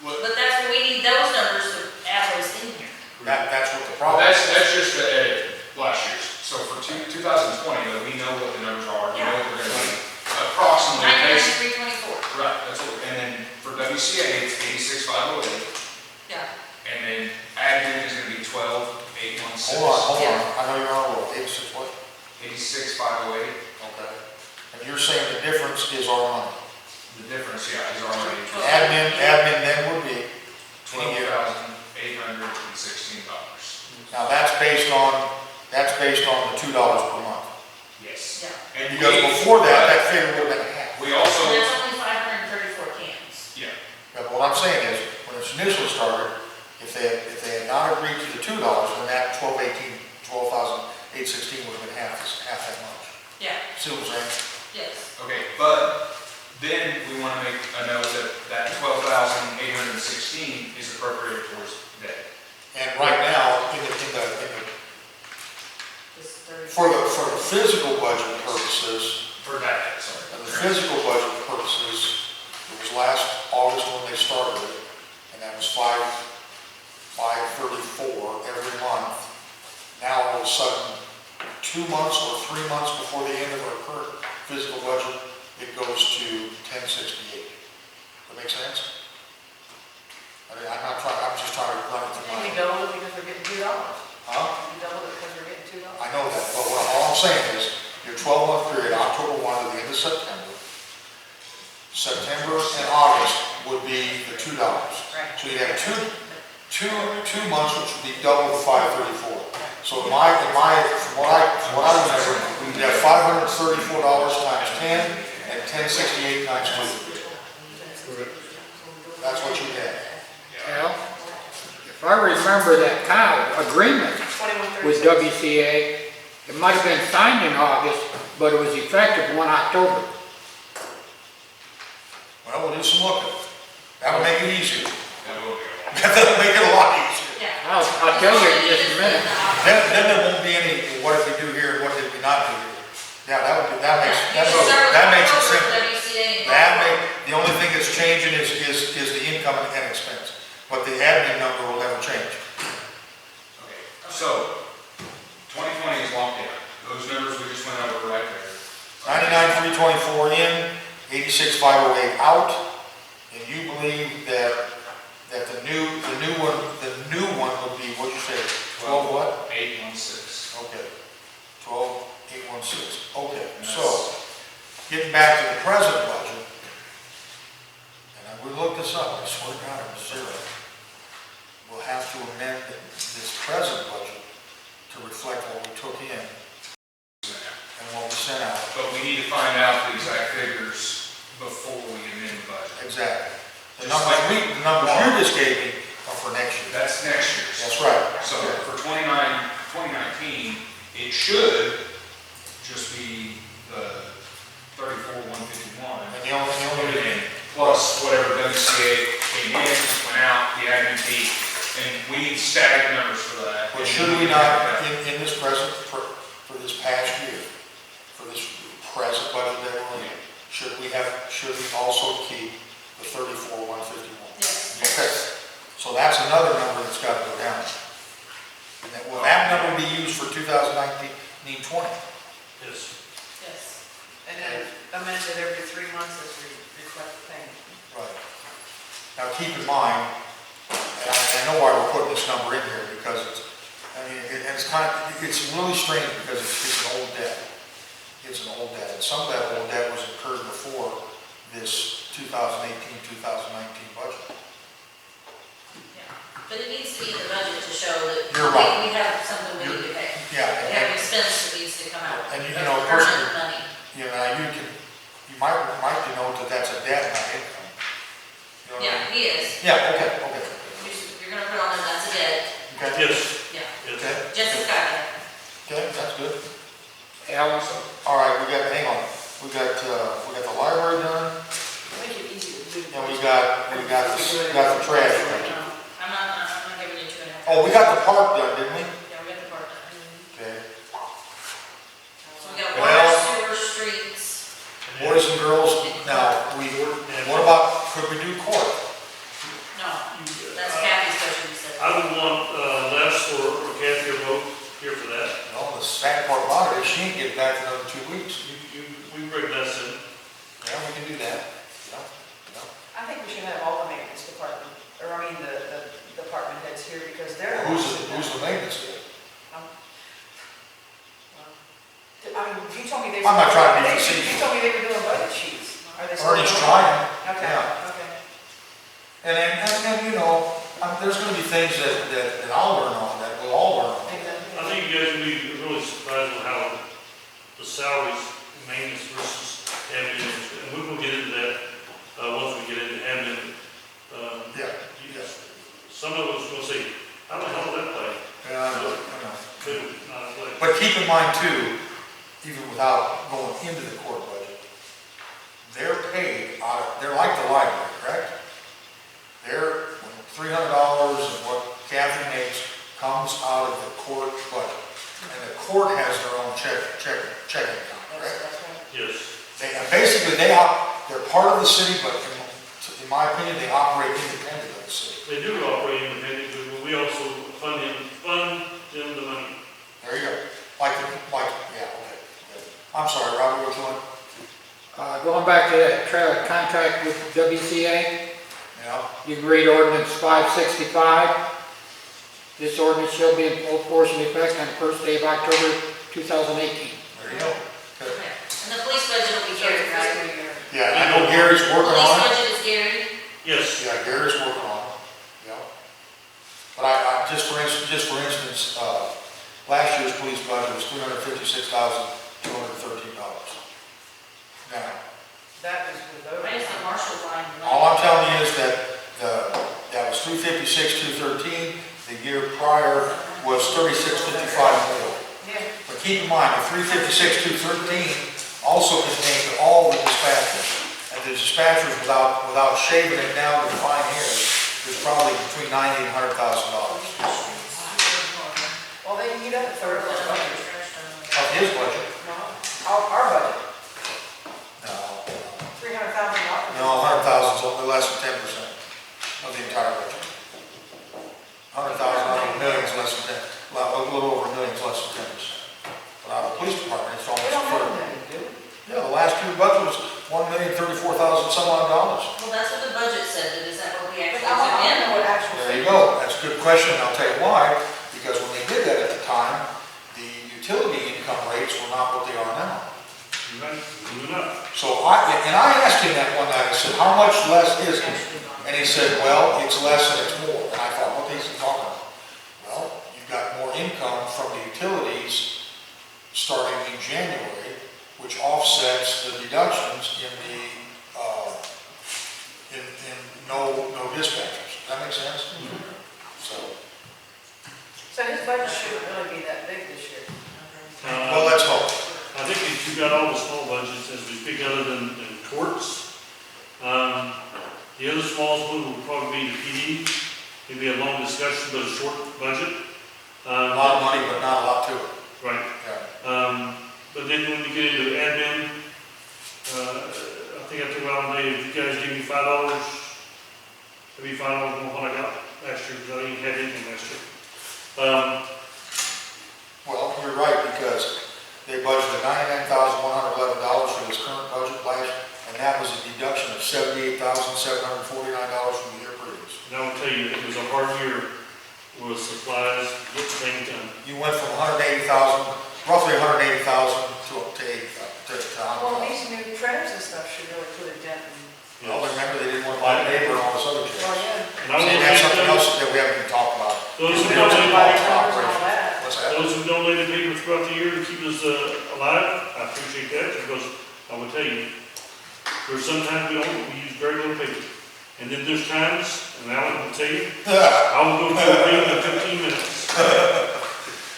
what, But that's what we need those numbers to add those in here. That's what the well, problem is. that's just the edit last year's. So for 2020, though, we know what the numbers are, we know what they're gonna be. Approximately, based, 99,324. right, that's what, and then for WCA, it's 86,508, Yeah. and then admin is gonna be 12,816. Hold on. I know you're on a roll. 86 what? 86,508, Okay. And you're saying the difference is our money. the difference, yeah, is already Admin then would be, $12,816. now that's based on the $2 per month. Yes. Yeah. And Because before that figure would have been half. we And also, that's only 534 cans. yeah, But what I'm saying is, when it's initially started, if they had not agreed to the $2, then that 12,816 would have been half that much. Yeah, See what I'm saying? yes. okay, but then we want to make a note that 12,816 is appropriated towards debt. And right now, for the physical budget purposes, For that, sorry. and the physical budget purposes, it was last August when they started it, and that was $534 every month. Now, all of a sudden, 2 months or 3 months before the end of our current physical budget, it goes to $1068. That make sense? I mean, I'm just trying to run it through And we my, double it because we're getting $2. huh? We double it because we're getting $2. I know that, but all I'm saying is, your 12-month period, October 1 to the end of September and August would be the $2. Right. So you have two months, which would be double the 534. So from what I remember, you'd have $534 times 10 and 1068 times 2. That's what you get. Well, if I remember that agreement with 2136. WCA, it might have been signed in August, but it was effective 1 October. Well, we'll do some looking. That'll make it easier. That will be a lot. That'll make it a lot easier. Yeah. I'll tell you in just a minute. Then there won't be any, what did we do here and what did we not do here? Yeah, that makes it simple. The only thing that's changing is the income and expense, but the admin number will never change. Okay, so 2020 is locked in. Those numbers we just went over right there. 99,324 in, 86,508 out, and you believe that the new one would be, what'd you say, 12 what? 816. Okay, 12,816, okay, so, getting back to the present budget, and we looked this up, I swear to God, it was zero. We'll have to amend this present budget to reflect what we took in and what we sent out. But we need to find out the exact figures before we amend the budget. Exactly. The numbers you just gave me are for next year. That's next year's. That's right. So for 2019, it should just be the 34,151. And the only, Plus whatever WCA came in, went out, the admin fee, and we need static numbers for that. but should we not, in this present, for this past year, for this present budget that we're in, should we also keep the 34,151? Yes. Okay, so that's another number that's got to go down. And that, will that number be used for 2019-20? Yes. Yes. And then amended every 3 months as we request payment. Right. Now, keep in mind, and I know why we're putting this number in here, because it's, I mean, it's really strange because it's an old debt. It's an old debt, and some of that old debt was incurred before this 2018-2019 budget. Yeah. But it needs to be in the budget to show that You're right. we have something we need to pay. Yeah, We have an expense that needs to come out. And you That's know, current personally- money. you know, you might denote that that's a debt, not income. You know what I Yeah, mean? he is. Yeah, okay. You're gonna put on there, that's a debt. Okay, Yes. Yeah. Yes. okay, Jessica got it. okay, that's good. Alan, All right, hang on, we got the library done, Make it easy to do. and we got the trash. I'm not giving you 2.5. Oh, we got the park done, didn't we? Yeah, we got the part done. Okay. So we got Well- water, sewer, streets. Boys and girls, now, what about, could we do court? No, that's Kathy's question, you said. I would want Les or Kathy or both here for that. No, the sad part about it is she ain't getting back for another 2 weeks. We bring Les in. Yeah, we can do that. Yeah. I think we should have all the maintenance department, or I mean, the department heads here, because they're. Who's the maintenance guy? I mean, you told me they. I'm not trying to be facetious. You told me they were doing budget sheets. Are they still Ernie's doing trying. that? Okay, Yeah. okay. And you know, there's gonna be things that I'll learn on, that we'll all learn on. I think you guys will be really surprised with how the salaries, maintenance versus admin, and we will get into that, once we get into admin. Yeah. Yes. Some of us will say, how the hell did that play? Yeah, I know. But not play. But keep in mind too, even without going into the court budget, they're paid they're like the library, correct? They're $300 of what Kathy makes comes out of the court budget. And the court has their own checking account, correct? That's right. Yes. Basically, they're part of the city, but in my opinion, they operate independent of the city. They do operate independently, but we also fund them the money. There you go. Yeah, okay. Good. I'm sorry, Robert, what you want? going back to that trailer contract with WCA, Yeah, you can read ordinance 565. This ordinance shall be in full force and effect on the first day of October 2018. there you go. Good. Okay. And the police budget will be Gary, right? Yeah, I know Gary's working Police on it. budget is Gary. Yes. Yeah, Gary's working on it. Yeah. But I just for instance, last year's police budget was $356,213. Now, That is with those. Minus the marshal line. all I'm telling you is that that was $356,213. The year prior was $36,55 more. Yeah. But keep in mind, the $356,213 also contained all the dispatchers. And the dispatchers, without shaving it down to fine hairs, is probably between $90,000 and $100,000 Well, they can get up a third of our budget. of his budget. No, our budget, No, $300,000. no, 100,000 is only less than 10% of the entire budget. 100,000 out of a million is less than 10, a little over a million is less than 10%. But out of the police department, it's We almost don't a have third. them, do we? Yeah, the last year's budget was $1,034,000 some odd dollars. Well, that's what the budget said, but is that what we But actually I took don't in? know what actual. There you go, that's a good question, and I'll tell you why. Because when they did that at the time, the utility income rates were not what they are now. You're right. You're not. So I asked him that one night, I said, how much less is it? And he said, well, it's less and it's more. And I thought, what is he talking about? Well, you've got more income from the utilities starting in January, which offsets the deductions in the no dispatchers. Does that make sense? So, So his budget shouldn't really be that big this year. well, let's hope. I think that you got all the small budgets as we speak, other than courts. The other smallest one will probably be the PD. It'll be a long discussion, but a short budget. A lot of money, but not a lot to it. Right. Yeah. But then when we get into admin, I think I told Alan, if you guys give me $5, it'll be $5 more than what I got last year, because I didn't have anything last year. Well, you're right, because they budgeted $99,111 for this current budget last, and that was a deduction of $78,749 from the year previous. And I will tell you, it was a hard year with supplies, get things done. You went from 180,000, roughly 180,000 to 80,000. Well, these new printers and stuff should really put a dent in. Well, remember, they didn't want to buy paper and all this other shit. Well, yeah. And I And will that's say something that else that we haven't even talked about. those who We don't donated, buy printers and all that. What's that? those who donated paper throughout the year to keep us alive, I appreciate that, because I will tell you, there's sometimes we use very little paper. And then there's times, and Alan will tell you, I will go to a meeting in 15 minutes.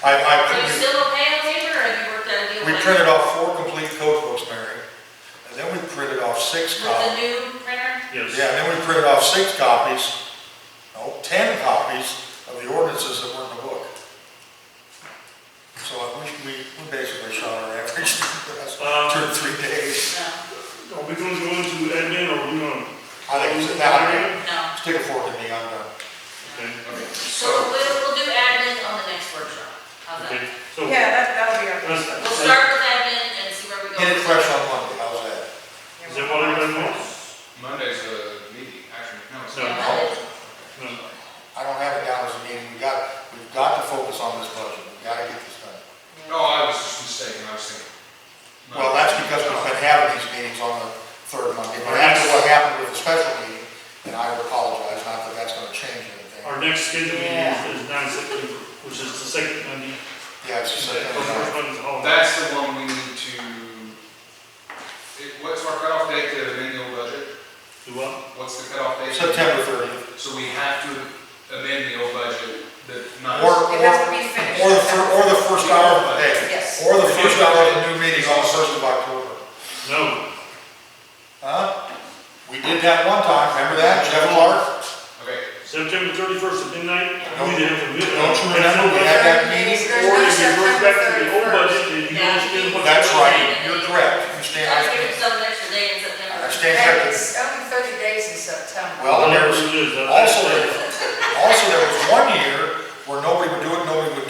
Are you still okay on paper, or have you worked out a deal? We with printed off 4 complete code books, Mary, and then we printed off 6 the copies. new printer? Yes. Yeah, and then we printed off 6 copies, no, 10 copies of the ordinances that were in the book. So we basically shot our average, that's 2 or 3 days. No. Are we going to go into admin, or are we going to? I think it's that, No. stick a fork in me, I'm done. Okay, So we'll do admin on the next workshop. How's that? okay, so. Yeah, that'll be our Let's- first. We'll start with admin and see where we go. Get it fresh on Monday, how's that? Is that what everybody wants? Monday's a meeting, actually, no, it's No. not. No. I don't have it down as a meeting, we've got to focus on this budget, we've got to get this done. No, I was just mistaken, I was thinking. Well, that's because we've been having these meetings on the 3rd Monday, but after what happened with the special meeting, and I would apologize, not that that's gonna change anything. Our next scheduled meeting Yeah. is 9 September, which is the second Monday. Yeah, it's just like, The first Monday's a holiday. That's the one we need to, what's our cutoff date to amend the old budget? Do what? What's the cutoff date? September 30th. So we have to amend the old budget, not. Or It has to be finished. or the first hour of the day. Yes. Or the first hour of the new meeting on the 1st of October. No. Huh? We did that one time, remember that, Jeff Clark? Okay, September 31st at midnight. Don't- We didn't have to admit. Don't you remember, we had that meeting? Or if you go back to the old budget, and you Yeah. understand what. That's right, you're correct. You stand, Let's give yourself an extra day in September. I stand And corrected. it's only 30 days in September. Well, and Whatever there's, it is, that's- also there was one year where nobody would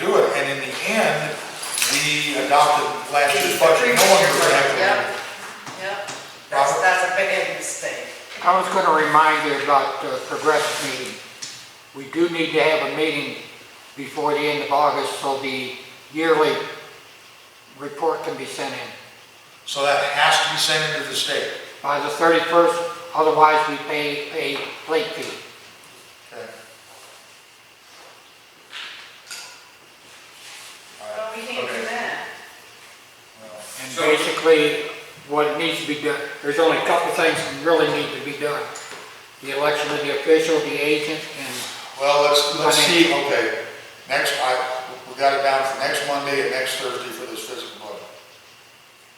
do it, and in the end, we adopted last year's budget. No one was gonna have to. Yep, yep. That's a big mistake. I was going to remind you about the progressive meeting. We do need to have a meeting before the end of August, so the yearly report can be sent in So that has to be sent into the state. by the 31st, otherwise we pay a late fee. Okay. All Well, right. we can't do that. Well, And So- basically, what needs to be done, there's only a couple things that really need to be done. The election of the official, the agent, and Well, let's see, okay. We got it down for next Monday and next Thursday for this physical budget.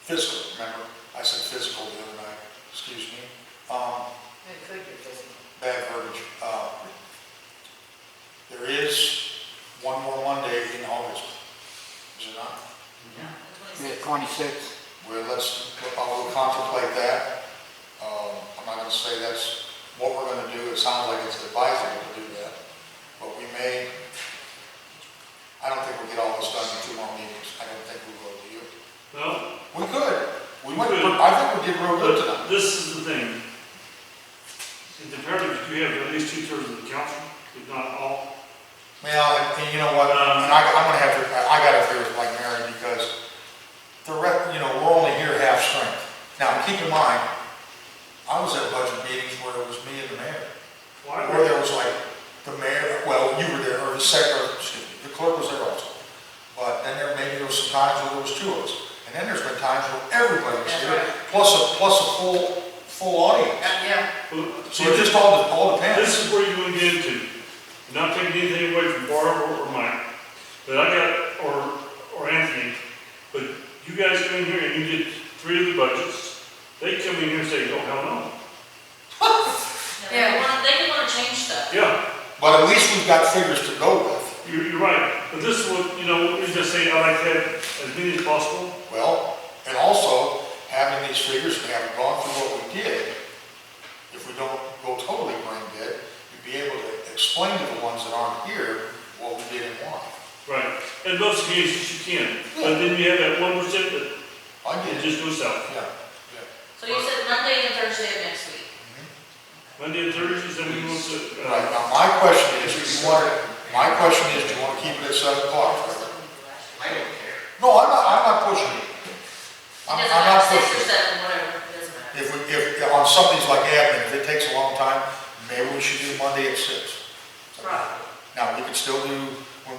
Fiscal, remember? I said physical the other night, excuse me. It could be busy. Bad verbiage. There is one more Monday in August, is it not? the 26th. Well, we'll contemplate that. I'm not gonna say that's what we're gonna do, it sounds like it's advisable to do that. But we may, I don't think we'll get all this done in 2 more meetings, I don't think we will, do you? No, We could, could. I think we did real good tonight. but this is the thing. It's imperative that you have at least 2/3 of the council, if not all. Well, and you know what, and I'm gonna have to, I gotta agree with like Mary, because we're only here half strength. Now, keep in mind, I was at budget meetings where it was me and the mayor. Why? Or there was like the mayor, well, you were there, or the secretary, excuse me, the clerk was there also. But then maybe there was some times where there was 2 of us. And then there's been times where everybody was That's here, right. plus a full full audience. Yeah, So it just all depends. This is where you're gonna get into. Not taking anything away from Barb or Mike, but I got, or Anthony, but you guys come in here and you get 3 of the budgets, they come in here and say, oh, hell no. Yeah. They can wanna change stuff. Yeah, But at least we've got figures to go with. you're right, but this is what, you know, we just say, I like to have as many as possible. Well, and also, having these figures, we haven't gone through what we did. If we don't go totally brain dead, you'd be able to explain to the ones that aren't here what we did and why. Right, in most cases you can, but then you have that 1% that I it get it. just goes south. Yeah. So you said Monday and Thursday of next week. Monday and Thursdays, then we go to, Right, now my question is, do you want to keep it at 7 o'clock? Trevor? I don't care. No, I'm not pushing it. It I'm doesn't not matter, 6 pushing or it. 7, whatever, it doesn't matter. If on some of these like admin, if it takes a long time, maybe we should do Monday at 6. right. Now, we could still do,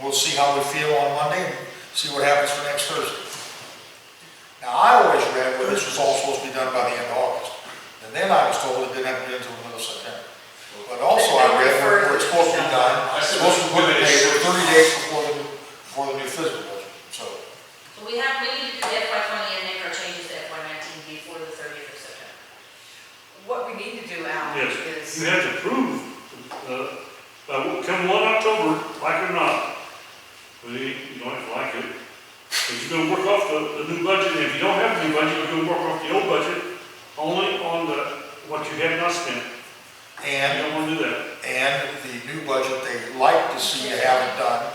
we'll see how we feel on Monday and see what happens for next Thursday. Now, I always read where this was all supposed to be done by the end of August. And then I was told it didn't have to be until the middle of September. But also I read where it's supposed to be done, it's supposed to be put in the paper 30 days before the new fiscal budget. So, So we need to do FY 20 and make our changes to FY 19 before the 30th of September. What we need to do, Alan, yes, is, you have to prove, come 1 October, like it or not, well, you don't have to like it, but you're gonna work off the new budget, and if you don't have a new budget, you're gonna work off the old budget, only on what you have not spent. You and don't wanna do that. the new budget, they like to see you have it done,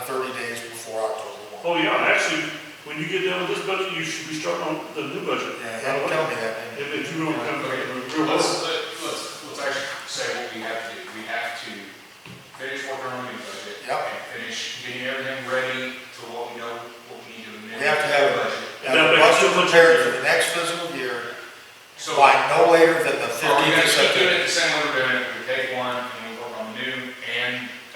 30 days before October 1. Oh, yeah, actually, when you get done with this budget, you should be starting on the new budget. Yeah, you tell me that, didn't you? If you don't come to real Let's work. actually say what we have to do. We have to finish working on the new budget. Yep. And finish getting everything ready to what we know, what we need to amend. We have to have the budget. a budget prepared for the next fiscal year So, by no later than the are we 15th gonna of keep doing September. it the same way we're doing it? We take one and we work on new and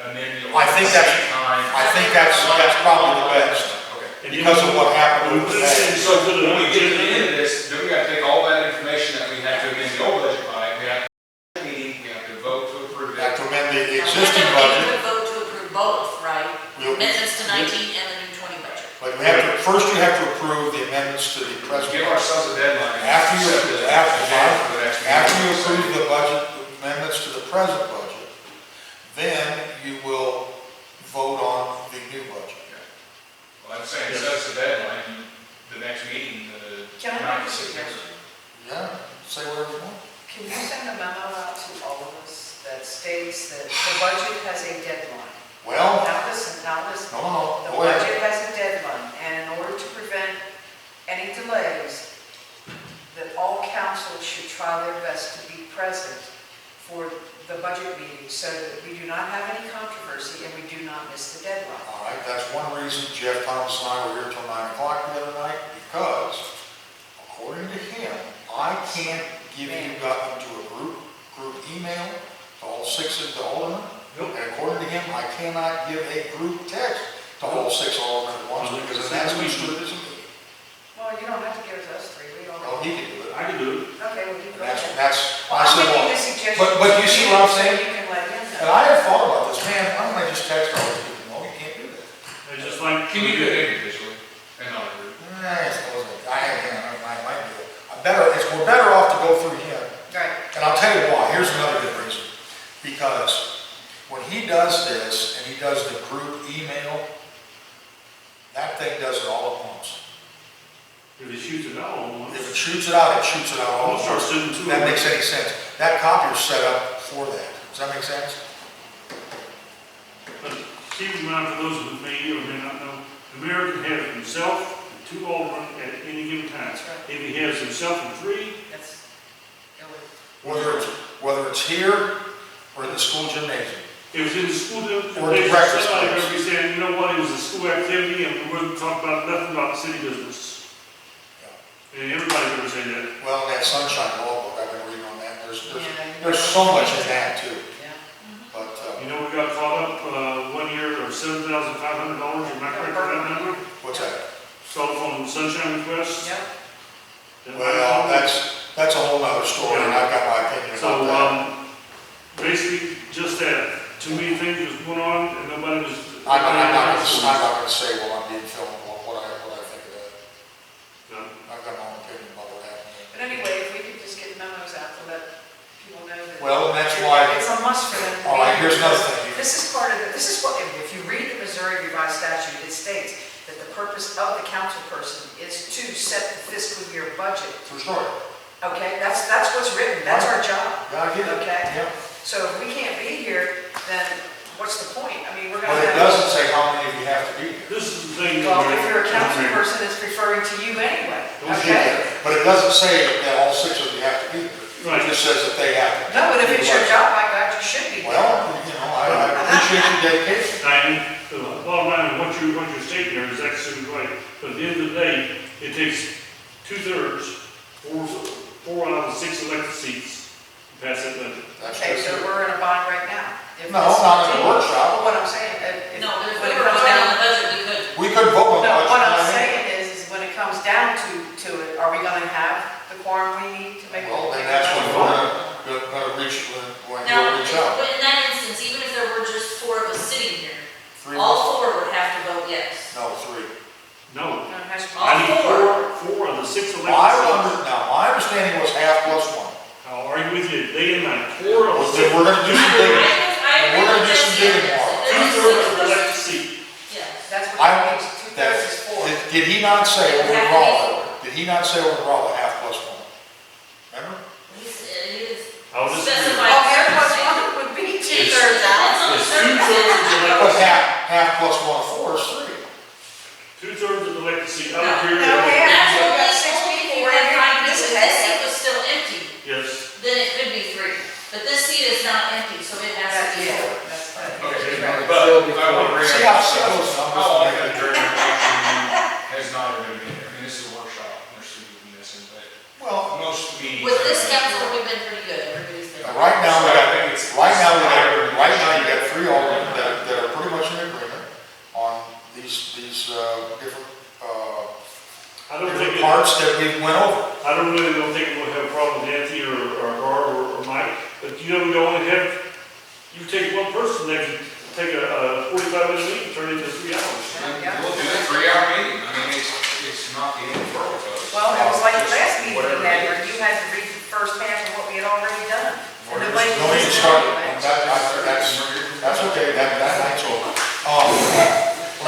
amend the old I think at the that's- same time. I think that's probably the best, Okay. And you because know- of what happened with the past. So when we get to the end of this, then we gotta take all that information that we have to amend the old budget by, we have to meeting, we have to vote to approve We have it. to amend the Now, existing we budget, have to vote to approve both, right? We'll- Amendments to 19 and the new 20 budget. but we have to, first you have to approve the amendments to the present. Give budget. ourselves a deadline. After you, Set the after agenda for the next you meeting. approve the budget amendments to the present budget, then you will vote on the new budget. Well, I'm saying, set us a deadline, the next meeting, can I make a suggestion? Yeah, say whatever you want. Can you send a memo out to all of us that states that the budget has a deadline? Well, Now listen, no, The go ahead. budget has a deadline, and in order to prevent any delays, that all councils should try their best to be present for the budget meeting so that we do not have any controversy and we do not miss the deadline. All right, that's one reason Jeff Thomas and I were here till 9 o'clock the other night, because according to him, I can't give you guys to a group email to all 6 of the aldermen. Nope. And according to him, I cannot give a group text to all 6 aldermen at once, because that's construed as a meeting. Well, you don't have to give it to us three, we don't. Well, he can do it. I can do it. Okay, well, you And go that's, ahead. that's, Well, I I'm said, making well, the suggestion. but you see what I'm so saying? you can let him and know. I had thought about this, man, why don't I just text all these people? No, you can't do that. It's just like. Can you do it individually and not a group? I suppose I might do it. We're better off to go through him. Right. And I'll tell you why, here's another good reason. Because when he does this, and he does the group email, that thing does it all at once. If it shoots it out on one. If it shoots it out, it shoots it out all I'll at start once. sending two. That makes any sense. That copier's set up for that. Does that make sense? But keep in mind, for those who may or may not know, the mayor can have himself and 2 aldermen at any given time. That's right. If he has himself and 3, That's, Whether it's here or in the school gymnasium. if it's in the school, Or the breakfast somebody place. would be saying, you know what, it was a school activity and we wouldn't talk about nothing about city business. And everybody would say that. Well, that sunshine law book, I've been reading on that. Yeah. There's so much in that too. yeah. But, You know, we got caught up, 1 year of $7,500, am I correct on that number? what's that? Cell phone sunshine requests. Yep. Well, that's months for them. to All be right, here. here's another thing. This is part of, this is what, if you read the Missouri Revised Statute, it states that the purpose of the council person is to set the fiscal year budget. For sure. Okay, that's what's written, that's our job. Yeah, I get it. Okay? Yeah. So if we can't be here, then what's the point? I mean, we're But gonna it have. doesn't say how many of you have to be here. This is the thing. Well, if you're a council person, it's referring to you anyway, Don't okay? But it doesn't say that all 6 of you have to be here. Right. It just says that they have to. No, but if it's your job, my God, you should be. Well, you know, I appreciate your dedication. Diane, the bottom line, what you're stating there is absolutely right. But at the end of the day, it takes 2/3, four out of the 6 elected seats to pass that budget. That's Okay, just so it. we're in a bind right now. If No, this not in the continues. workshop. Well, what I'm saying, if. No, if when we it were comes voting down- on the budget, we could. We could vote on the No, budget. what I'm tonight. saying is when it comes down to it, are we gonna have the quorum we need to make? Well, then make that's the when budget? we're gonna reach, when Now, you'll reach out. but in that instance, even if there were just 4 of us sitting here, 3 all 4 would have to vote yes. No, 3. No, No, it has to be- All I need four. four of the 6 elected seats. Now, my understanding was half plus 1. I'll argue with you day and night. 4 of the Then 6. we're gonna do some I digging. agree We're gonna with do some this, digging yes. tomorrow. There is 2/3 of the 6. elected seat. Yes. That's what I, it means, 2/3 is 4. did he not say It would have to be overall, 4. did he not say overall half plus 1? Remember? It is I'll disagree. specified. Oh, half plus 1 would be 2/3 out. It's on the It's 2/3 of the surface. But elected half plus 1 of 4 is 3. 2/3 of the elected seat. I No, don't care. no, half. That's So we got only 6 if people you right had here. 5 This people. is This half. seat was still empty, Yes. then it could be 3. But this seat is not empty, so it has That's, to be yeah, 4. that's right. Okay, Right. but I want to bring See up. how simple this is? How often during an election has not everybody been here? I mean, this is a workshop, there's people missing, but Well, most meetings. With this council, we've been pretty good, everybody's been. right now, we So I got, think it's- right now you got 3 aldermen that are pretty much in agreement on these different, I don't think, different parts that we went over. I don't think we'll have a problem with Anthony or Gar or Mike, but you know, we only have, you take one person, they can take a 45-minute meeting, turn it into 3 hours. We'll do a 3-hour meeting, I mean, it's not the end of the world, folks. Well, it was like the last meeting we Whatever had, it where is. you had to read the first half of what we had already done. And the No blank need to was- start, that's okay, that night's over.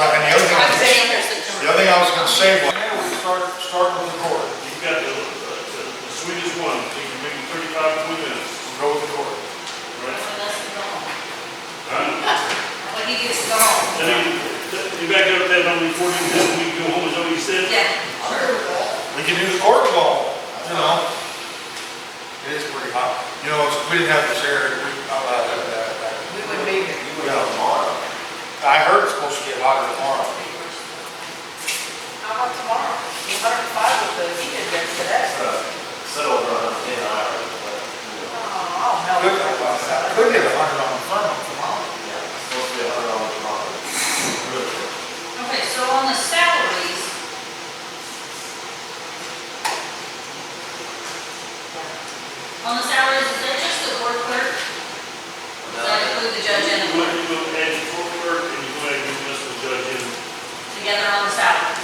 And the other thing, I'm saying there's the other thing I was gonna say was, we start with the court, You've got the sweetest one, you can make it 35, 20 minutes. go with the court. Right? That's when go home. Huh? When he gets to go home. Then you back up that only 40 minutes, we can go home, is that what you said? Yeah. We can do the court law, you know. It is pretty hot. You know, we didn't have this area, We wouldn't be here. tomorrow. I heard it's supposed to get hotter tomorrow. How about tomorrow? 105 with the heat index today. Settle around 10 hours. Oh, no. Could get 100 on the front tomorrow. Yeah, it's supposed to be $100 tomorrow. Okay, so on the salaries. On the salaries, is that just the court clerk? Does that include the judge and the You clerk go add the court clerk and you go ahead and give us the judge in. together on the salaries?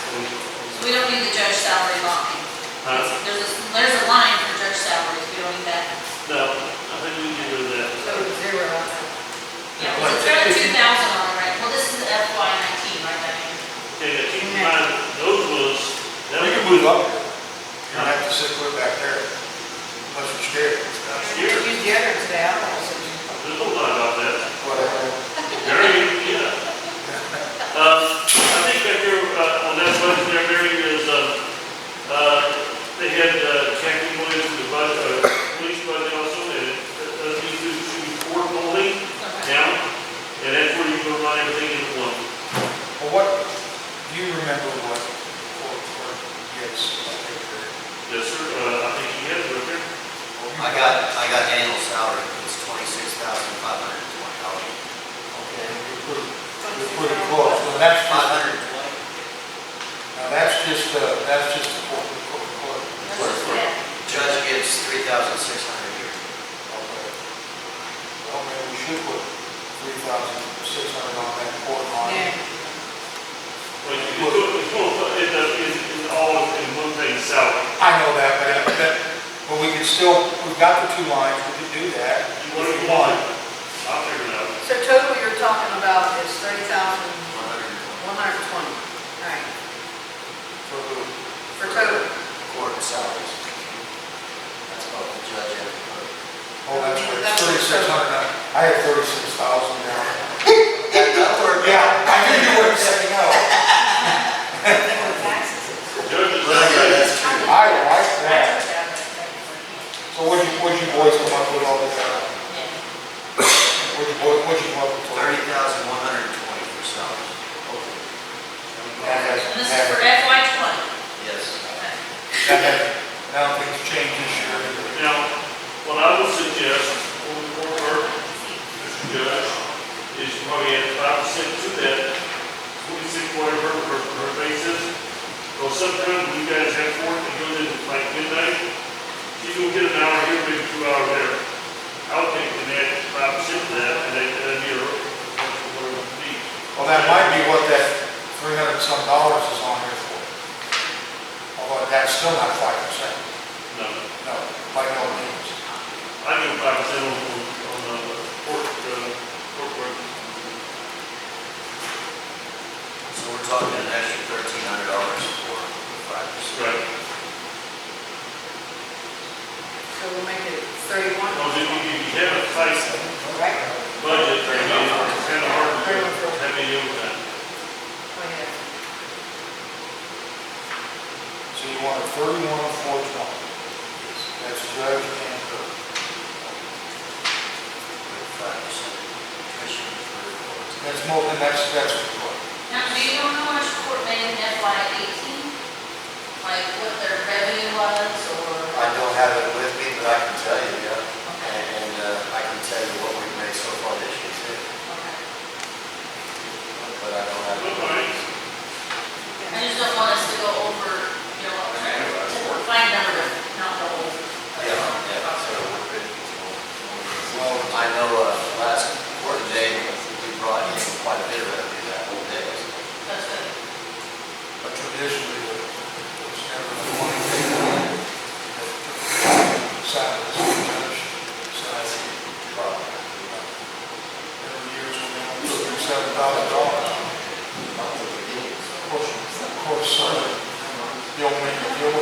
So we don't need the judge salary line. Huh? There's a line for judge salaries, we don't need that. No, I think we can get rid of that. So 0 on that. Yeah, well, it's got 2,000 on it, right? Well, this is the FY 19, right, Diane? Okay, now keep in mind, those was, that We was can move up here. You don't have to sit put back there unless you're scared. not You scared. used the other today, I don't know. There's no lie about that. Whatever. Mary, yeah. I think back there, on that budget there, Mary, is, they had, Kathy Williams for the budget, police budget also, and it needs to be court only now, and that's where you go run everything into one. Well, what, do you remember what court clerk gets? Yes, sir, I think he has it right there. I got annual salary, it's $26,520. Okay, you're pretty close. Well, that's just, 520? now that's just the court clerk. Judge gets $3,600 a year. Okay. Well, maybe we should put 3,600 on that court line. Yeah. Well, it's all in one thing, salary. I know that, but we could still, we've got the 2 lines, we could do that. What do you want? For total. court salaries. That's about the judge and the clerk. Oh, that's right, it's 3,600 now. I had 36,000 now. That'll work. Yeah, I knew you weren't setting out. Judges, Well, yeah, that's true. I like that. So what'd you boys come up with all this? What'd you come up with? 30,120 for salaries. And this is for FY '20. Yes. Now things change this year. now, what I would suggest, for her, Mr. Judge, is you probably add 5% to that, 26, whatever her base is. So sometimes when you guys have court, it goes in like midnight, she's gonna get an hour here, maybe 2 hours there. I would think we can add 5% to that, and that'd be a, whatever it would be. Well, that might be what that $300 and some is on here for. Although that's still not 5%. No, No, by no means. I give 5% on the court work. So we're talking an extra $1,300 for 5%. Right. So we'll make it 31. Because if you have a tight Right? budget, I mean, it's kind of hard to have any overtime. Oh, yeah. So you want a 31,420. That's judge and clerk. With 5% commission for the court. That's more than that's what court. Now, do you know how much court made in FY '18? Like what their revenue was, or? I don't have it with me, but I can tell you, yeah. Okay. And I can tell you what we've made so far this year too, Okay. but I don't have it. All right. I just don't want us to go over, you know, to find number, not go over. Yeah, yeah, so we're good. Well, I know last court day, we brought in quite a bit of revenue that whole day. That's good. But traditionally, it's never the money taken salaries of the judge. So that's the problem. Every year it's only $37,000. Of course, the old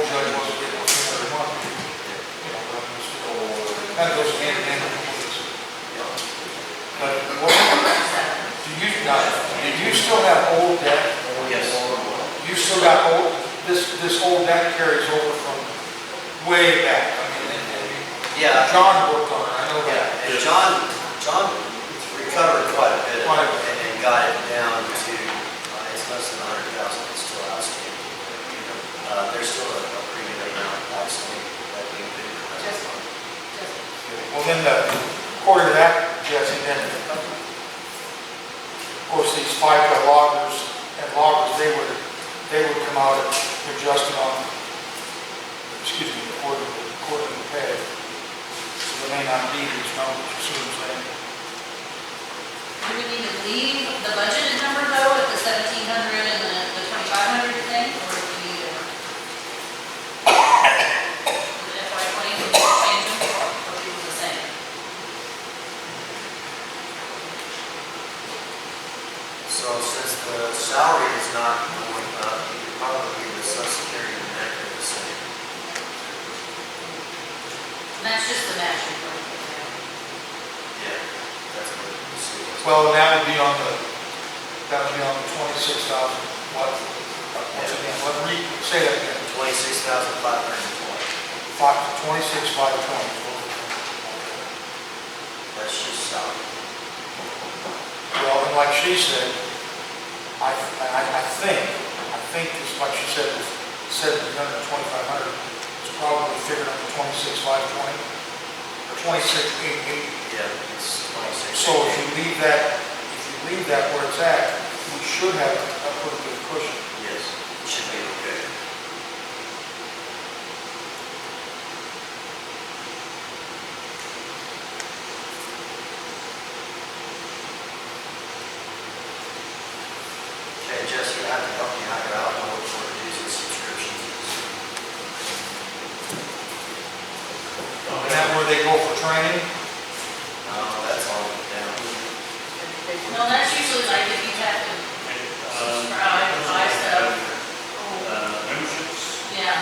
judge wasn't getting a $300 a month. You know, but it's still, that goes hand in hand with the police. But do you still have old debt? Yes. You still got old, this old debt carries over from way back. I mean, and Yeah. John worked on it, I know Yeah, that. and John recovered quite a bit Quite a bit. and got it down to, it's less than 100,000, it's still outstanding. There's still a pretty good amount outstanding that we could collect Just- on. Well, then, according to that, Jesse, then, of course, these FICA loggers, they would come out and adjust it on, excuse me, according to pay. So they may not be these numbers, you see what I'm saying? Do we need to leave the budgeted number though at the 1,700 and the 2,500 thing, or do we need to? The FY '20, do we change them, or leave them the same? So since the salary is not going up, you could probably the Social Security and Medicare the same. And that's just the matching rate. Yeah, that's what the city was. Well, and that would be on the 26,000, what, once again, say that again. 26,520. 26,520. That's just salary. Well, and like she said, I think, just like she said, was 2,500, it's probably figured on the 26,520, or 26,880. Yeah, it's 26. So if you leave that where it's at, we should have a pretty good cushion. Yes, it should be okay. Okay, Jesse, I have to help you out here. I don't know what sort of dues and subscriptions is. And that where they go for training, That's all down. No, that's usually like if you have to subscribe, buy stuff. Memberships, Yeah,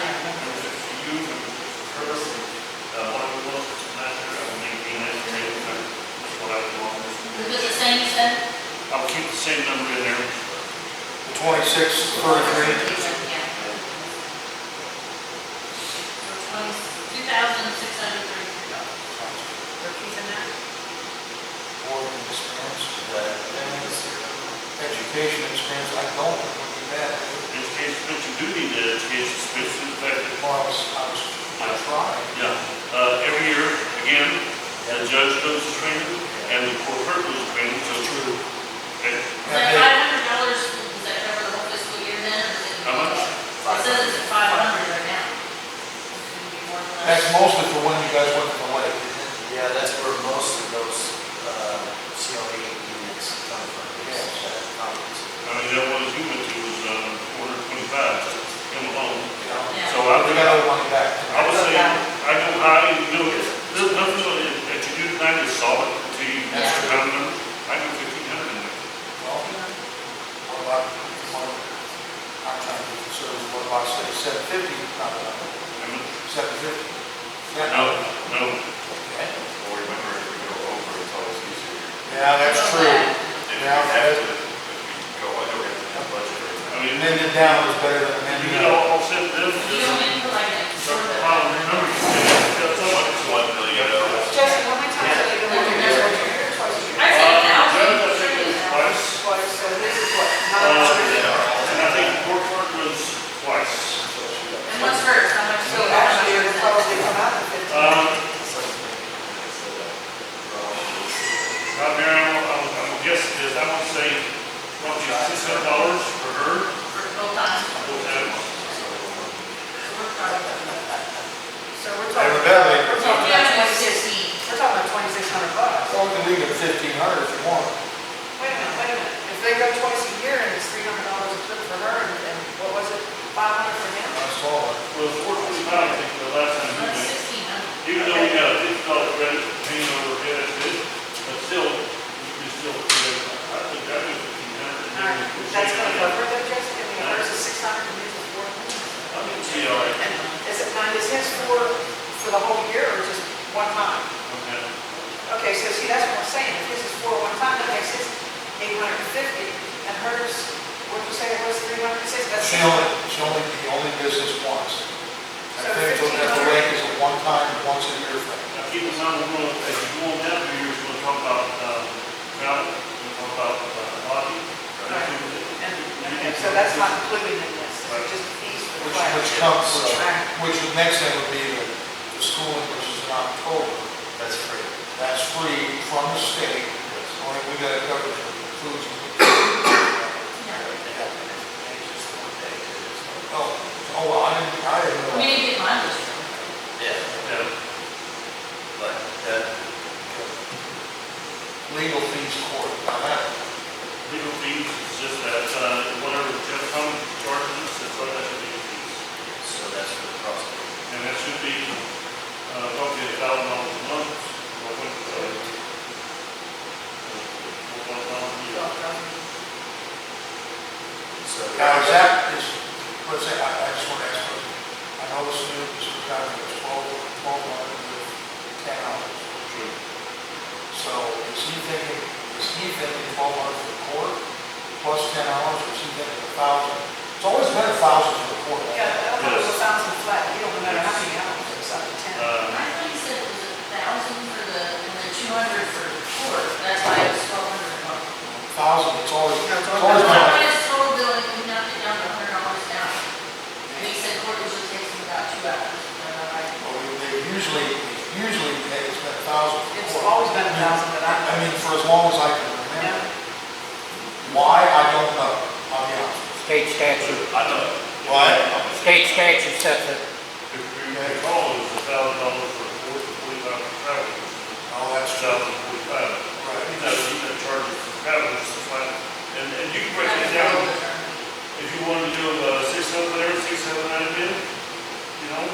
same number in there. The 2633. Yeah. So $2,633. We're keeping that? Board expense, education expense, I don't think we need that. Education expense, you do need the education expense, in fact, Well, I tried. yeah, every year, again, the judge goes to training and the court clerk goes to training, so true. Okay, Is that $500, does that cover the whole fiscal year then, or is it? how much? It says it's at 500 right now. It's gonna be more than that. That's mostly for when you guys went to the lake. Yeah, that's where most of those CLE units come from. Yes. Conference. I mean, that one you went to was, 425, so him alone. Yeah. So I We got other money back. I would say, I go high, you know, there's nothing that you do tonight is solid to you, Yeah. extra round number. I go 1,500 in there. Well, what about, I'm trying to be conservative, what about say 750? Not enough. I mean, 750? no, no. Okay. Or remember, if we go over, it's always easier. Yeah, that's true. If we Yeah, have to, if we go under, we have to have budget right now. I mean, amended down is better than you amended get up. all set them. You don't need to like that. Start the pile, remember, you got so much. It's $1 million. Jesse, how many times have you been looking at this? Twice a year? I say Judge, I 1,000. think it was twice, Twice, so this is what? and I think court clerk was twice. And what's hers, how much? So actually, it'll probably come out to 15. Mayor, I'm gonna guess it is, I want to say roughly $600 for her, For both times. both times. So we're Hey, talking, we better make- we're talking Yeah, about it's 26, 16. we're talking about $2,600. Well, we can leave it at 1,500 if you want. Wait a minute. If they go twice a year and it's $300 a trip for her and what was it, 500 for him? That's all. Well, it's 425, I think, the last time we That's went. 1,600. Even though we got a $50 credit paying over head at this, but still, you can still, I think that is 1,500. All right, that's gonna cover that, Jesse? I mean, hers is 600 and his is 400. I can see, all right. And is it, now, is his for the whole year or just one time? Okay. Okay, so see, that's what I'm saying, if his is for one time, that makes his 850, and hers, what did you say it was, 306? That's She only business once. I So think that the 1,500. lake is a one-time, once a year thing. Now, keep in mind, we're going, as you go on down through here, we're going to talk about, travel, we're going to talk about, lodging. Right. And, okay, so that's not included in this, it's just fees for the class. Which comes, Right. which the next thing would be the schooling, which is in October. That's free. That's free from the state. Only we gotta cover the foods. Well, I didn't know. We need to get mine this year. Yeah, Yeah. but that, Legal fees court, now that, Legal fees is just that, whatever Jeff Cummings charges us, that's what that should be fees. so that's for the prosecutor. And that should be, roughly $1,000 a month, or what, $4,000 a year. So now is that, let's say, I just want to ask, I know the student is required to 12 months with 10 hours. True. So is he thinking 12 months for the court plus 10 hours, or is he thinking 1,000? It's always been 1,000 for the court. Yeah, I thought it was 1,000 flat, you don't, no matter how many hours, it's up to 10. I thought you said it was 1,000 for the, and then 200 for court, that's why it was 1,200 a month. 1,000, it's always No, it's So been. how much is total billing, we knocked it down to $100 down? And he said court usually takes him about 2 hours. Well, they usually pay, it's been 1,000 for It's court. always been 1,000 that I mean, for as long as I can Yeah. remember. Why, I don't know, I'll be honest. State statute, I know. What? state statute sets it. If you recall, it was $1,000 for court and 45 for travel. Oh, that's true. 1,045. Right. He's not charging for travel, it's just like, and you can break it down. If you want to do 600 there, 600 in, you know,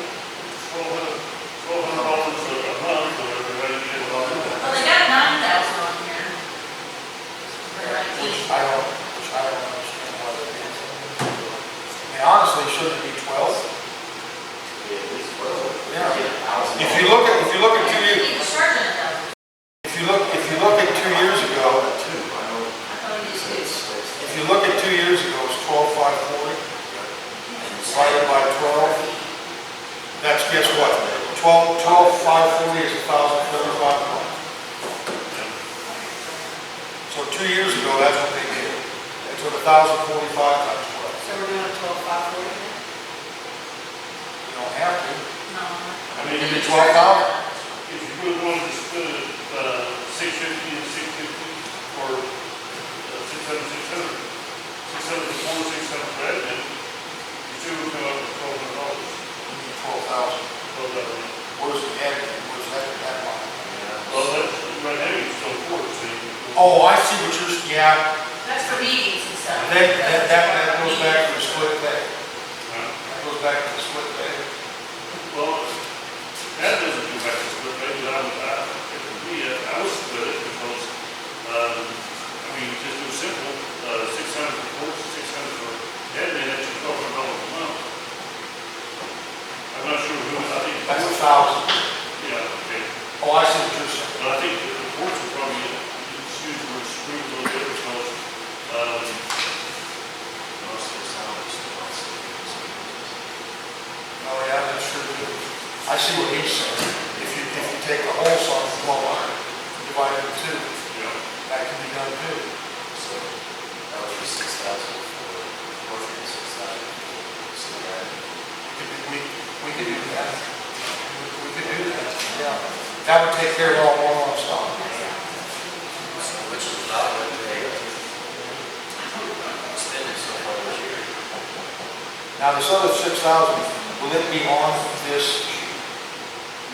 $1,200 a month, or everybody get it all. Well, they got 9,000 on here. For 19. Which I don't understand why they did. I mean, honestly, shouldn't it be 12? Yeah, it's 12. Yeah. $1,000 12,540 is 1,035 a month. So 2 years ago, that's what they did. They took 1,045 times 12. So we're doing 12,540 then? You don't have to. No. I mean, You did 12,000. if you really wanted to split it, 650 and 650, or 600, 600 for 4, 600 for admin, you still would come up with $1,200. You need 12,000. Where's the admin? Where's that line? Well, that's, right now, you're still 4, so you. Oh, I see what you're, yeah, That's for meetings and stuff. that goes back to the split pay. Huh? That goes back to the split pay. Well, that doesn't go back to split pay, but it would be, I would split it because, I mean, just do simple, 600 for courts, 600 for admin, that's your $1,200 a month. I'm not sure who, I think. That's 1,000. Yeah, okay, Oh, I see what you're saying. but I think the courts would probably use the word screw a little bit because, Most of the salaries still on city. Oh, yeah, that's true too. I see what he's saying. If you take the whole sum from 1,200, divide it in two, you know, that can be done too. So that would be 6,000 for, roughly 6,000 for city admin. We could do that. We could do that, yeah. That would take care of all one lump sum. So which is about what they spending so far this year. Now, this other 6,000, will it be on this sheet?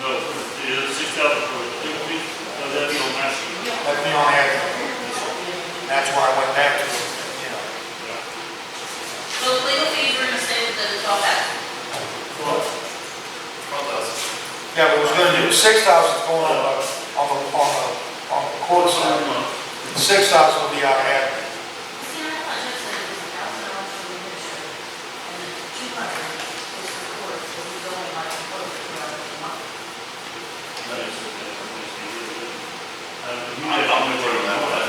no, the 6,000 for legal fees, no, that'd be on my sheet. That'd be on admin. That's why I went back to, you know. Yeah. So the legal fees are gonna stay with the 12,000. Well, 12,000. Yeah, but it was gonna do 6,000 going on the court side. 6,000 will be out of admin. See, I thought you said it was $1,000 for the administrator, and then 200 was for court, so we go in like close to a month. that is, I'm gonna put it that way.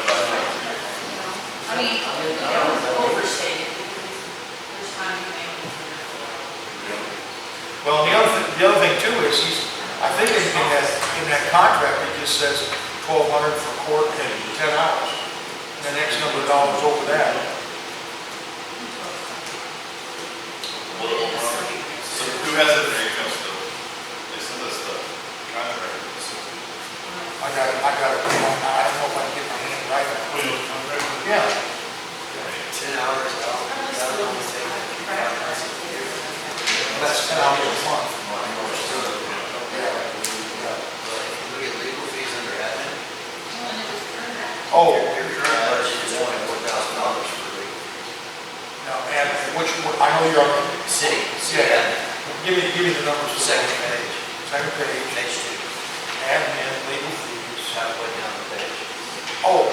I mean, we don't overstate it, because there's time you may want to. Well, the other thing too is I think in that contract, it just says 1,200 for court and 10 hours. And the next number of dollars over that. So who has it for income still? They sent us the contract. I got it, I don't know if I can get my hand right. Yeah. 10 hours out. That's 10 hours a month. Yeah. Look at legal fees under admin. Oh, Your current budget is $24,000 for legal fees. now, and I know you're on, City yeah, admin, give me the numbers. second page, Second page, page 2, admin, legal fees. halfway down the page. Oh,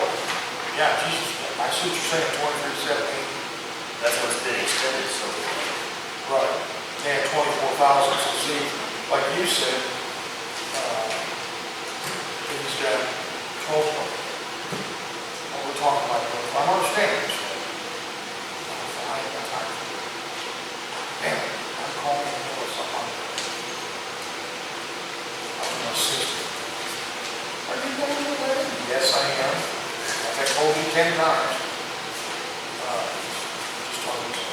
yeah, Jesus, I see what you're saying, 23,780. That's what's been extended so far. Right, and 24,000, so see, like you said, he's got 12. Well, we're talking about, I'm understanding this. I ain't got time for it. Damn it, I'm calling in for something. I'm gonna assist you. Are you going to the wedding? Yes, I am. Like I told you 10 times. Just talking to you.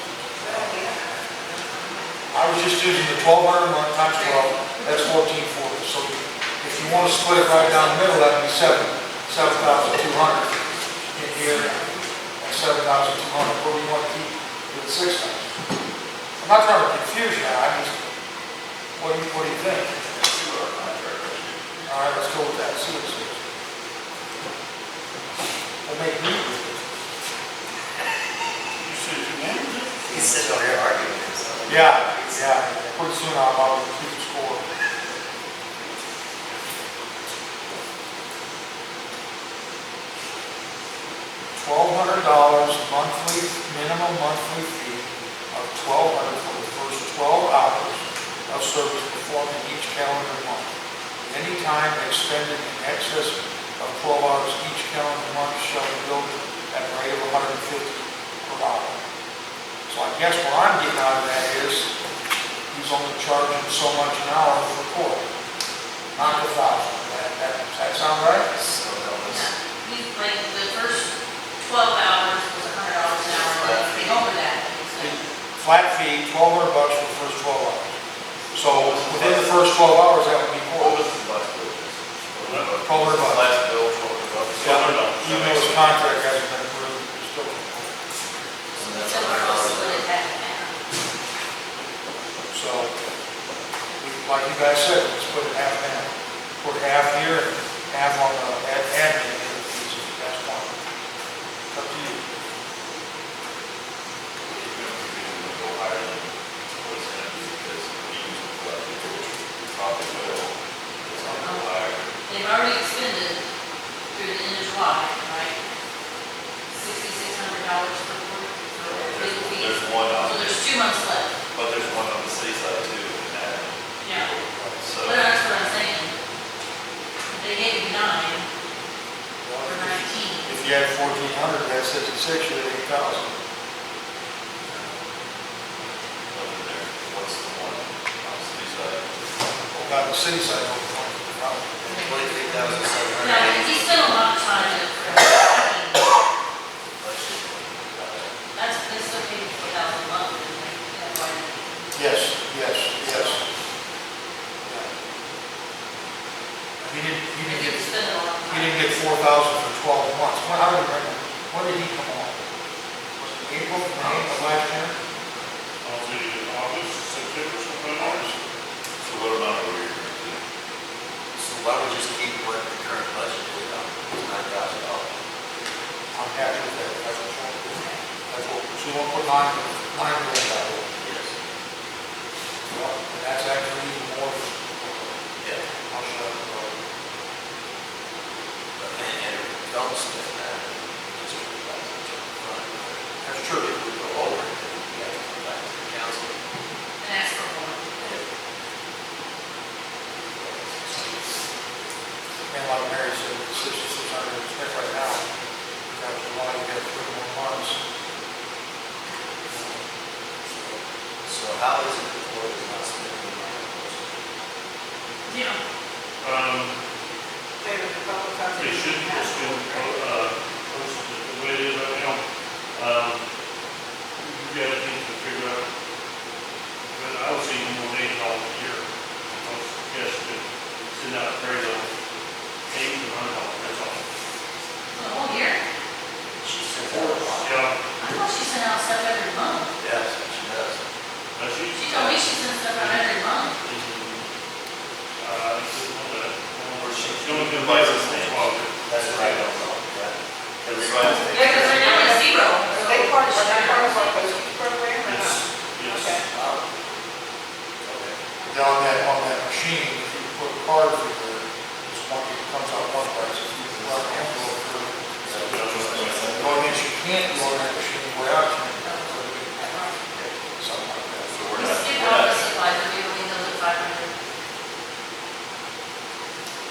I was just using the 1,200 a month times 12, that's 1,440. So if you want to split it right down the middle, that'd be 7,200 in here, and 7,200. What do you want to keep with 6,000? I'm not trying to confuse you, I just, what do you think? Let's see what our contract is. All right, let's go with that, see what it says. We'll make me with it. you said you wanted it? He's sitting over here arguing. Yeah, pretty soon I'll keep the score. $1,200 monthly, minimum monthly fee of $1,200 for the first 12 hours of service performed in each calendar month. Any time expended in excess of 12 hours each calendar month shall be billed at a rate of $150 per hour. So I guess what I'm getting out of that is he's only charging so much an hour for court. Not the thousand. Does that sound right? So that was, He's like, the first 12 hours was $100 an hour, and anything over that, he's like, Flat fee, $1,200 for the first 12 hours. So within the first 12 hours, that would be what more. was the last bill? $1,200. Last bill, $1,200. Even though his contract hasn't been approved, it's still. So that's so we're $100. split it half and half. So, like you guys said, let's put it half and half. Put half here and half on the admin and the fees, that's fine. It's up to you. They've already expended through the end of July, right? $6,600 per quarter for legal fees. There's one So on, there's 2 months left. but there's one on the city side too, and that, Yeah. so. But that's what I'm saying. They gave you 9 for 19. If you had 1,400, that's 66, you're at 8,000. Over there, what's the one on the city side? Well, on the city side, over 20,000. 23,700. No, he spent a lot of time in it. That's, they still pay me $4,000 a month, and that's why. Yes, yes, yes. He didn't He get, did spend a lot of he time. didn't get 4,000 for 12 months. Well, I don't remember, when did he come on? Was it April, May of last year? I'll see, August, September, something like that. So what amount are we agreeing to? So why don't we just keep what the current budget is now, it's $9,000? I'm happy with that, that's what you want to do. That's what, so you want to put $9 million out of it. Yes. Well, and that's actually even more, Yeah. I'll shut up. And if we don't spend that, just put it back to the general fund. That's true. If we go over it, then we have to come back to the council. And ask for more. And like Mary said, 6,600 is spent right now. That's a lot, you have 3 more months. So how is it that the board is not spending the money? Yeah. There was a couple of times. They should just go, posted it the way it is right now. You got to think to figure out, but I would say you more than $8 a year. Most guests could send out very low, $8 to $100, that's all. For the whole year? She sends out a lot. Yeah, I thought she sent out stuff every month. Yes, she does. that's you. She told me she sent stuff out every month. I didn't know that. Or she only can can buy buy some some things. things. That's what I don't know, yeah. Everybody thinks. Yeah, because right now it's 0. Are they part of our postage program or Yes, not? yes. Okay. Wow. Okay. Now on that machine, if you put a card through there, it's one, it comes out one price. If you run an envelope through, the only thing you can't do on that machine, go out, you can something like that. So We we're not, skip we're all the not, supplies, or we leave those at 500.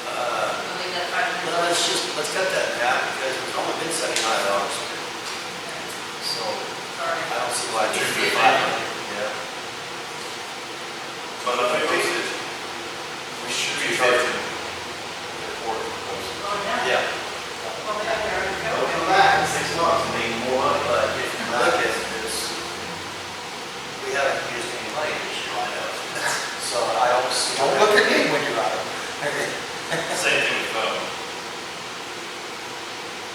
We'll leave that well, $500. let's cut that in half because it's only been $79. So Sorry. I don't see why it should be Skip 500. that. Yeah. But if we fix it, we should be charging the court. Oh, yeah. Yeah. Well, they have their own They'll code. come back in 6 months and need more money, but if you look at this, we haven't used any money this year, I know. So I don't see. Don't look at me when you're out. Same thing with phone.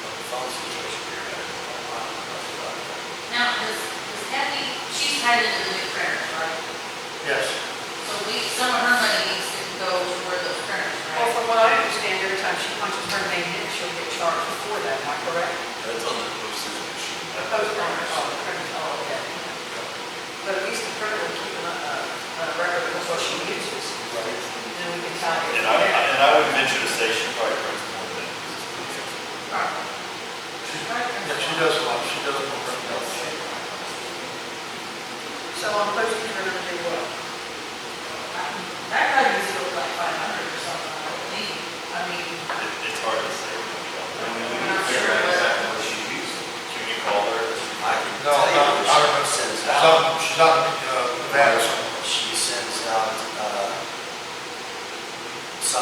The phone situation here, I don't know about that. Now, does Kathy, she's tied into the new printers, right? Yes. So some of her money needs to go toward those printers, Well, right? from what I understand, every time she punches her name in, she'll get charged for that, am I correct? That's on the postage machine. The post printer, oh, the printer, oh, okay. But at least the printer will keep a record of what she uses, and then we can tell you. And I would mention a station probably prints more than this. Yeah, she does a lot, she does a lot. So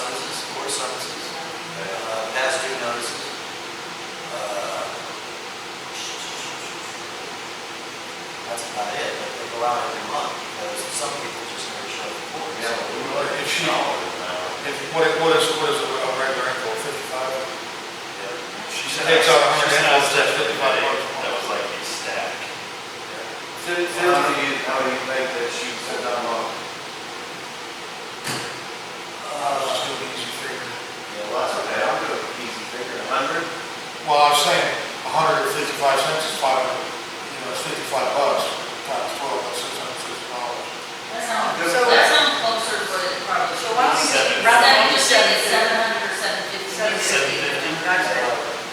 court summonses, past due notices. That's about it, but they go out every month because some people just never show up for court. If what is a regular envelope, 55? She said takes out 100 envelopes, that's $55 a month. That was like a stack. How do you think that she said that long? Let's do an easy figure. Yeah, well, that's okay, I'll do an easy figure, 100. Well, I was saying, 155 cents is 500, it's $55 times 12, that's $660. That sounds closer to what it probably So should why be. don't we Seven. just round it Seven, up to just say 750? 700 or 750. 750. Gotcha.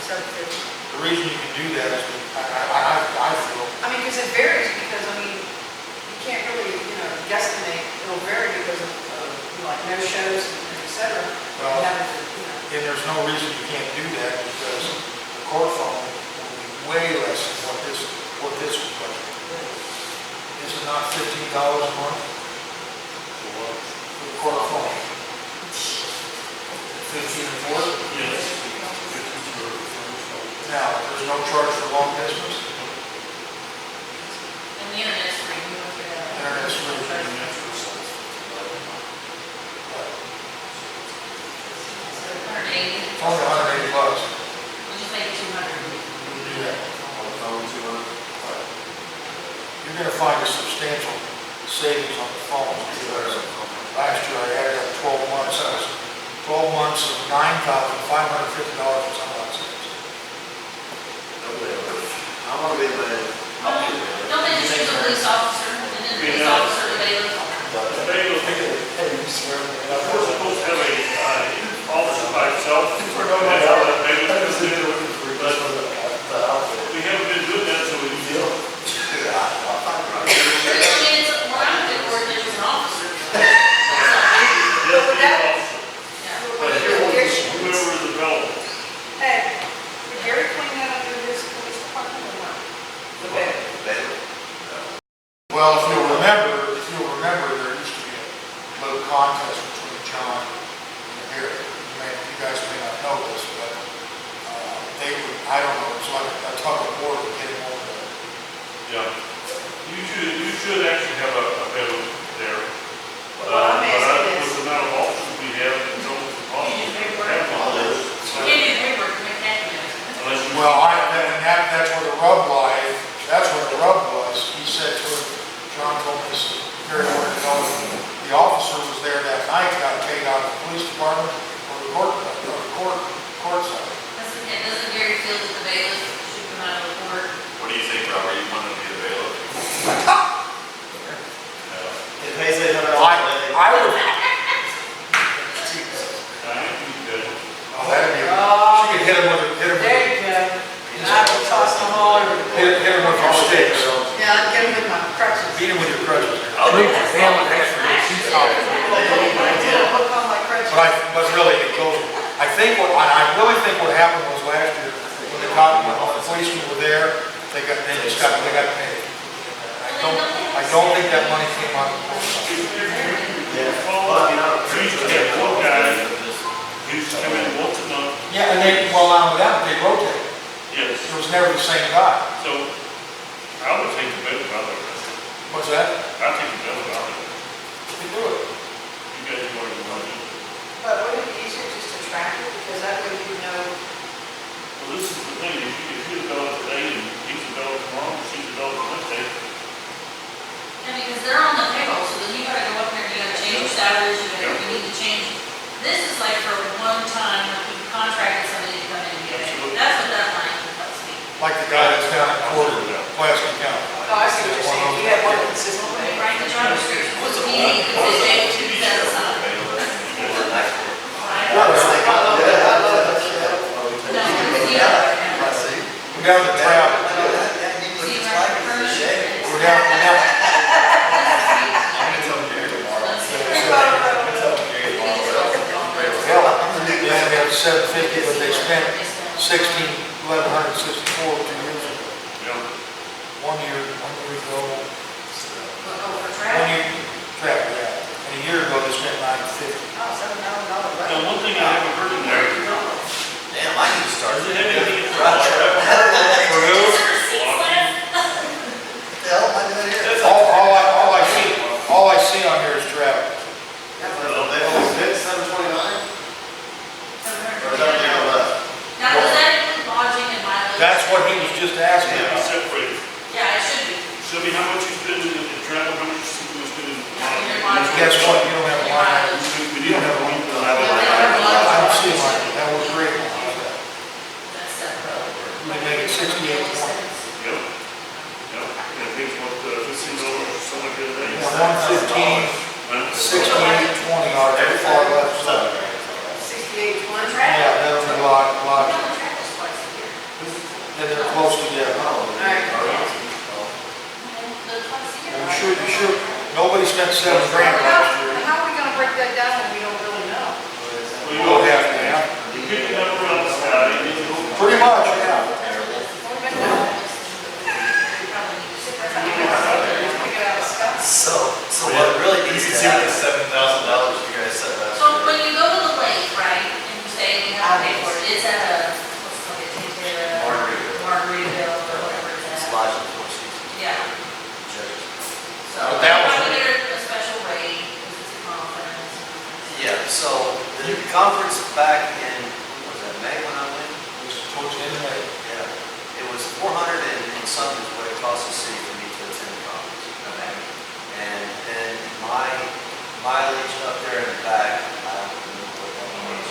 750. The reason you can do that is, I feel, I mean, because it varies, because, I mean, you can't really, guesstimate, it'll vary because of, like, no shows and et cetera. Well, Having to, and there's no reason you can't do that because the court phone will be way less than what this was budgeted. Is it not $15 a month? For the court phone? 15 and 4? Yes. Now, there's no charge for long distance? And the internet's free, you don't get that. Internet's free. So 180, It's only $180. we'll just make it 200. You do that. Phone 200. You're going to find a substantial savings on the phone. Last year I added up 12 months, that was 12 months of $9,550 and some odd cents. I'm gonna be the, Don't they just use a police officer, and then the police officer, the bailiff? They will think of we're supposed to have a officer by itself. And all that maybe it's gonna do it, but we haven't been doing that, so we do. I mean, it's, well, I'm good for it, there's an officer. Yes, the officer. Yeah. But whoever is available. Hey, did Gary clean that under his police department or not? The bailiff. Well, if you'll remember, there used to be a little contest between John and Harry. You guys may not know this, but they would, I don't know, it's like a tug of war to get him over there. Yeah. You should actually have a bill there. Well, I'm asking With this. the amount of officers we have, it's almost impossible. to have one of those. You can't do paperwork to make that happen. Unless you. Well, that's where the rub lies, that's where the rub was. He said to him, John told me, this Harry wanted to know if the officer was there that night, got paid out of the police department or the court side. Doesn't Gary feel that the bailiff should come out of the court? What do you think, Robert? You want to be the bailiff? it pays $800 a day. I would, that'd be, she could hit him with, There you go. And I will toss them all over the hit court. him with your sticks. Yeah, I'd get them with my crutches. Beat him with your crutches. I think the family has to be too soft. Hook on my crutches. But really, it goes, I really think what happened was last year, when the policemen were there, they got paid. I don't think that money came out of the court side. We used to have one guy who used to come in once a month. Yeah, and they, well, not only that, they rotated. Yes. It was never the same guy. So I would take the bill out of it. What's that? I'd take the bill out of it. They do it. You guys are going to want to do it. But wouldn't it be easier just to track it, because that way you know, Well, this is the thing, if you develop today and he's developed tomorrow, she's developed Wednesday. Yeah, because they're on the payroll, so then you gotta go up there, and you gotta change salaries, you need to change. This is like for one time, like you contracted somebody to come in and get it. That's what that line tells me. Like the guy that's down at court in Plaskin County. oh, I see what you're saying, you have one consistent When way. we write the job description, what's the meaning, because they have to set aside. No, it's the other. We're down to travel. See, right, permission. We're down. Yeah, we have 750, but they spent 1,164 2 years ago. Yeah. 1 year ago, For one travel. year, travel, yeah. And a year ago, they spent 950. Oh, $7,000 Now, 115, 6820 are the far left side. 6820. Yeah, that's a lot. We only track this twice a year. And they're close together. All right. The twice a year. I'm sure, nobody spent $7 grand last year. How are we gonna break that down when we don't really know? We We'll don't have have, to, you pick it up around the sky, and you go. pretty much, yeah. So what really needs to happen? $7,000 you guys said last So when you go to the lake, right, and you say you have to pay for it, it's at a, what's it called, Margaritaville or whatever it's It's at. lodging for seasons. Yeah, Judges. so But they that was- probably get a special rate, because it's a conference. Yeah, so the conference back in, was that May when I went? It was towards the end of May. Yeah. It was 400 and something is what it cost the city for me to attend the conference. Okay. And then my mileage up there in the back, I don't remember what that was.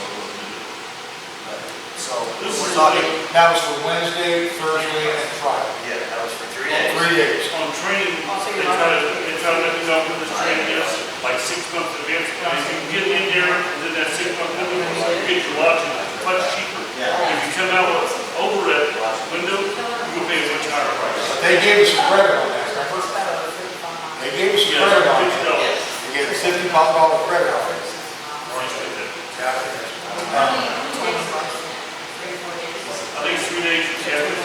But, so we're talking, That was for Wednesday, Thursday, and Friday. yeah, that was for 3 days. 3 days. On training, Also, they you're try not- to let you know when this training is, like 6 months in advance. Now, if you can get in there, within that 6 month window, you get your lodging much cheaper. Yeah. If you come out over that window, you'll pay a much higher price. But they gave us some credit on that, remember? They gave us some Yes, credit on $50. it. They gave us $55 credit on it. Orange with it. How many days? 3 or 4 days? I think it's 3 days, yeah. So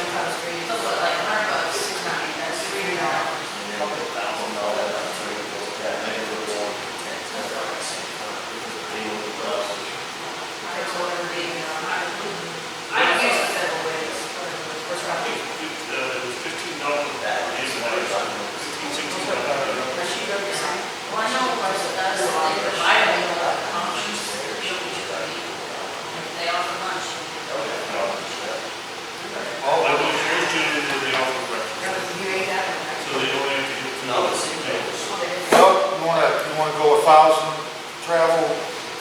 what, like $100, that's $300. I use the federal rates, what's I right. think it was $15 $15, $16. Does she go the same? Well, I know what it does, they provide a meal at the conference, they offer lunch. Oh, I was here to the offer breakfast, You ate that one, so they don't have to get to. No, it's- well, you wanna go 1,000 travel,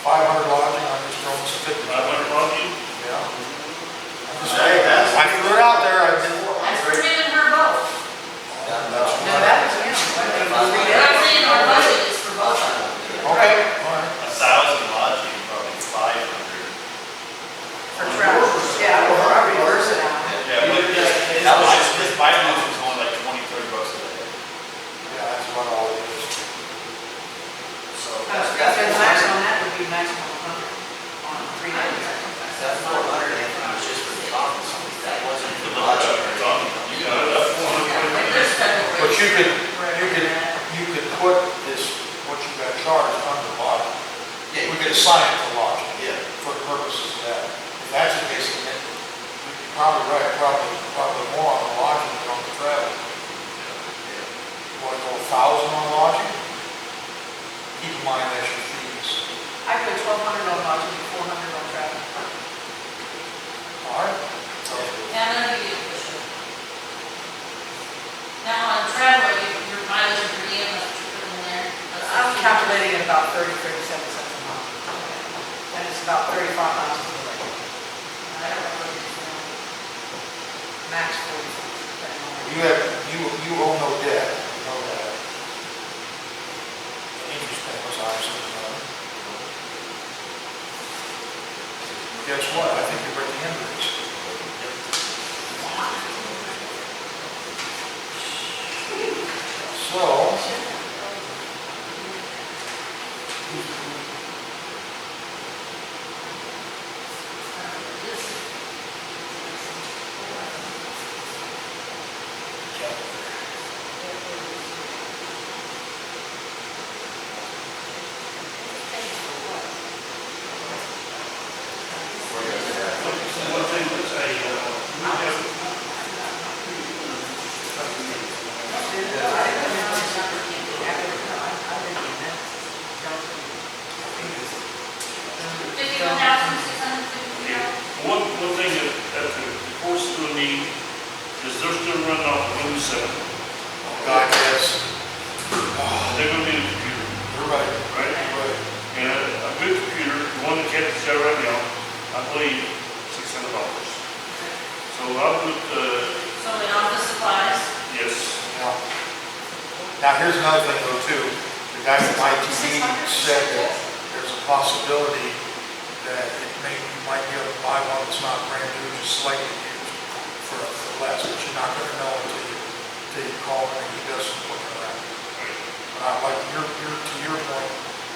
500 lodging, I'm just throwing some figures. 500 lodging? Yeah. I'm just saying, I threw it out there, I didn't. That's for him and her both. No, that was him. What I'm saying, our budget is for both of them. Okay, all right. 1,000 lodging, probably 500. For travel, yeah, or I reverse it out. Yeah, but that was just, his mileage was only like 20, 30 bucks a day. Yeah, that's about all it is. So Because the max on that would be maximum 100 on 3 days. that 400 Anthony was just for the conference. That wasn't for the lodging. You got it up 400. There's federal But rates. you could put this, what you got charged under lodging. Yeah, We could assign it to lodging Yeah. for the purposes of that. If that's the case, then you're probably right, probably more on the lodging than on the travel. You wanna go 1,000 on lodging? Keep in mind that's your fees. I put 1,200 on lodging, 400 on travel. All right? Yeah, none of you get push it. Now, on travel, your mileage and per diem, that's what you put in there. I'm calculating at about 30, 37 cents a mile. And it's about 35 miles to the lake, I don't know what it is now. max 40. depending on- You owe no debt, you know that. Interest payments, obviously, guess what? I think you're at the end of this. So. One thing that's a, we have, one thing that the course is gonna need is they're still running off of Windows 7. God, yes. They're gonna need a computer, You're right. right? Right. And a good computer, the one that Kathy's got right now, I believe $600. So I'll put, So in office supplies, yes, Now, here's another thing though too. the guy from ITV said that there's a possibility that you might be able to buy one that's not brand new, just slightly used for less, but you're not gonna know until you call him and he does some looking around. Like to your point,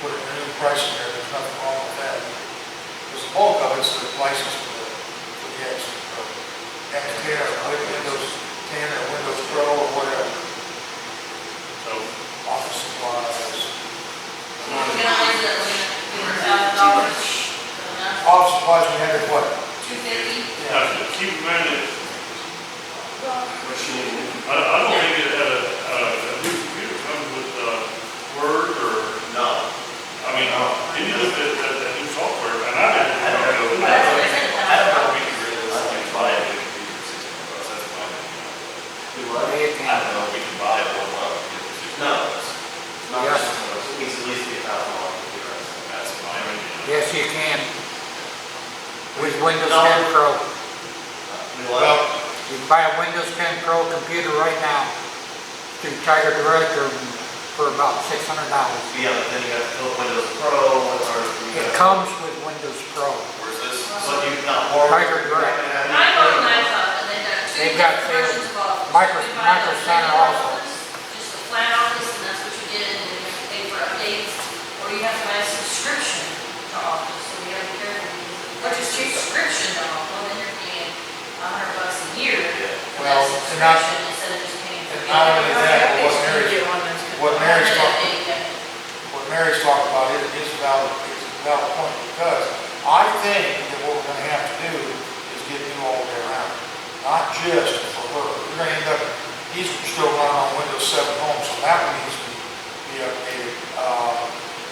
putting a new price in there, there's nothing wrong with that. Because the bulk of it's the license for the X10 or Windows 10 or Windows Pro or whatever. So, Office supplies. We're gonna leave it at $1,000. Office supplies, we had it what? $250. now, keep in mind that, Machine. I don't think it had a new computer comes with, Word or, No. I mean, you look at that new software, and I didn't. I don't know. That's what I said. I don't know if we can really, like, buy a new computer for $600, that's fine. Do what? I don't know if we can buy one, no, it's not Yes. just, it needs at least be $1,000 computer, that's fine. Yes, you can. With Windows No. 10 Pro. Well, You can buy a Windows 10 Pro computer right now through Tiger Direct or for about $600. Yeah, but then you have to build Windows Pro, or you It got, comes with Windows Pro. where's this? So you've got more. Tiger Direct. I bought a laptop and they've got two They've got different versions of Office. Micro- You can buy Micro the Center standard also. Office, just a flat Office, and that's what you get, and then you have to pay for updates, or you have to buy a subscription to Office, so you have to be careful. Which is subscription though, well then you're paying $100 a year. for Well, that and not- subscription instead of just paying for. and not only that, but what Mary's talking, Yeah. what Mary's talking about is a valid point, because I think that what we're gonna have to do is get you all the way around, not just for her. We're gonna end up, he's still running on Windows 7 Home, so that one needs to be updated.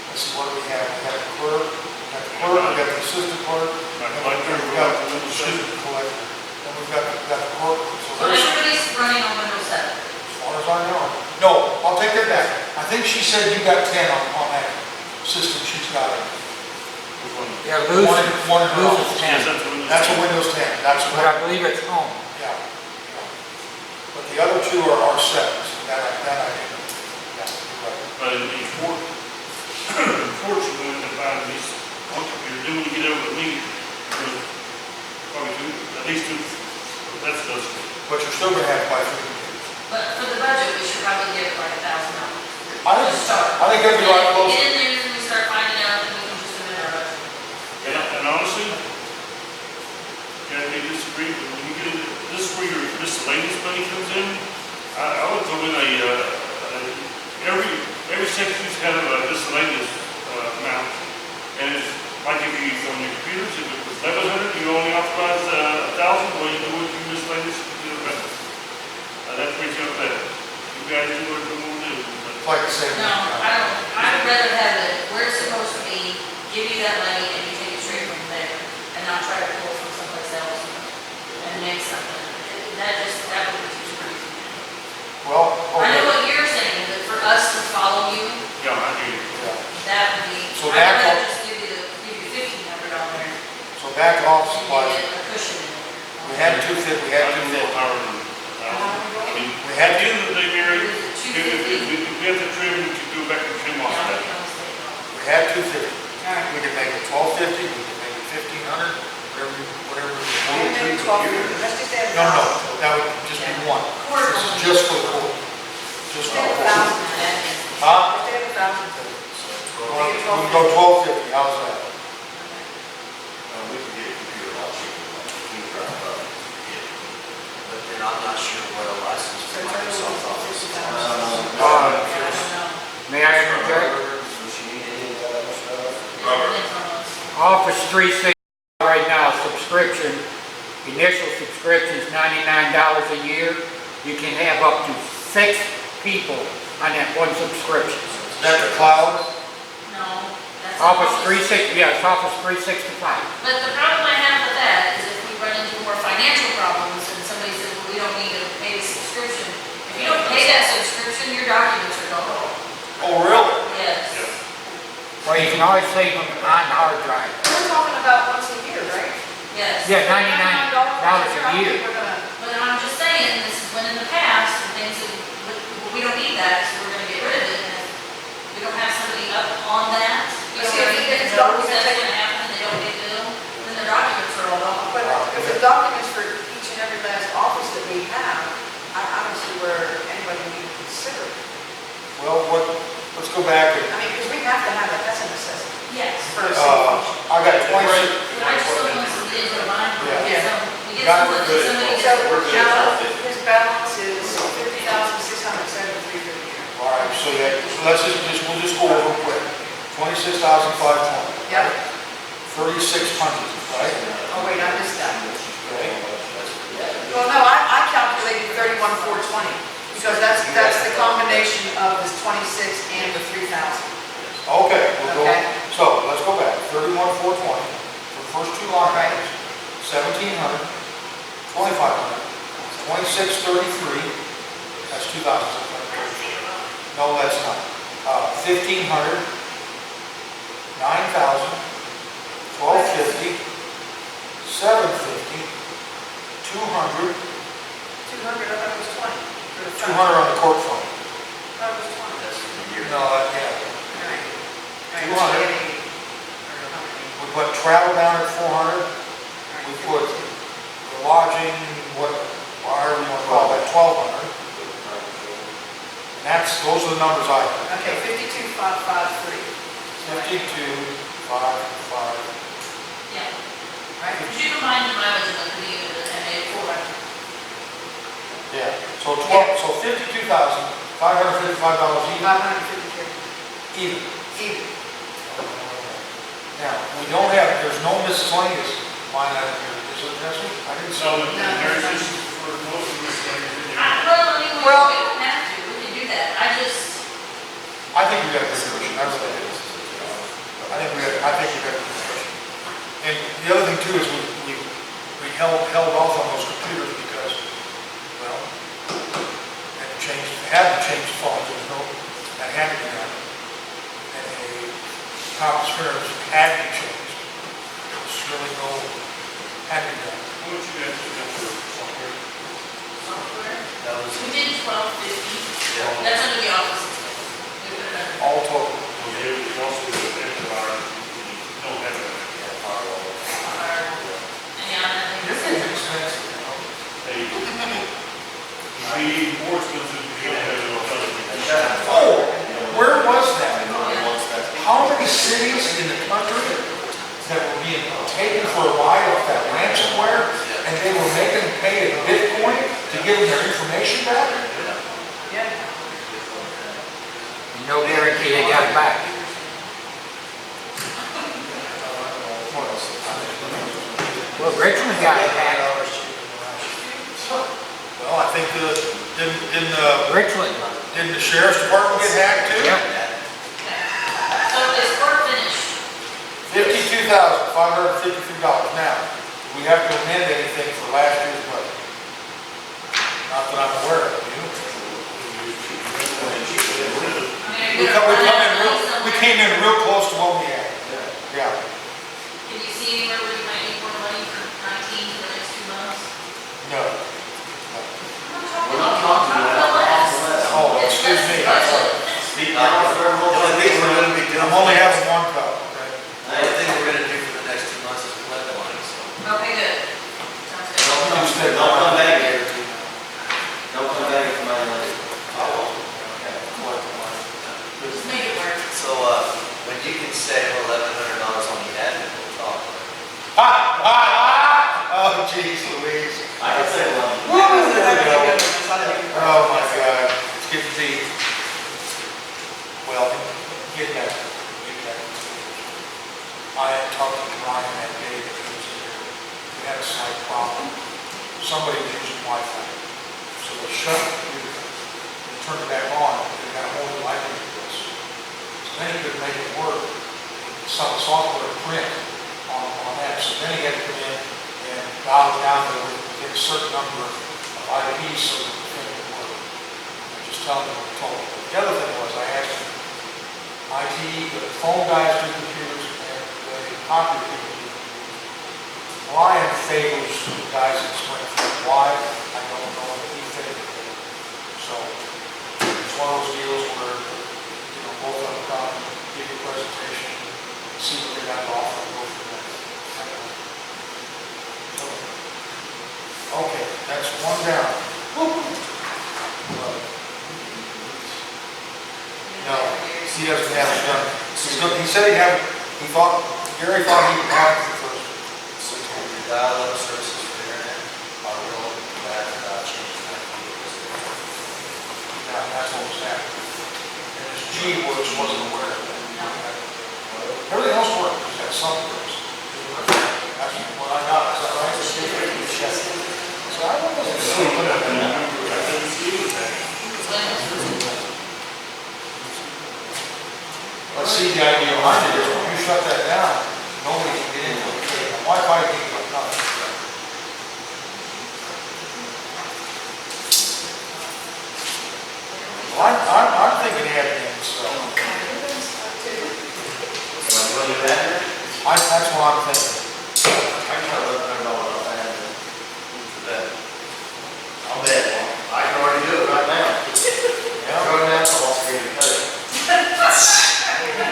Let's see, what do we have? We have the clerk, we got the assistant clerk, and we've got the assistant collector, and we've got the court. So everybody's running on Windows 7. As far as I know. No, I'll take that back. I think she said you got 10 on that system she's got. Yeah, Lose One in Lose Office. is Yes, 10, that's what it is. That's a Windows 10, that's but what, I believe it's home. yeah. But the other two are sevens, that I do. Yeah, you're right. But it'd be unfortunately, when they find these computers, then when you get over the meeting, there's probably at least two, that's those. But you're still gonna have to buy 3 computers. But for the budget, we should probably give it like $1,000. I Start. think that'd be like Get close. in there and we start finding out, and we can just amend our budget. And honestly, I disagree, but when you get into, this is where your miscellaneous money comes in. I would throw in every section's kind of a miscellaneous amount. And it might give you from your computers, if it was 1,100, you only authorize 1,000, well, you do it through miscellaneous computer revenue. That's pretty much better. You guys do what you want to do. but- Like I said. No, I'd rather have it where it's supposed to be, give you that money and you take it straight from there, and not try to pull from someplace else and make something. That would be too crazy. Well, I know okay. what you're saying, but for us to follow you, Yeah, I do. Yeah. that would be, So I'd that- rather just give you 1,500 on there, So back to office and supplies. get a cushion in there. We had 250, we had I do a little 250. higher than 1,000. I mean, We at had the end of the day, Mary, Is it if 250? we have to trim, we could go back and trim off Yeah, that. we can always take it off. We had 250. All right. We could make it 1,250, we could make it 1,500, whatever. Maybe 1,250, let's just add No, no, that would just be one. Court This is only. just for the court. Just for the court. Huh? Let's add 1,000. We can go 1,250, how's that? We can get a computer a lot cheaper, like, we can drive up, get. But then I'm not sure what a license for Microsoft Office is. I don't know. May I interject? Machine, all that stuff. Depends on us. Office 360 right now, subscription, initial subscription is $99 a year. You can have up to 6 people on that one subscription. Is that the cloud? No. that's Office 360, yes, Office 365. But the problem I have with that is if we run into more financial problems and somebody says, well, we don't need to pay the subscription. If you don't pay that subscription, your documents are gone. Oh, really? Yes. Well, you can always save them on hard drive. We're talking about once a year, right? Yes. Yeah, $99 a year. We're gonna, But I'm just saying, this is when in the past, and things that, we don't need that, so we're gonna get rid of it. And if we don't to have somebody up on that. You know, See, if if it's knows that's documented- gonna happen and they don't get billed, then the documents are all off. But if the documents for each and every last office that we have, I don't see where anybody would even consider it. Well, let's go back and, I mean, because we have to have it, that's a necessity Yes. for a city function. I got 26, But I just don't want to get into a line where we Yeah. get Got it. somebody So that's. now, his balance is 50,673 for the year. all right, so let's we'll just go over quick. 26,520, Yep. 3,600, right? Oh, wait, I missed that. Okay. Well, no, I calculated 31,420, because that's the combination of this 26 and the 3,000. Okay, we'll go, Okay. so let's go back, 31,420, for the first two line Right. items, 1,700, 2,500, 2,633, that's 2,000. No, that's not. 1,500, 9,000, 1,250, 750, 200, 200, I thought it was 20 for the front. 200 on the court front. I thought it was 20. That's for the year. No, yeah. Right. Right, 200. 80, or how many? We put travel down at 400, Right, we put 52. the lodging, whatever you want to call that, 1,200. And those are the numbers I have. Okay, 52,553, 52,555. Yeah. right? Could you remind the mileage of the unit and a four? Yeah, so $52,555 even. 553, Even. even. Now, we don't have, there's no miscellaneous line item here, is there, Jesse? I didn't see. So the nurses for most of this thing, Well, I mean, we Well- don't have to, we can do that, I I think we got a good cushion, that's what it is. I think we got a good cushion. And the other thing too is we held off on those computers because, well, had to change the phones, there was no, that had to be done. And the conference printers had to be changed. There was really no, had to be done. how much you guys have for software? software. That was, We did 1250, yeah, that's under the office expenses. We put it under. All total. Okay, we also do an extra hour, we don't have a firewall. And yeah, and then This is expensive, you know? Hey, it'd be more expensive if you don't have it on television. Oh, where was that? once that's. How many cities in the country that were being taken for a ride off that ransomware, and they were making them pay in Bitcoin to give them their information back? Yeah. No guarantee they got it back. Well, Richmond got it back. Well, I think didn't Richland. the sheriff's department get hacked too? Yeah. So is court finished? $52,553. Now, do we have to amend anything for last year's budget? Not that I'm aware of, you? I mean, We are you come gonna in run out of money we somewhere? came in real close to what we had. Yeah. Can you see anywhere where you might need more money for 19 for the next 2 months? No. We're not talking about less. Oh, excuse me. I'm sorry. The only thing we're gonna be doing. I'm only having one cup. The only thing we're gonna do for the next 2 months is collect the money, so. Okay, good. Sounds good. Don't come back here. Don't come back for my money. Just make it work. So, when you can save $1,100 on the admin, we'll talk. Oh, geez, Louise. I can say one. Oh, my God. It's getting deep. Well, get that. I had talked to Ryan that day that he was here. We had a slight problem. Somebody was using Wi-Fi. So they shut the computer. They turned it back on. They got a whole new library to this. So then he couldn't make it work. Some software print on that. So then he had to come in and dial it down to within a certain number of IPs so that the thing would work. I just telling him what he told me. But the other thing was I asked him, IT, the phone guys do computers and the copy people do computers. Ryan favors the guys in Springfield. Why? I don't know, but he favors it. So it's one of those deals where, both of them come said Gary thought he would have it for Dial-up services for internet are real bad about changing that. that's what was happening. And this G works wasn't aware of that. Everything else worked, just had some works. That's what I got, is that right? So I wasn't sleeping at that. Let's see, the idea behind it is when you shut that down, nobody can get into it. Wi-Fi can't get nothing. Well, I'm thinking admin, so. That's what I'm thinking. I can try $1,100 off that. Bet. I'll bet. I can already do it right now. Yeah. Go down, I'll see you cut it.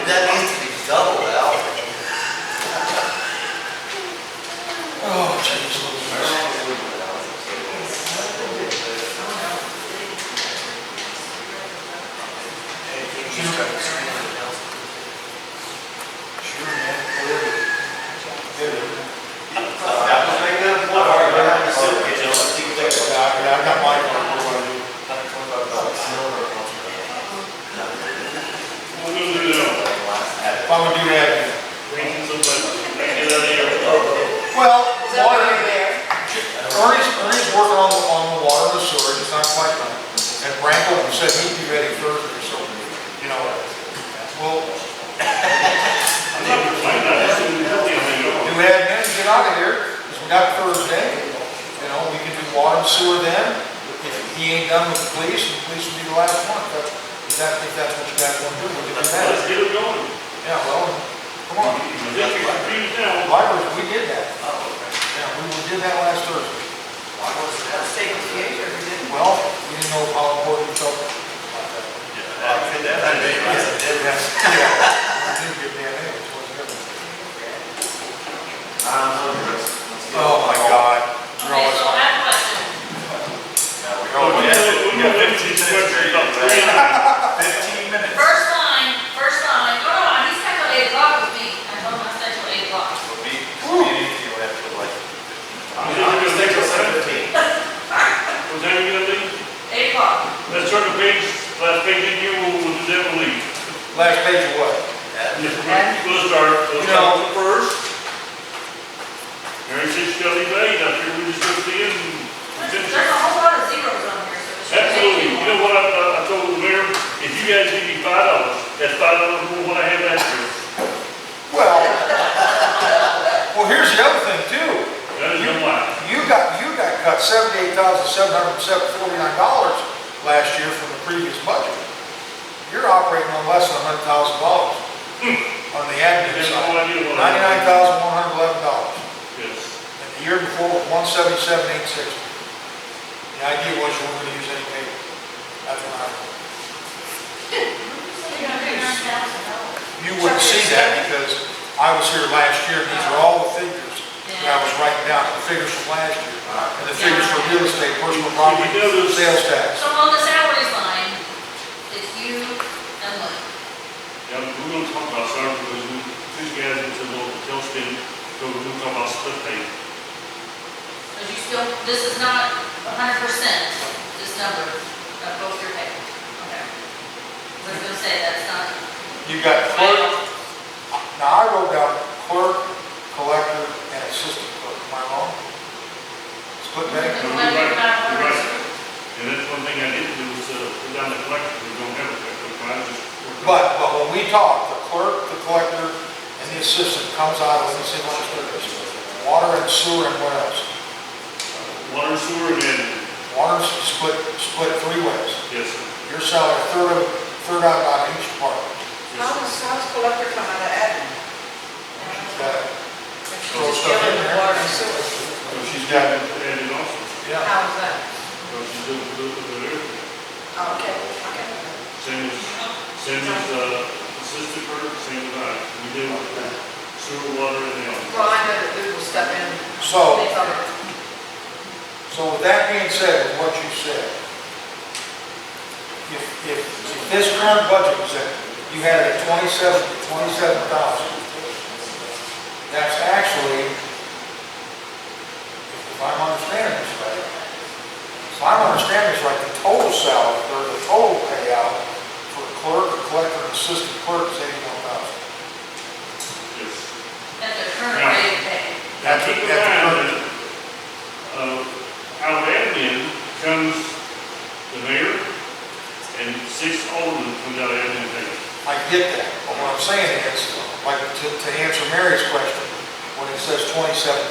That needs to be doubled out. Oh, jeez. Sure, man. That was making that point. I've already been out of the soup kitchen. Let's see what they got. Yeah, I got mine. What do I do? We're gonna do that. If I would do admin. Bring somebody, get out of here. Well, Is that water, right there? Ernie's working on the water and the sewer, he's not quite done. And Branko said he'd be ready Thursday, so, you know, we'll I'm not gonna find out, that's what we tell you, do admin, get out of here, because we got Thursday. You know, we can do water and sewer then. If he ain't done with the police, the police will be the last one. If that's what you guys want to do, we can do Let's that. get it going. Yeah, well, come on. Just beat it down. Libraries, we did that. Oh, okay. Yeah, we did that last Thursday. That's taken to the age, or we didn't? Well, we didn't know how important we felt about that. Yeah. Yeah. I didn't get damn it. Oh, my God. You're Okay, always so I have a question. We're gonna let these questions up. 15 minutes. First line, oh no, he's got till 8 o'clock with me. I told him I stay till 8 o'clock. Was that you gonna leave? 8 o'clock. Let's turn the page, last page in here, we'll do that, we'll leave. Last page of what? We'll start with the first. Mary said she gotta leave at 8, I figured we just go to the end and finish There's it. a whole lot of zeros on here, so it should be. Absolutely, you know what I told the mayor, if you guys give me $5, that's $5 more than what I had last year. Well, here's the other thing too. That is no lie. You got cut $78,749 last year from the previous budget. You're operating on less than $100,000 on the admin I have side. no idea what I. $99,111. Yes. And the year before was $177,860. The idea was you weren't going to use any paper. That's what I thought. You wouldn't see that because I was here last year, and these are all the figures that I was writing down, the figures from last year. And the figures for real estate, personal property, sales tax. So on the salaries line, it's you and Lynn. Yeah, we're gonna talk about salary because we, two guys into the local tailspin, so we're gonna talk about split pay. Because you still, this is not 100%, this number of both your pay. Okay. I was gonna say, that's not. You've got clerk, now I wrote down clerk, collector, and assistant clerk, am I wrong? Split pay? No, you're right, you're right. And that's one thing I didn't do was, put down the collector, we don't have a collector, I just. But when we talk, the clerk, the collector, and the assistant comes out of, let me see what it is. Water and sewer and what else? Water, sewer, and, Water's split three ways. yes, sir. Your salary, third out of each department. How does collector come out of admin? Throw She's just stuff in dealing with there. water and sewer. So she's got it added also, Yeah. How is that? so she's doing everything. Oh, okay, okay. Same as, assistant clerk, same as I, we do sewer, water, and else. Well, I know that Lou will step in. So- They cover it. So with that being said, with what you said, if this current budget was You had it at 27,000. That's actually, if I'm understanding this right, if I'm understanding this right, the total salary, or the total payout for the clerk, the collector, and assistant clerk is 81,000. Yes. At their current Yeah. rate of pay. Now, keep in mind that, out of admin comes the mayor and 6 aldermen comes out of admin pay. I get that, but what I'm saying is, like, to answer Mary's question, when it says 27,000,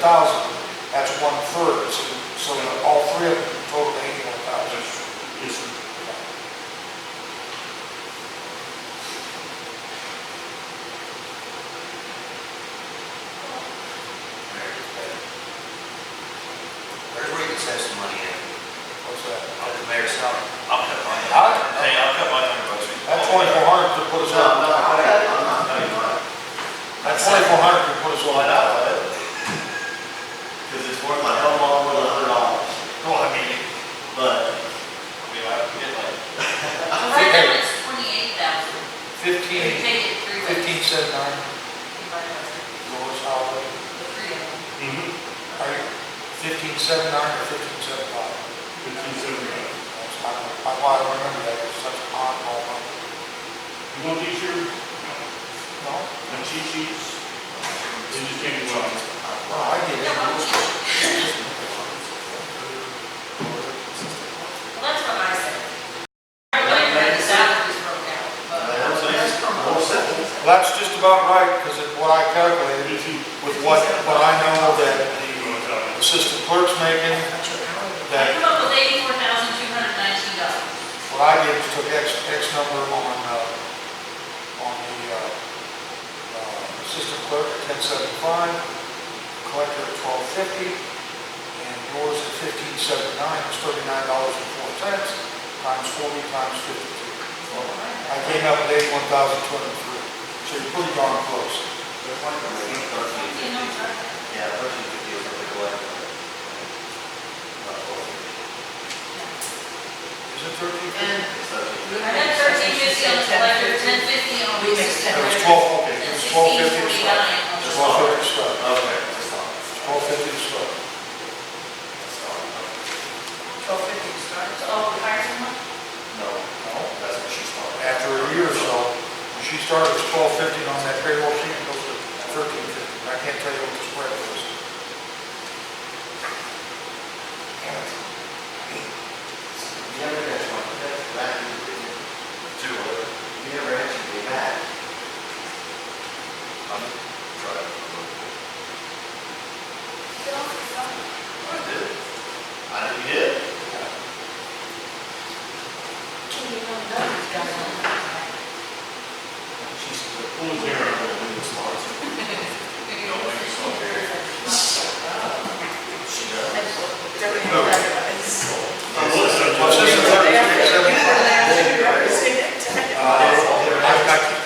that's 1/3, so that all three of them total 81,000. Yes, sir. There's where you can save some money in. What's that? On the mayor's salary. I'll cut mine. Hey, I'll cut mine $100. That 2,400 could put us No, on, no, I'm not cutting mine. that 2,400 could put us Why on. not? Because it's worth my hell lot more than $100. Well, I mean, But I get like, So right now it's 28,000. We 15, paid it 3 ways. 1579, By the yours, Howard, three of them. Mm-hmm. are you 1579 or 1575? 1575. I remember that, it's such an oddball number. You want these here? No? And cheat sheets? They just can't be wrong. Well, I get it. Well, that's what I said. I like that the salaries broke out, but that's per month. Well, that's just about right, because what I calculated with what I know that the assistant clerk's making, I that come up with $84,219. what I did is took X number on the assistant clerk at 1075, collector at 1250, and yours at 1579, is $39.04, times 40 times 52. I came up with 81,203, so you're pretty darn close. You know, sorry. Yeah, 1350 is what they collect. Is it 13? And I had 1350 on the collector, 1050 on the assistant. It was director, 12, okay, it and was 1250 to 1649 start. on the 1250 to start. Okay. 1250 to start. 1250 to start. Oh, we hired someone? No, that's what she started. After a year or so, when she started, it was 1250 on that payroll sheet, it goes to 1350. I can't tell you what the spread was. You never had one, that's back in the day. Two of them. You never had to be mad. I'm trying. I did. I know you did. She's the Who was there? sponsor. No, she's not very. She does. What's this?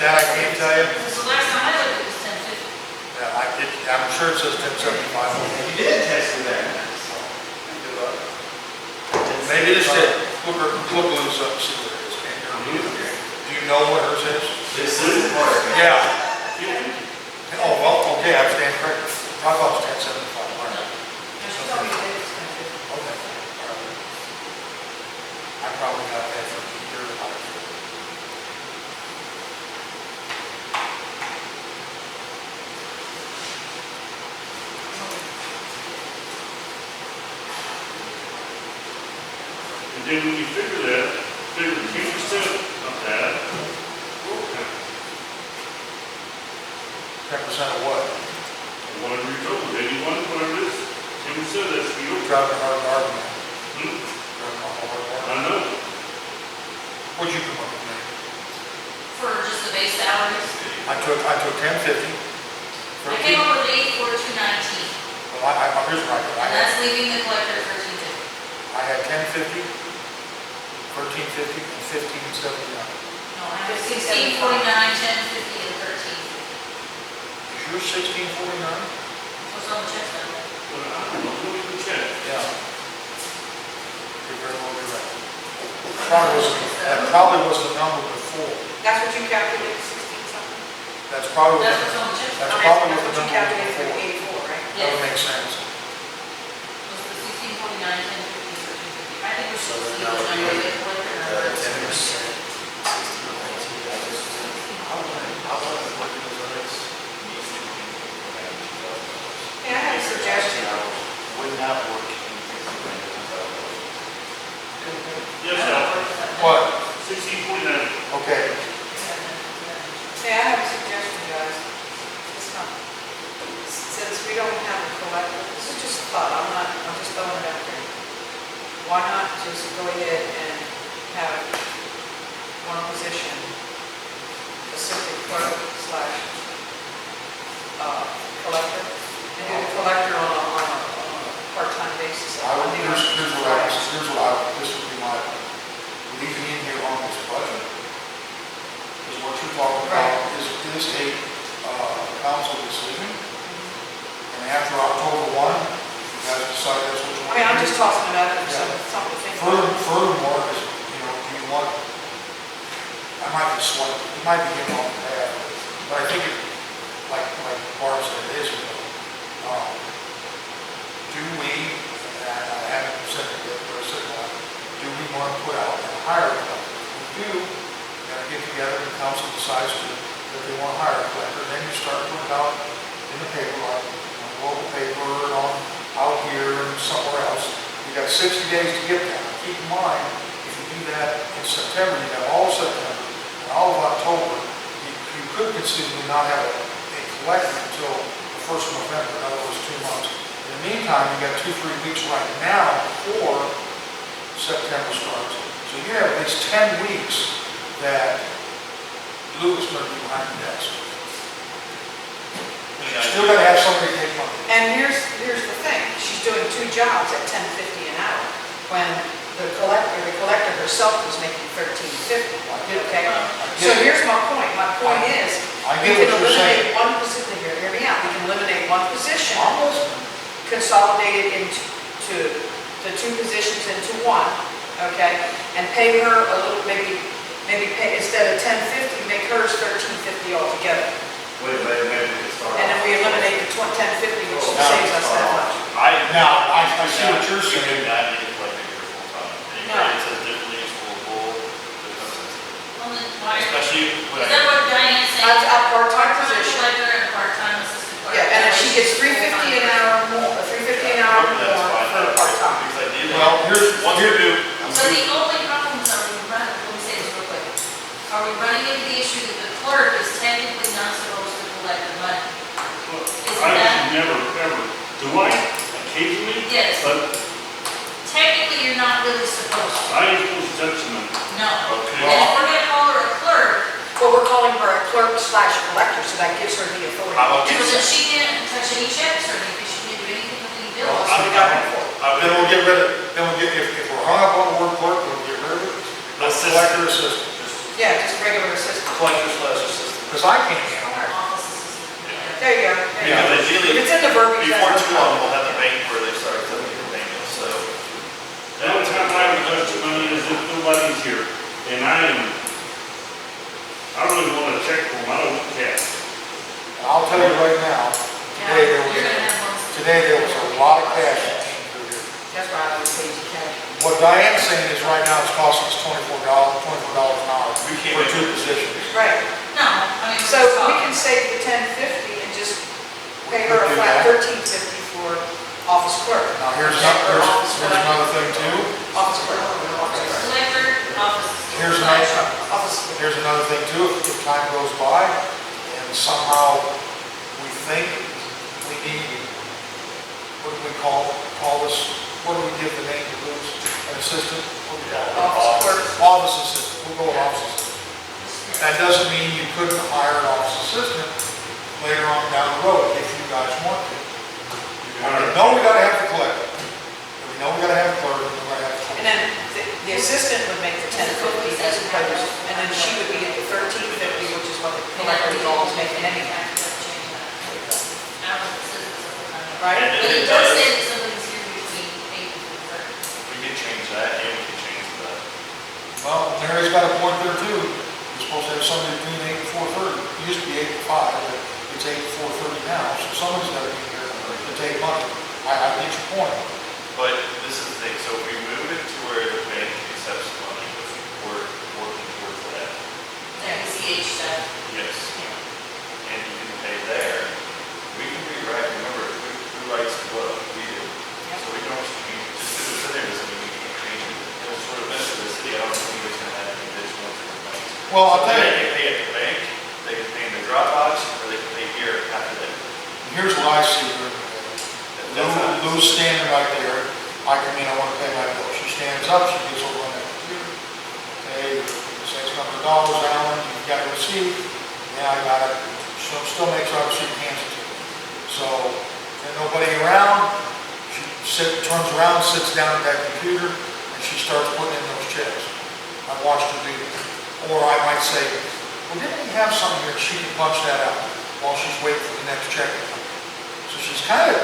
That I can't tell you. So last time I looked, it was 1050. I'm sure it says 1075. You did test me that. Maybe it is did. Look Lou's up, see what it is. Do you know what hers is? This is part. Yeah. Oh, well, okay, I stand corrected. I thought it was 1075. All right. Okay. I probably got that from your life. And then when you figure that, figure 10% of that, 10% of what? whatever you told, 81, whatever it is, 10% of that's for your Driving a hard argument. Hmm? Driving a hard I argument. know. What'd you come up with, man? For just the base salaries. I took 1050. I came up with 84,219, Well, here's what I did. and that's leaving the collector at 1350. I had 1050, 1350, and 1579. No, I have 1649, 1050, and 1350. Is yours 1649? What's on the check stub? But I don't know, who you can check. Yeah. You're very well be right. That probably was the number before. That's what you calculated, 16 something? That's probably, That's what- what's on the check. that's Okay, probably that's what the what you number calculated for the was 84, right? before. That would make sense. Was the 1649, 1050, 1350? I think we So should then see that the would number be, that collector number. 10%, 16, 19, I just, I want to look at those others. Needs to be $2,000. Hey, I have a suggestion. Would not work in fixing $2,000. Yes, Al, What? 1649. Okay, Hey, I have a suggestion, guys. It's not, since we don't have a collector, this is just a thought, I'm just throwing it out there. Why not just go ahead and have one position, assistant clerk slash, collector, and do the collector on a part-time basis? I would, here's what this would be my, leaving in here on this budget, is what you're talking about, is a council decision. And after October 1, you guys decide that's what you want. I mean, I'm just tossing it out there, Yeah. something to think about. Furthermore, is, do you want, I might be slight, it might be getting off the path, but I think it, like Barb said, it is, do we, and I haven't said it yet, but I said that, do we want to put out and hire a collector? If we do, we're going to get together and the council decides that they want to hire a collector, then you start putting it out in the paper, like on the local paper, and on out here and somewhere else. You got 60 days to get that. Keep in mind, if you do that in September, you got all of September and all of October, you could conceivably not have a collector until the 1st of November, in other words, 2 months. In the meantime, you got 2-3 weeks right now before September starts. So you have at least 10 weeks that Lou is going to be behind the desk. Still got to have somebody to take money. And here's the thing, she's doing 2 jobs at $10.50 an hour, when the collector herself was making $13.50, okay? So here's my point is, I we get can what you're saying. eliminate one position, hear me out, we can eliminate one position, I'm listening. consolidate it into the 2 positions into one, okay? And pay her a little, maybe pay, instead of $10.50, make hers $13.50 altogether. Wait, maybe we can start. And then we eliminate the $10.50, which saves us that much. Now, I see what you're You saying. do not need to collect it here full time. No. It says differently, it's full of bull, there's no sense. Well, then why? Especially Is that what Diane's saying? A part-time position. Collector and a part-time assistant clerk. Yeah, and if she gets $3.50 an hour more, $3.50 an hour That's more fine. for a part-time. Because I did. Well, Once you do. So the only problem is, are we running, let me say this real quick. Are we running into the issue that the clerk is technically not supposed to collect the money? I actually never, ever, do I? Occasionally? Yes. But Technically, you're not really supposed to. I ain't supposed to touch the money. No. Okay. And if we're gonna call her a clerk, Well, we're calling her a clerk slash collector, so that gives her the authority. How about to do then that. she can't touch any checks or anything, she can't do anything with any bills. That's what we got her for. Then we'll get rid of, if we're hung up on the word clerk, we'll get rid of it. Collector assistant, Yeah, just regular assistant. Collector slash assistant. because I can't handle Our it. office assistant. There you go. There you Because go. ideally, If it's in the verbiage, before that's too long, we'll have the bank where they start collecting the payment, so. The only time I would touch the money is if nobody's here. And I really want a check for them, I don't want cash. And I'll tell you right now, You're gonna have one. today there was a lot of cash through here. That's why I always pay you cash. What Diane's saying is right now it's costing us $24 an hour We can't for make 2 positions. Right. No, I mean. So we can save the $10.50 and just pay her a Do flat that. $13.50 for office clerk. Now, here's Or office another thing too. Office clerk. Office clerk. Collector, office assistant. Here's another, Office clerk. here's another thing too, if time goes by and somehow we think we need, what do we call this, what do we give the name to lose, an assistant? What do we call it? Office clerk. Office assistant, we'll go with office assistant. That doesn't mean you couldn't hire an office assistant later on down the road if you guys want to. We know we gotta have the clerk. We know we gotta have the clerk, we gotta have the clerk. And then the assistant would make the $10.50 as opposed, and then she would be at the $13.50, which is what the collector is always making anyway. Right? But it does say that somebody's here between 8 and 3:30. We can change that, and we can change that. Well, Mary's got a point there too. As supposed to have somebody between 8 and 4:30. It used to be 8 to 5, but it's 8 to 4:30 now, so somebody's gotta be here to take money. I get your point. But this is the thing, so if we move it to where the bank accepts money, we're working towards that. There, the CH stuff. Yes. And you can pay there. We can rewrite, remember, who writes the book? We do. So we can always change, just because it's in there doesn't mean we can't change it. It'll sort of benefit the city, I don't think it's gonna have any additional to the bank. Well, I'll So tell they you, can pay at the bank, they can pay in the Dropbox, or they can pay here after that. here's what I see here. That's not- Lou's standing right there. I come in, I want to pay my bill. She stands up, she gets over on that computer. Hey, this X number of dollars, Alan, you've got a receipt. Yeah, I got it. She still makes her receipt and hands it to me. So, there's nobody around. She turns around, sits down at that computer, and she starts putting in those checks. I watched her do it. Or I might say, well, didn't we have something here? She can punch that out while she's waiting for the next check to come. So she's kind of,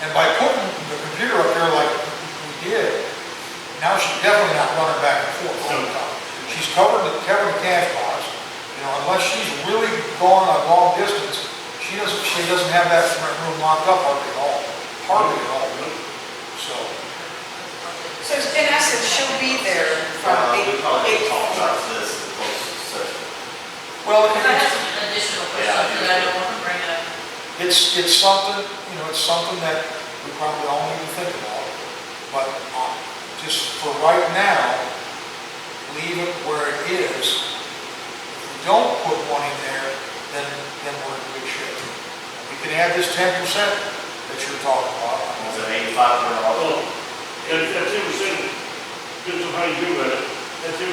and by putting the computer up there like we did, now she's definitely not running back and forth all the time. She's covering the cash box, unless she's really going a long distance, she doesn't have that room locked up hardly at all. Hardly at all. So, So in essence, she'll be there from We probably 8 talk to 4. about this in the closed session. well, Because I have some additional questions that I don't want to bring up. it's something, it's something that we probably all need to think about. But just for right now, leave it where it is. If we don't put money there, then we're in good shape. We can add this 10% that you're talking about. Was it $8,500? Well, and that 10%, depends on how you do about it, that 10%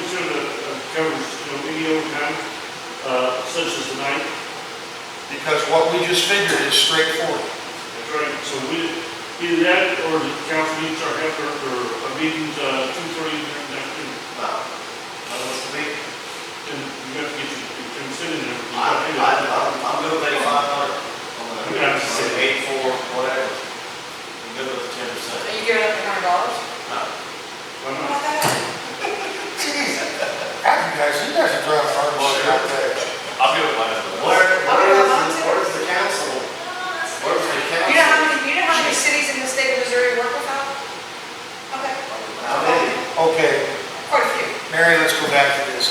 covers, any overtime, such as tonight. Because what we just figured is straightforward. That's right, so either that or the council needs our help or meetings, 2:30 during that, No. Not once a week. and you have to get your consent in there. I'm good with 8,500. I'm gonna say 8,400, whatever. I'm good with the 10%. Are you giving up the $100? No. Why How not? about that? Jeez, you guys are driving hard work out there. I'm good with my number. Where's the council? Where's the council? You know how many cities in the state of Missouri work without? Okay, How many? Okay, quite a few. Mary, let's go back to this.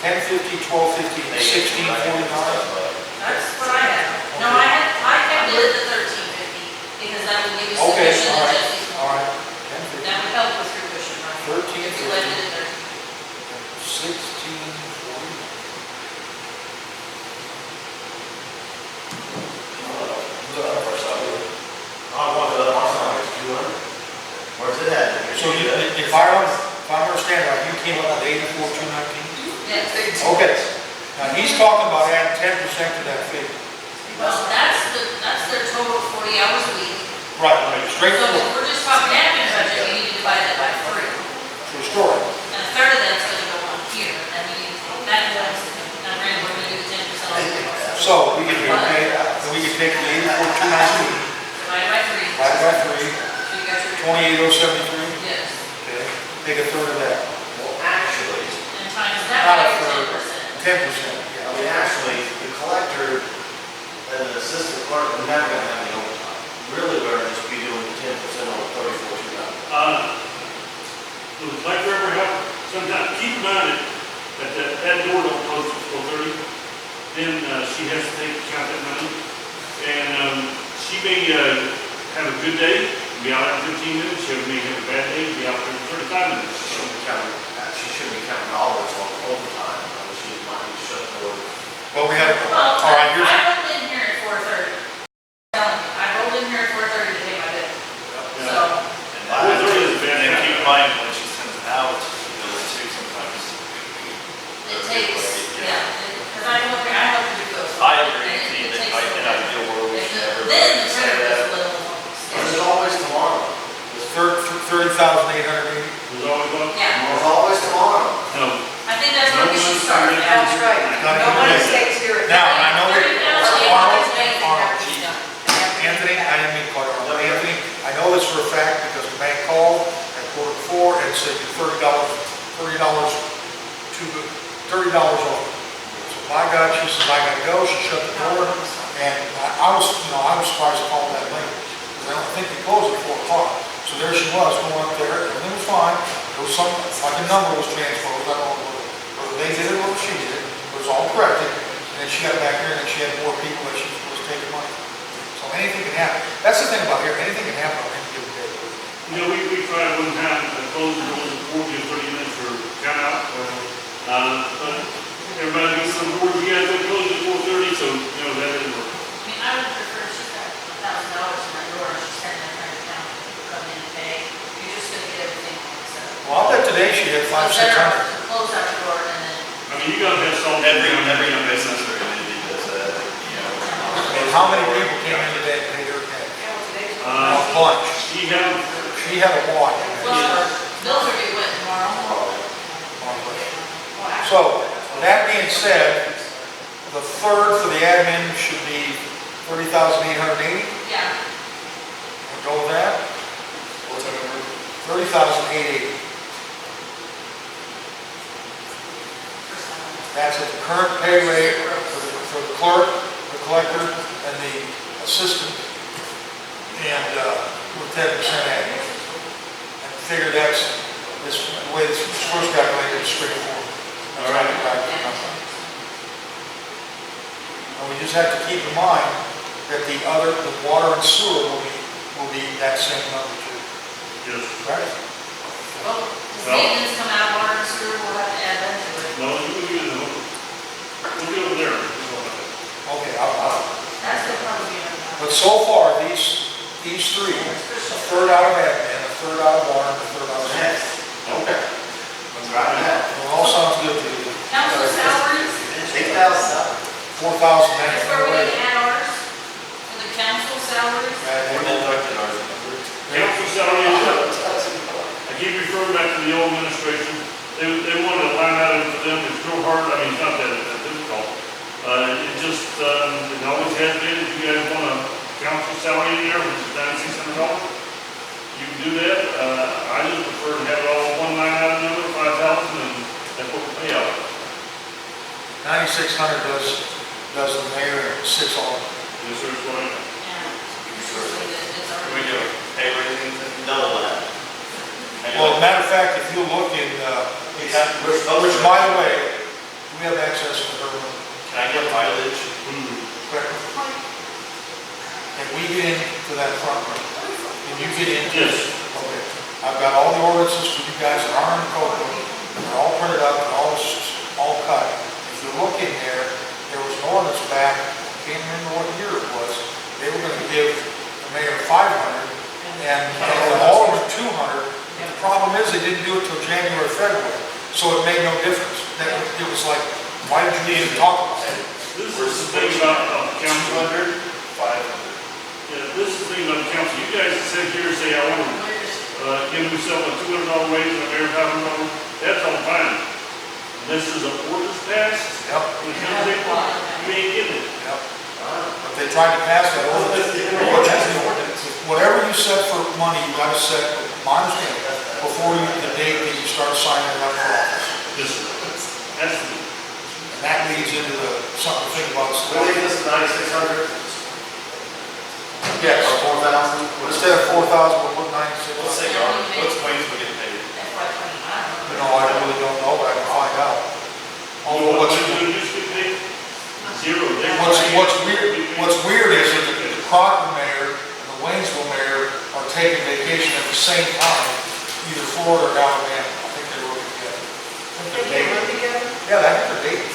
1050, 1250, and 1649. That's what I have. No, I kept it at the 1350, because that would give you some Okay, cushion all and right, Jesse's all more. right. That would help with your cushion, right? 1350. If you left it at 13. 1649. I want the other side, 200. Where's it at? So if I understand right, you came up with 84,219? Yes. Okay. Now, he's talking about adding 10% to that figure. Well, that's their total 40 hours a week. Right, So if straightforward. we're just talking admin budget, you need to divide that by 3. True story. And a third of that's gonna go on here, and you need, that one's, and then we're gonna do the 10% on the So we could take the 84,219, divided by 3. divided by 3, So you got your. 28,073. Yes, Okay, take a third of that. Well, actually, and times that Not by a your third. 10%. 10%. I mean, actually, the collector and the assistant clerk are never gonna have any overtime. Really, we're gonna just be doing 10% on the 34,200. Does the collector ever help? Sometimes, keep in mind that door don't close at 4:30. Then, she has to count that money. And, she may, have a good day, be out in 15 minutes. She may have a bad day, be out there in 35 minutes. She shouldn't be counting dollars on overtime. She might be shut the door. Well, we had, Well, all right, here's, I rolled in here at 4:30. I rolled in here at 4:30 to pay my bill. So, And that- 4:30 is a bad and time. keep in mind, when she sends it out, she does it too sometimes. it takes, yeah, because I help you go. I agree with you, that in an ideal world, we should never Then the say treasurer that. is a little. There's always tomorrow. 30,880. There's always one. Yeah, There's always tomorrow. No, I think that's where we should start. That's right. Nobody stays here. Now, I know that, 30,000 Arnold, is Arnold, Anthony, I didn't mean to call you Arnold, Anthony, I know this for a fact because the bank called at $4:45 and said $30 off. I got, she says, I gotta go, she shut the door, and I was, I was surprised to call that late, because I don't think they closed at 4 o'clock. So there she was, going up there, everything was fine, there was some, like a number was transposed, I don't know whether they did it or she did it, it was all corrected, and then she got back there, and then she had more people that she was taking money. So anything can happen, that's the thing about here, anything can happen on any given day. You know, we tried one time to close the doors at 40 or 30 minutes for count out. But everybody gets on board, you guys would close at 4:30, so, that didn't work. I mean, I would prefer she's got $1,000 in my door, and she's standing there trying to count, come in and pay. You're just gonna get everything mixed up. Well, I'll bet today she had So 500, it's better 600. to close out the door and then. I mean, you gotta have some. Every business or entity does that, And how many people came in today and paid their pay? A Uh, bunch. She had, She had a walk. Well, bills are due what, tomorrow? So, with that being said, the third for the admin should be 30,880. Yeah. We'll go with that. what's that number? 30,880. That's at the current pay rate for the clerk, the collector, and the assistant, and with 10% admin. I figure that's, the way this was first calculated is straightforward. All right. And we just have to keep in mind that the water and sewer will be that same number too. yes, Right? Well, does maintenance come out, water and sewer, we'll have to add that to it. no, you can get it, we'll get over there. Okay, That's still probably be enough. but so far, these three, a third out of admin, a third out of water, and a third out of sewer. Okay. Let's ride it out. It all sounds good to you. Council salaries, 8,000. 4,000 that's where we anyway. need to add ours, for the council salaries. We're deducting ours. Council salary, I keep referring back to the old administration, they wanted a line item for them, it's real hard, I mean, it's not that difficult. It just, it always has been, if you guys want a council salary in there, which is $9,600, you can do that. I just prefer to have it all one line item number, 5,000, and that's what we pay out. 9,600 does the mayor and 6 on. Yes, sir, it's what I, Yeah. Sure. It's Can we already. do pay raising double that? Well, matter of fact, if you look in, which by the way, we have access to her room. Can I get mileage? And we get into that front room. And you get into. Yes. Okay. I've got all the ordinances for you guys that aren't in the code book. They're all printed up and all cut. If you look in there, there was an ordinance back, I can't remember what year it was. They were gonna give the mayor 500 and the alderman 200. And the problem is they didn't do it till January, February. So it made no difference. It was like, why did you even talk about it? this is the thing about the council. 200, 500. Yeah, this is the thing about the council, you guys sit here and say, I want to give myself a $200 raise and a mayor $500, that's all fine. Unless there's an ordinance passed, Yep, when it comes in, you ain't getting it. yep. But they tried to pass that ordinance. Whatever you set for money, you gotta set, my understanding, before the date that you start signing it up for office. This, that's the, And that leads into something to think about. We'll leave this at 9,600. Yes, Or 4,000. instead of 4,000, we'll put 96. Let's say, what's claims we get paid? FY 25. No, I really don't know, but I can find out. Although what's the use to pay? Zero. what's weird is that the Crocker mayor and the Waynesville mayor are taking vacation at the same time, either Florida or Alabama. I think they're working together. I think they're dating. together? Yeah, I think they're dating.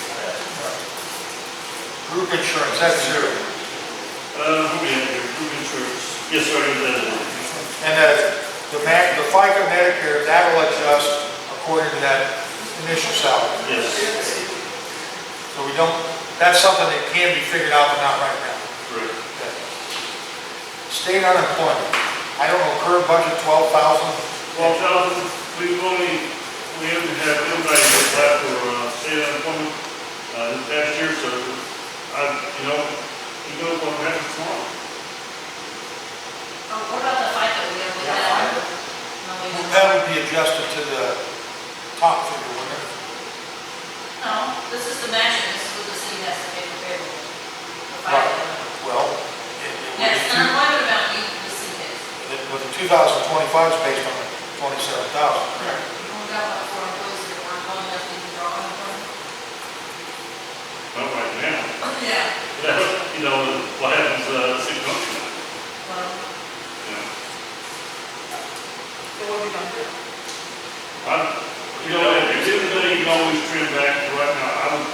Group insurance, that's zero. Who we have here, group insurance. Yes, sir, I got that. And the FICA Medicare, that'll adjust according to that initial salary. Yes. So we don't, that's something that can be figured out, but not right now. Correct. Okay. State unemployment, I don't know, current budget 12,000. 12,000, we haven't had anybody get that for state unemployment this past year, so you know what happens tomorrow. Oh, what about the fight that we have with that? No, we don't. That would be adjusted to the top figure, wouldn't it? No, this is the matching, this is what the city 2025 is based on 27,000. We got about 4 employees that weren't long enough to even draw on one. Not right now. Yeah. You know, what happens, 6 months from now, Well, you know? So what are we gonna do? You know, at the end of the day, you can always trim back, but right now, I would,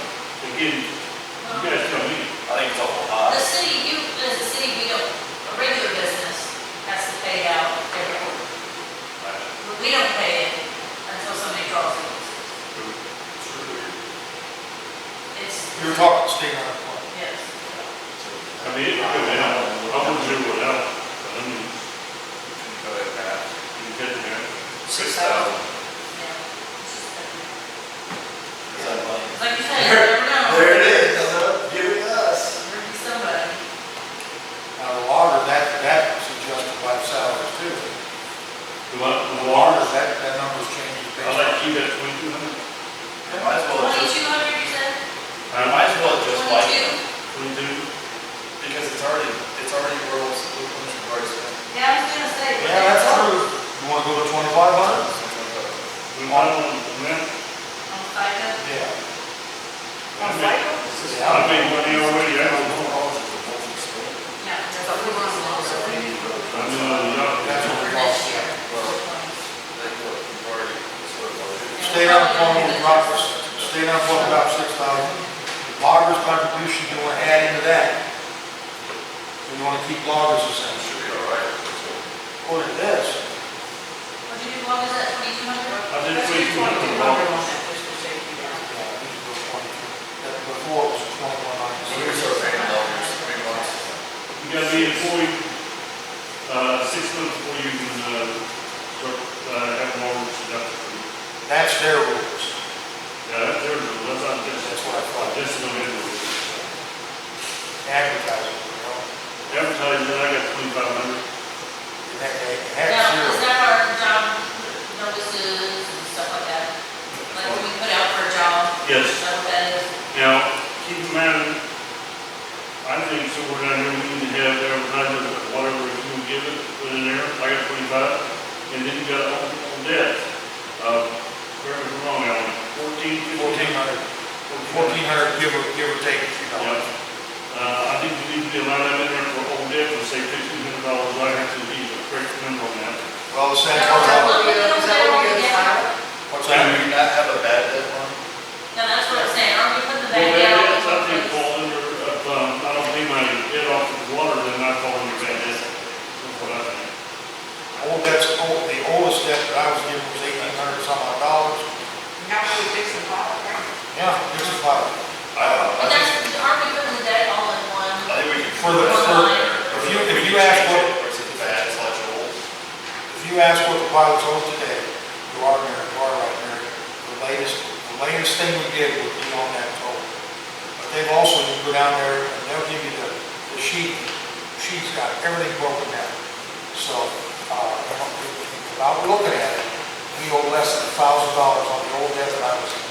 again, you guys tell me. I think it's awful the high. city, as a city, we don't, a regular business has to pay out every quarter. We don't pay it until somebody draws it. It's, You're talking state unemployment. yes. I mean, it could go down, I wouldn't zero it out, but I mean, Go ahead, Pat. you get there. 6,000. Yeah. Is that money? Like you said, you never know. There it is, giving us. There could be somebody. Now, the water, that's adjusted by salaries too. The what, The the water, water, that number's changing based I on. like to keep that 2,200. Might as well just, 2,200, you said? might as well just like, 22? 22, because it's already rural, so we're already spent. Yeah, I was gonna say. but Yeah, that's true. You wanna go to 2,500? we might want to, man, On FICA? Yeah. On FICA? I made money already, I don't know. Yeah. But we want to know, so we need to go. I mean, That's what we Next lost. year. We've already sort of already. State unemployment dropped, state unemployment about 6,000. Loggers contribution, you wanna add into that. So you wanna keep loggers the same. Should be all right. What it is. What'd you do, what was that, 2,200? I did Let's do 2,200 22 on on water. that, just for safety. Yeah, we should go 22. That before it was So 21,900. we start paying dollars, 3 months. You gotta be employed, 6 months before you can, start, have more deductible. That's their rules. Yeah, that's their rule, that's not this. That's what I thought. This is no rule. Advertising, you know. Advertising, I got 2,500. And that Now, zero. is that our job notices and stuff like that? Like when we put out for a job? Yes. Is that what that is? Now, keep in mind, I think somewhere down here, we need to have advertising, whatever you can give it, put in there, I got 25, and then you got on debt. Correct me if I'm wrong, Alan, 1,400, 1,400, give or take a few Yeah. dollars. I think we need to be allowed that in there for old debt, for say $1,500, I have to be the correct number on that. Well, the same Yeah, part Is that about, what we get, is that what we get filed? what's Can that? we not have a bad debt one? No, that's what I'm saying, aren't we putting the Well, bad bad debt debts, I on think the fall under, I don't pay my debt off of water, then I fall under bad debt. That's what I think. The oldest debt that I was given was 1,800 some odd dollars. Now we fix the file, right? Yeah, this is about, I don't know. But that's, aren't we putting the debt all in one? I think we can. For the- if you ask what- Or is it bad, it's like old? if you ask what the pilots owe today, you are right, Mary. The latest thing we did would be on that total. But they've also, you go down there and they'll give you the sheet. Sheet's got everything broken down. So, without looking at it, we owe less than $1,000 on the old debt that I was in.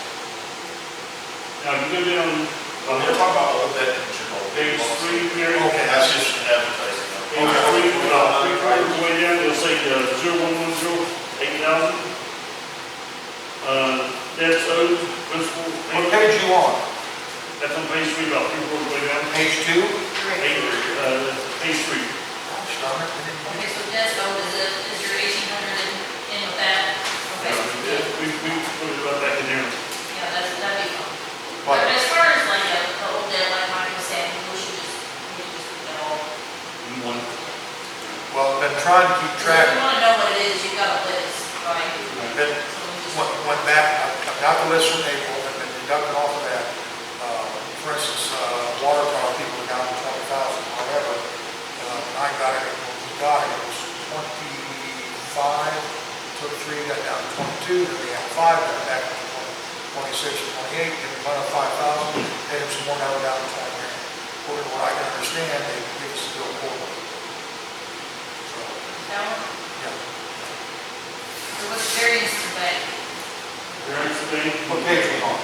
Now, if you go down, Well, we're talking about old debt in general. page 3, Mary. Okay. That's just advertising. Page 3, about 3/4 way down, it'll say 0110, 8,000. Debts owed, principal, What page you on? that's on page 3, about 3/4 way down. Page 2? Page 3. Gosh darn it, I didn't- Okay, so debt owed, is your 1,800 in with that? Okay. We put it right back in there. Yeah, that'd be fine. What? But as far as like the old debt, like Mike was saying, we should just put that all. In one. Well, I've been trying to keep If track. you wanna know what it is, you've got a list, right? Been, So we just. went back, I've got the list from April, and been deducting off of that. For instance, water tower people are down to 20,000, however, I got it, it was 25, took 3, got down to 22, then we had 5, got back to 26 or 28, then we went up 5,000, paid them some more, now we're down to 20 grand. According to what I can understand, they give us a bill quarterly. So, That one? yeah. So what's the variance to bank? Variance thing. What page we on?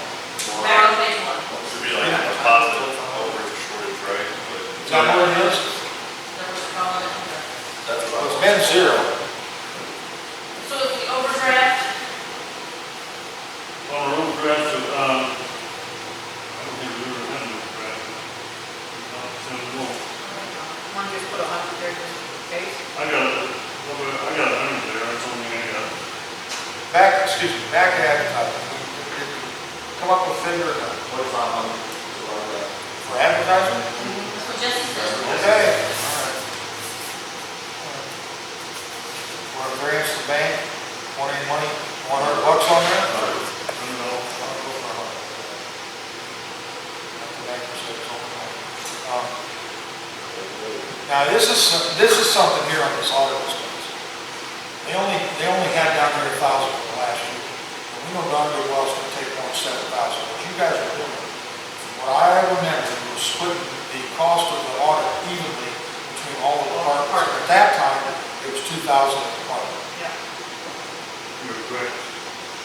Back on page 1. Should be like a positive overage shortage, right? Is that what it is? That was calling it. That's Well, what it's been 0. I got it, I got a hundred there, that's the only thing I got. Back to advertising. Did we come up with figure or not? What if I'm, For advertising? That's what Jesse said. Okay. All right. We're a variance to bank, want any money, $100 on that? I don't know. Now, this is something here on this audit expense. They only had down there 1,000 for the last year. And we know darn good well it's gonna take more than 7,000. What you guys are doing, what I remember was splitting the cost of the audit evenly between all the departments. At that time, it was 2,000 a department. You're correct.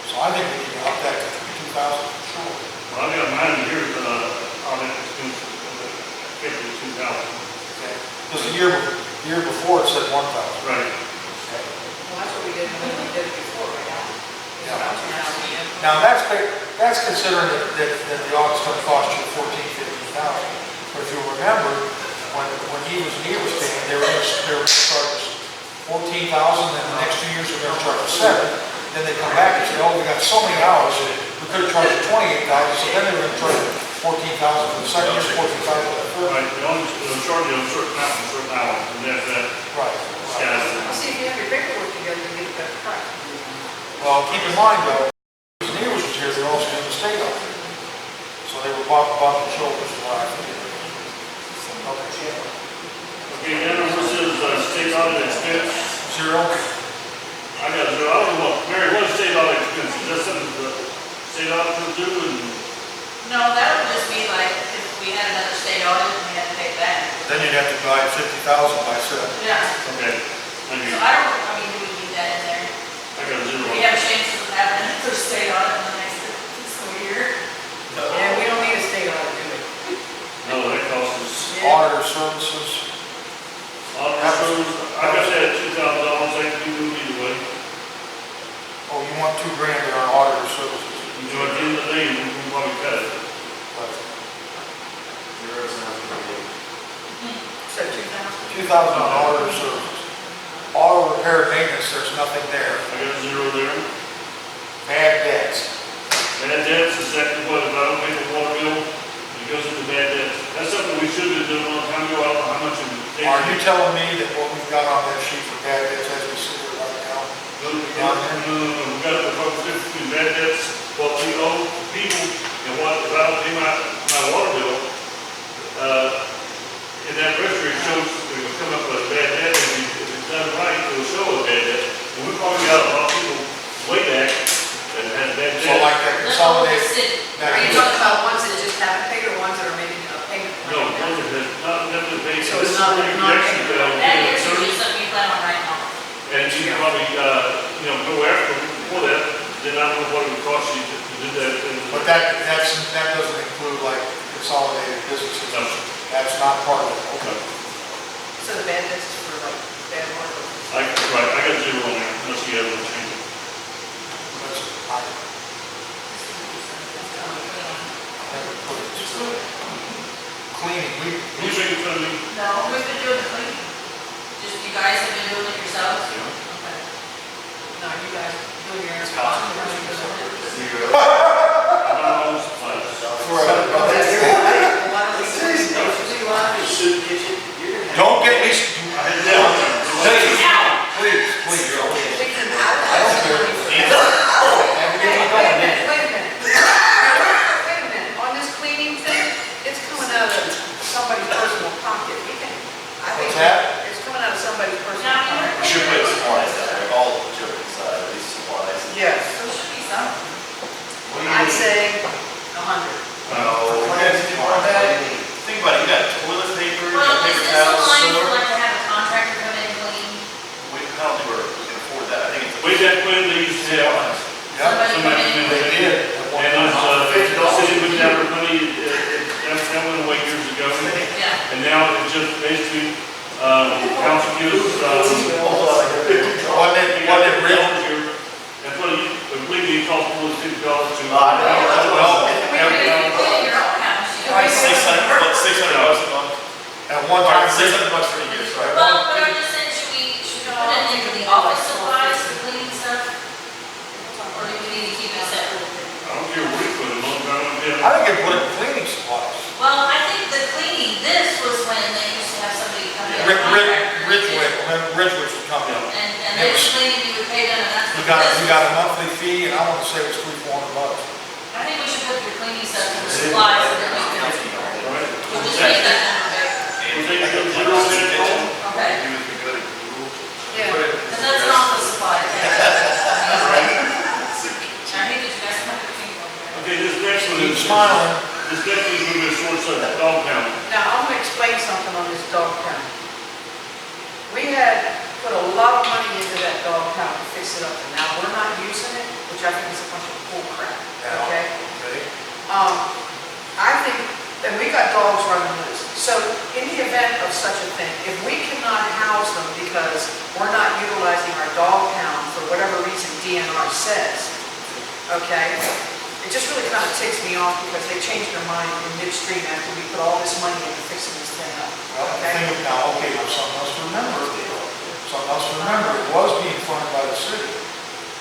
So I think we need to up that to 2,000 for sure. Well, I got mine here, on it, it's been 52,000. Okay? Because the year before it said 1,000. Right. Okay? Well, that's what we did when we did it before, right? Yeah. Yeah. Now, that's considering that the audit's gonna cost you 14,000, 15,000. But if you remember, when he was staying, they were gonna charge us 14,000, and the next 2 years they're gonna charge us 7. Then they come back and say, oh, we got so many hours, we could have charged you 28,000, so then they were gonna charge you 14,000 for the second year, 14,000 for the third. Right, they'll charge you a certain amount, a certain hour, and that's that. Right. Yeah. See, if you have your paperwork together, you get a better price. Well, keep in mind though, when News was here, they were also in the state of it. So they were bumping shoulders with what I think. Okay. Okay, then this is state audit expense. Zero. I got zero. I don't know what, Mary, what is state audit expense? Is that something the state auditor do and? No, that would just be like if we had another state audit and we had to pay back. Then you'd have to divide 50,000 by 7. Yeah. Okay, thank you. So I mean, do we need that in there? I got zero. We have a chance of having another state audit in the next fiscal year. Yeah, we don't need a state audit, do we? No, that costs us. Auditor services. Auditors, I got that at $2,000, I can do it either way. Oh, you want $2,000 in our auditor services. You know, at the end of the day, we can probably cut it. zeros and after the So 2,000? 2,000 on auditor services. Auto repair and maintenance, there's nothing there. I got zero there. Bad debts. Bad debts is exactly what, if I don't pay the water bill, it goes into bad debts. That's something we should have done a long time ago, I don't know how much it would take. Are you telling me that what we've got on that sheet for bad debts as we sit here right now? No, we got it for between bad debts, what we owe people, and what, if I don't pay my water bill, in that registry, it shows, it will come up with a bad debt, and if it's done right, it will show a bad debt. And we probably got a lot of people way back that had bad So debt. like that consolidated. Are you talking about ones that just haven't paid or ones that are making a payment? No, those are not, nothing paid. So it's not- This is not projection, payment. That is usually something you plan on right now. and you can probably, go after, before that, then I don't know what it would cost you to do that. But that doesn't include like consolidated businesses. No. That's not part of it. Okay. So the bad debts is for like bad work. Right, I got zero on there, unless you have a change. That's, I never put it. Cleaning, Who's making fun of me? No, who's been doing the cleaning? Just you guys have been doing it yourselves? Yeah. Okay. No, you guys do your own. zero. I'm supplies. Soup kitchen, you're gonna have. Don't get me, I had that on there. please, please. I don't care. Wait a minute. Wait a minute, on this cleaning thing, it's coming out of somebody's personal pocket. I think What's that? it's coming out of somebody's personal Johnny, pocket. We should put supplies out there, all the children's, these supplies. Yes, there should be some. I'd say 100. No, think about it, you got toilet paper, you Well, got is paper this the towels, line for soap. like to have a contractor come in and clean? We, I don't think we can afford that, I think it's. Way back when they used to have, Yeah, Somebody come somebody in come in, and they clean? did. And the city went down their money, that went away years ago. Yeah. And now it's just basically, council gives, Wasn't it real? That's what it, believe me, it costs more than $50 to. I know, that's what Well, I'm saying. We could clean your own house, you know? $600 a month. At one time, $600 for a year, sorry. Well, but I'm just saying, should remember Ridgewood's would come in. And they were cleaning, you would pay them, and that's. We got a monthly fee, and I want to say it was $300-400. I think we should put your cleaning stuff in the supplies, and then we can. Right? We'll just make that number big. Was they good zero minute roll? Okay, You would be good at Google. Yeah. because that's an office supply. I hate that you guys have to think on that. Okay, this next one Keep is, smiling. this next one is going to be a short subject, dog pound. Now, I'm gonna explain something on this dog pound. We had put a lot of money into that dog pound to fix it up, and now we're not using it, which I think is a bunch of bull crap, okay? Okay. I think, and we got dogs running loose, so in the event of such a thing, if we cannot house them because we're not utilizing our dog pound for whatever reason DNR says, okay? It just really kind of ticks me off because they changed their mind in midstream after we put all this money into fixing this thing up, Well, the okay? thing is now, okay, now something else to remember. Something else to remember, it was being funded by the city,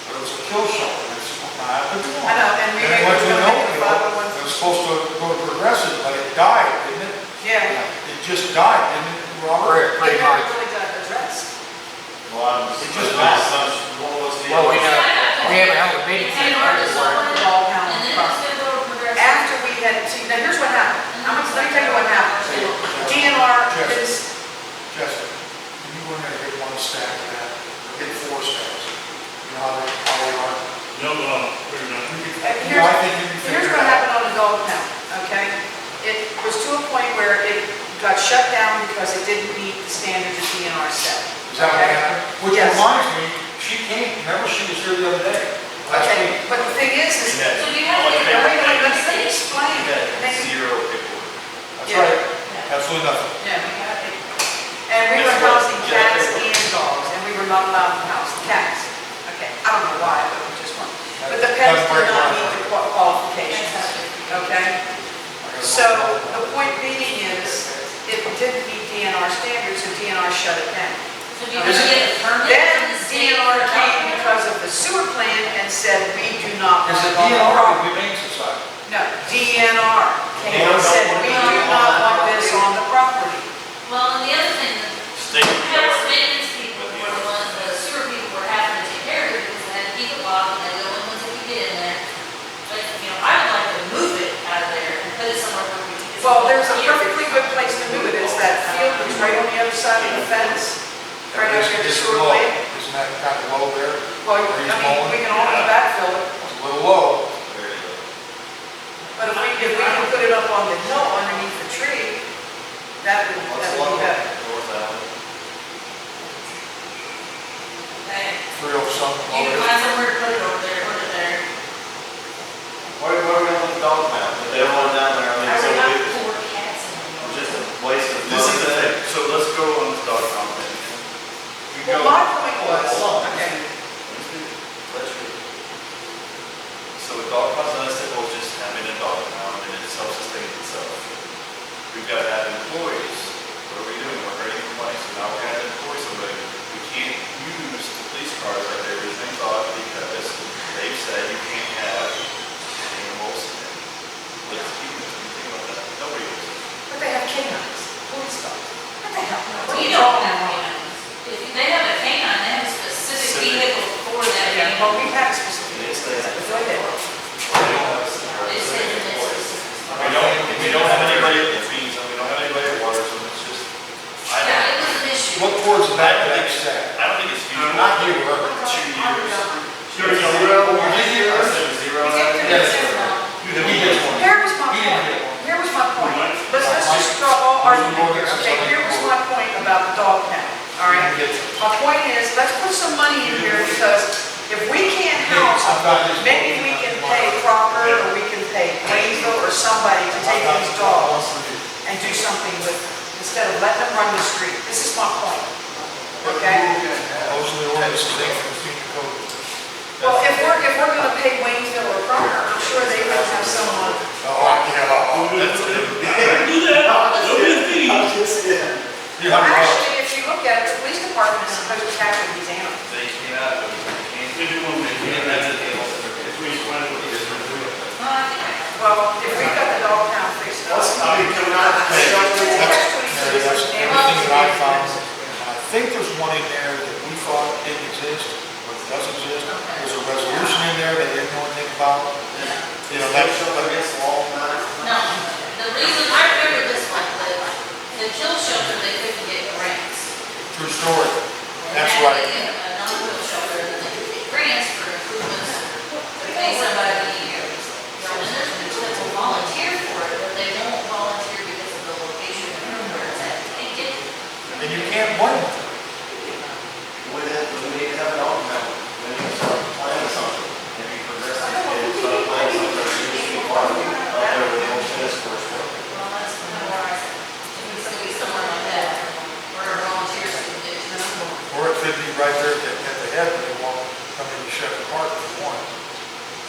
but it was a kill shelter. It's not a good one. I know, and we And it were went to gonna no make it kill. 501. It was supposed to go to Progressive, but it died, didn't it? Yeah, It just died, didn't it, Robert? it never really got addressed. Well, It just my passed. assumption, what was the? Well, we haven't held a meeting And yet. ours is Everywhere. on, Dog pound and then it's property. gonna go to progressive. After we had, see, now here's what happened. Let me tell you what happened. DNR, this, Jessica, can you go in there and get one stack of that, or get 4 stacks? You know how they are? No, we're not. You know, I think you can here's figure what it out. happened on the dog pound, okay? It was to a point where it got shut down because it didn't meet the standards that DNR set. Is that what okay? happened? Which Yes. reminds me, she came, remember she was here the other day? Last Okay, week. but the thing is, You had- So you have to wait, get. let me explain. You had Let me- zero paperwork. That's Yeah. right, absolutely nothing. Yeah, we got it. And we were housing cats and dogs, and we were not allowed to house the cats. Okay, I don't know why, but we just weren't. But the pets did not meet the qualifications, okay? So the point being is, it didn't meet DNR standards, so DNR shut it down. So do you have to get a permit Then from the state? DNR came because of the sewer plan and said, we do not Is want it it on the DNR or property. Humane Society? No, DNR came and said, we do not want this on the property. Well, and the other thing, the State. house maintenance people were the ones, the sewer people were having to take care of it because they had to keep it locked and they're the only ones that could get in there. But, you know, I would like to move it out of there and put it somewhere where we can. Well, there's a perfectly good place to move it, it's that field that's right on the other side of the fence, right up there, the It's sewer low. plant. Isn't that kind of low there? Well, Where he's I mean, mowing? we can always backfill it, It's a little low. Very low. but if we can put it up on the hill underneath the tree, that would What's be along better. North Island? Okay, 307 you can over there. find somewhere to put it over there, put it there. Why are we gonna let the dog pound? They don't want down there, I mean, I so would have it- 4 cats in there. it's just a waste of money. This is the thing, so let's go on this dog pound thing. We Well, go. my point was, Hold on. okay, Let's read. So a dog pound's not as simple as just having a dog pound and it self-sustains itself. We've got to have employees. What are we doing? We're hurting complaints, so now we're going to have to employ somebody. We can't use the police cars like they originally thought because they've said you can't have animals. Let's keep it. Think about that. Nobody will. but they have canines, police dogs. What the hell? What are We you don't talking have about? canines. If they have a canine, they have a specific vehicle for that Yeah, well, canine. we had a specific, It stays. but go ahead. They don't have a They say that it's specific. we don't have anybody at the fees, and we don't have anybody at water, so it's just, I Yeah, don't. it was an issue. Look towards the back of that stack. I don't think it's feasible. Not you, Robert. 2 years. Sure, you know, I said zero on that. Yes. you have He gets one. Here was my He didn't point, get one. here was my point. Let's just drop all argument here, okay? Here was my point about the dog pound, all right? My point is, let's put some money in here because if we can't house them, maybe we can pay Crocker or we can pay Waynesville or somebody to take these dogs and do something with them instead of letting them run the street. This is my point, okay? Those are the ordinances they can keep the code. Well, if we're gonna pay Waynesville or Crocker, I'm sure they will have someone. do that, nobody feeds. Well, actually, if you look at it, the police department is supposed to capture these animals. They came out, but we can't. If you want to make it, That's it. if we find what it is, we'll do it. Well, if we got the dog pound fixed up. I mean, can we not, It's a catch-22, That's it's a damn- everything that I found, and I think think there's one in there that we thought didn't exist, or does exist. There's a resolution in there that they didn't know anything about. You know, that's, Against the wall, not. No, the reason, I remember this one, the kill shelter, they couldn't get grants. true story. That's They had right. to get a non-kill shelter, and they could get grants for improvements, to pay somebody, you know, and there's people that will volunteer for it, but they won't volunteer because of the location and where it's at. They can't get it. And you can't blame them. We need to have an outcome. We need to start planning something. And be progressive and start planning something. There needs to be part of it out there with the whole tennis courts work. Well, that's kind of where I said, it needs to be somewhere like that, where our volunteers can do it. Or it could be right there at the head when they walk, come in Shepherd Park for one.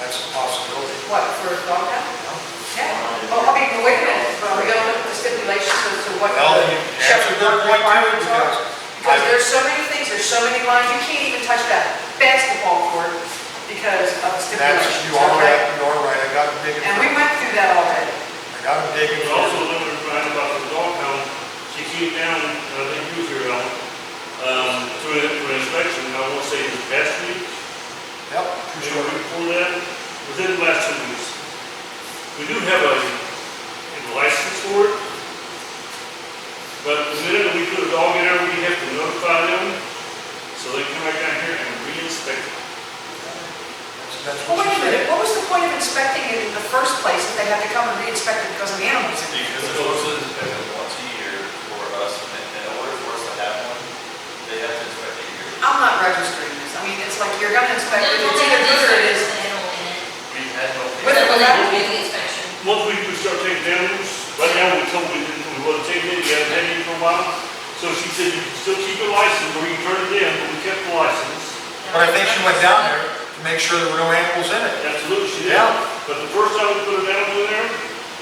That's a possibility. What, for a dog house? Yeah. Oh, I mean, wait a minute, are we gonna look at the stipulations as to what Well, the that's a good point too, requirements are? because Because there's so many things, there's so many lines, you can't even touch that basketball court because of the that's, stipulations, you are okay? right, you are right. I got them digging. And we went through that already. I got them digging. But also, limited right about the dog pound, she came down, I think you was here, Alan, to an inspection, I won't say it was past week, Yep, we true were story. before that, within the last 2 weeks. We do have a license for it, but the minute we put a dog in there, we have to notify them, so they come back down here and re-inspect it. That's Well, what wait a she minute, said. what was the point of inspecting it in the first place if they had to come and re-inspect it because of the animals in it? Because it's supposed to inspect it once a year for us, and in order for us to have one, they have to inspect it a year. I'm not registering this, I mean, it's like you're gonna inspect it, Then it's we'll either have good or it these isn't. animal in it. We had no. With Then or we'll without? do the inspection. Once we start taking animals, right now we told we didn't, we wasn't taking it, you haven't taken it for a while. So she said you can still keep your license, or you can turn it in, but we kept the license. But I think she went down there to make sure there were no animals in it. Absolutely, she did. Yeah. But the first time we put an animal in there,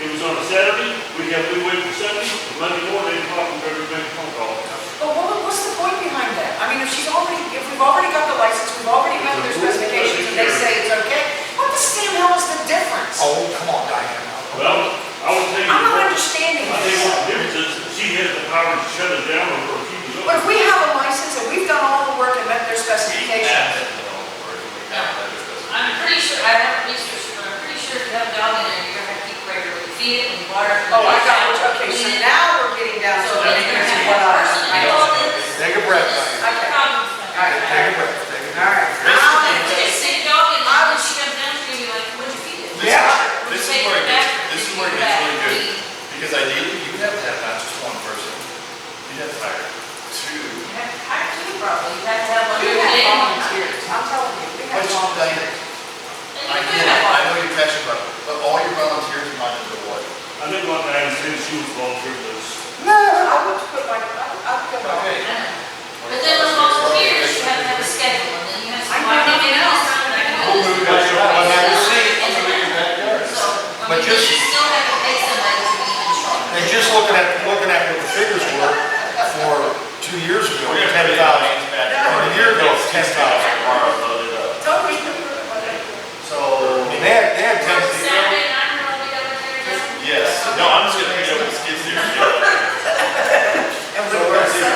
it was on a Saturday, we had to wait for Sunday, and Monday morning, 8 o'clock, we better make a phone call. But what's the point behind that? I mean, if we've already got the license, we've already met their specifications, and they say it's okay, what the damn hell is the difference? Oh, come on, Diane. Well, I will tell you. I'm not understanding I think this. what the difference is, she has the power to shut it down or keep it But open. if we have a license and we've done all the work and met their specifications, I'm pretty sure, I haven't researched, but I'm pretty sure if you have a dog in there, you're gonna have to keep regularly feed it and water it. oh, I got it, okay, so now we're getting down to So the if you're nitty-gritty having what a person I do all this. Take a breath, Diane. Okay. Problems. All right, Take a breath, take a breath. all right. If you sick dog in there, when she comes down, she's gonna be like, what'd you feed it? Yeah. This is Take where it it back, gets, this is take where it it gets back, really good. feed. Because ideally, you have to have not just one person. You have to hire two. You have to hire two probably, you have to have one. We every have day. volunteers, I'm telling you, we have But volunteers. Diane, And I you get could it, have I one. know you're passionate about it, but all your volunteers are not into what? I think what I understand, she was volunteering this. No, I would put my, I would go back. Okay. I know. But then with volunteers, you have to have a schedule, and then you have to. I know nothing else. We'll move that around, but now you see, So, I But mean, just- you still have to pay somebody to be in charge. and just looking at what the figures were for 2 years ago, 10,000. Or a year ago, 10,000. Tomorrow, load it up. Totally. So, I mean, they had So 10. Saturday night, we're gonna be over there now? Yes, no, I'm just gonna pick up the skids here. And so we we're were at zero.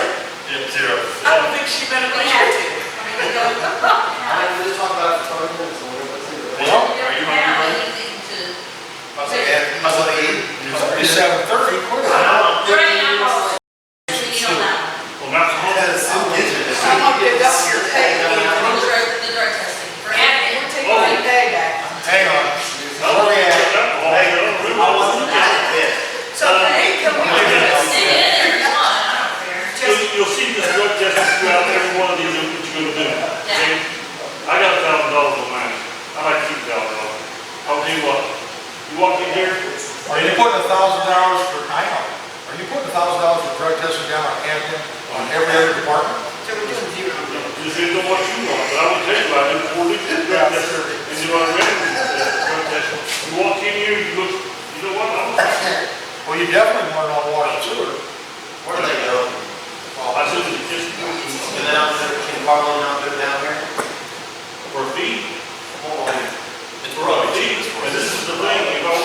Yeah, zero. I don't think she meant it We like have that. to. I mean, we don't. I mean, we just talked about it for 20 minutes, and we're at zero. Well, We Are you don't have hungry? anything to. How's it, how's it eat? it's 7:30, quit it. Right now, you don't know. Well, not the Yes, whole. it gets you. I'm gonna get up your pay. The drug testing for admin. We're taking my pay back. Hang on. Oh, Where we at? I wasn't at it. So, hey, can we? Stick it in there if you want, I don't care. You'll see this drug test throughout every one of these, what you're gonna do. Okay? I got $1,000 on mine. I like to keep $1,000. I'll tell you what, you walk in here, Are you putting $1,000 for, I know, are you putting $1,000 for drug testing down on Hampton, on every other department? So we're doing zero. just didn't know what you want, but I will tell you, I do 4 different drug tests, and you know, I ran drug tests. You walk in here, you look, you know what, I'm, Well, you definitely want it on water and sewer. Where do they go? I said, it's just, And then out there, can Carlin not go down here? for a fee. It's For a fee, and this is the thing, you know,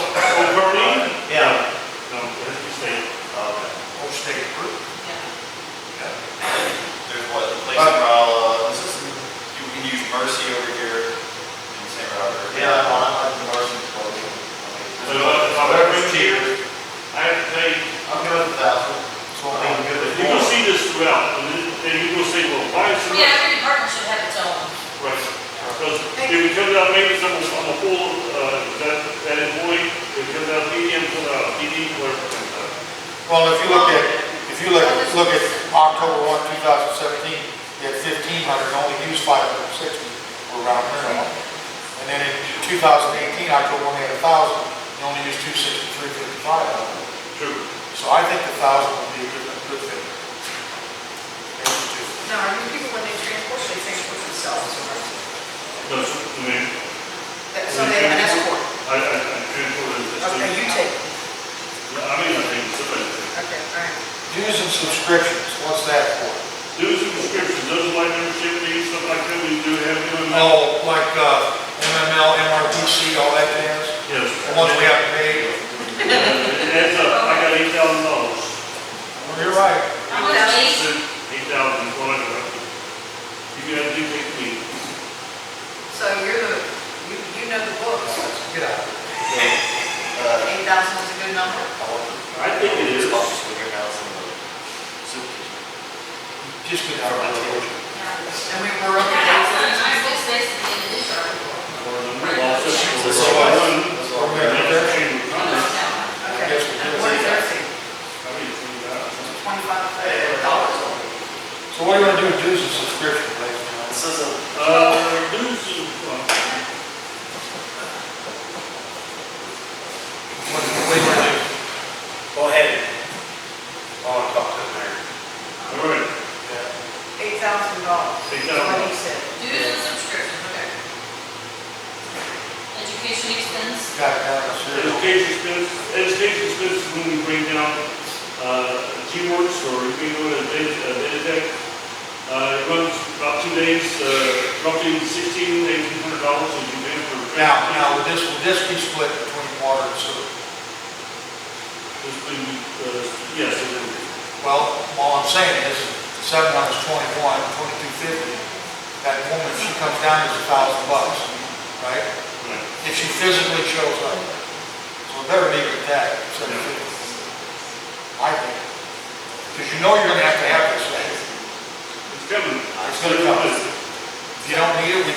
Berlin. Yeah. No, that's the state. Okay. Or state approved. Yeah. There's comes out of maintenance, I'm a full, that employee, if it comes out of PD, I'm full out, PD, whatever it comes out. Well, if you look at October 1, 2017, you had 1,500, only used 560, or around there. And then in 2018, October 1, they had 1,000, you only used 263.55. True. So I think 1,000 would be a good fit. Now, are you people, when they transport themselves, or? No, so, I mean, So they have an escort? I transported this. Okay, you take it. I mean, I think somebody. Okay, all right. Dues and subscriptions, what's that for? Dues and subscriptions, those like membership fees, stuff like that, we do have doing that. Oh, like MML, MRPC, all that jazz? Yes. The ones we have to pay? It adds up, I got $8,000. Well, you're right. How much, eight? 8,000 is what I got. You gotta do take me. So you know the books. Get out. 8,000 is a good number? I think it is. Just get out of my road. And we were up to Yeah, date. I was basically in the dish article. Okay. Yes, we And do. what is their fee? $25. So what do you want to do with dues and subscription, ladies and gentlemen? This isn't, Dues, What do you want to do? go ahead. I'll talk to the mayor. all right, $8,000. That's what he said. Dues and subscription, okay. Education expense, Got it down, that's it. education expenses when we bring down, G-Works or if we go to Data it runs about 2 days, roughly $1,800 as you pay for. Now, would this be split between water and sewer? This would be, yes, it would be. Well, all I'm saying is, 7 on is 21, 2250. That woman, if she comes down, is $1,000, right? Right. If she physically shows up. So we better leave it at that, 750. I think. Because you know you're gonna have to have this thing. It's coming. It's gonna come. If you don't need it, we,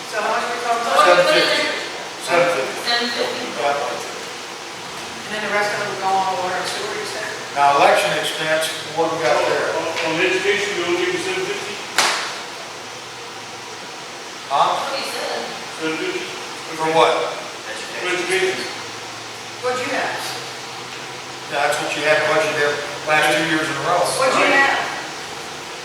So how much we talking so about? what do we put in there? 750. 750. And then the rest of it will go on water and sewer, you said? Now, election expense, what do we got there? On education, you only give me 750? Huh? That's what he said. 750? For what? For education. What'd you have? That's what you had budgeted there last 2 years in a row. What'd you have?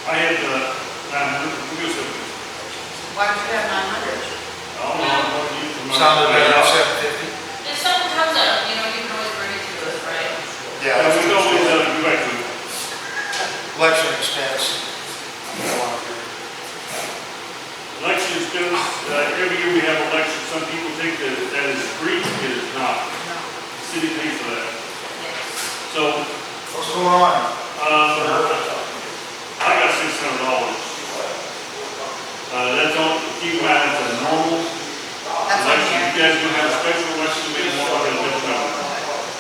I had, 900, we go 750. Why did you have 900? I don't know what you use for my. Sounded better than 750. If something comes up, you know, you can always bring it to us, right? Yeah, Yeah, that's we can always, true. go back to it. Election expense. Election expense, every year we have elections, some people think that that is free, it is not. No. The city pays for that. Yes. So, What's going on? I got $600. That's on, keep in mind, it's a normal That's on the election. You ad. guys gonna have a special election, maybe more like a different number.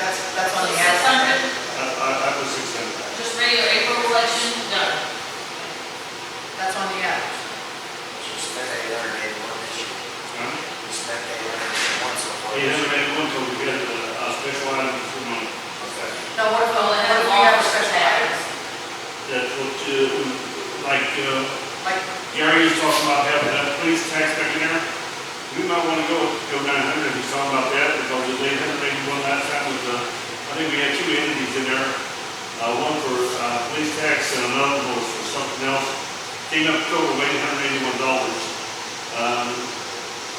That's on the ad. 600, I put 600. just regular April election, done. That's on the ad. You spent 881 this year. Huh? You spent 881 so far. 881 till we get a special item for money. Now, what if, Well, what they if have we all have a the special item? tags. That's what, like, Like, Gary was talking about having that police tax back in there. We might want to go 900, he's talking about that, because the 881 last time was, I think we had 2 entities in there. One for, police tax and another was for something else. Came up total of $881.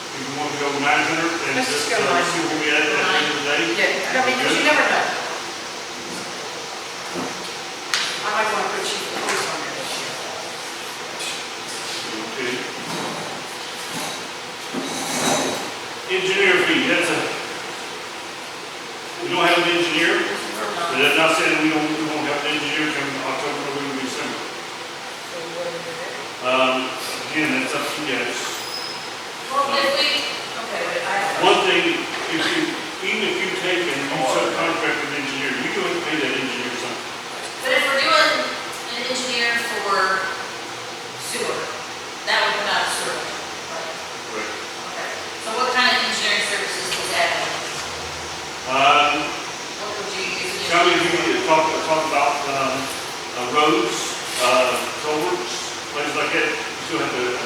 If you want to go 900 and Let's just, just go see where we at the end of the day. yeah, I mean, because you never know. I might want to put chief of police on there this year. Okay. Engineer fee, that's a, we don't have an engineer, but that's not saying we won't have an engineer come October, November, December. So what do we do there? Again, that's up to you guys. Well, if we, okay, wait, I have. One thing, even if you take and you subcontract an engineer, you don't have to pay that engineer something. But if we're doing an engineer for sewer, that would come out of sewer. Right. Right. Okay. roads, culverts, places like that, you still have to,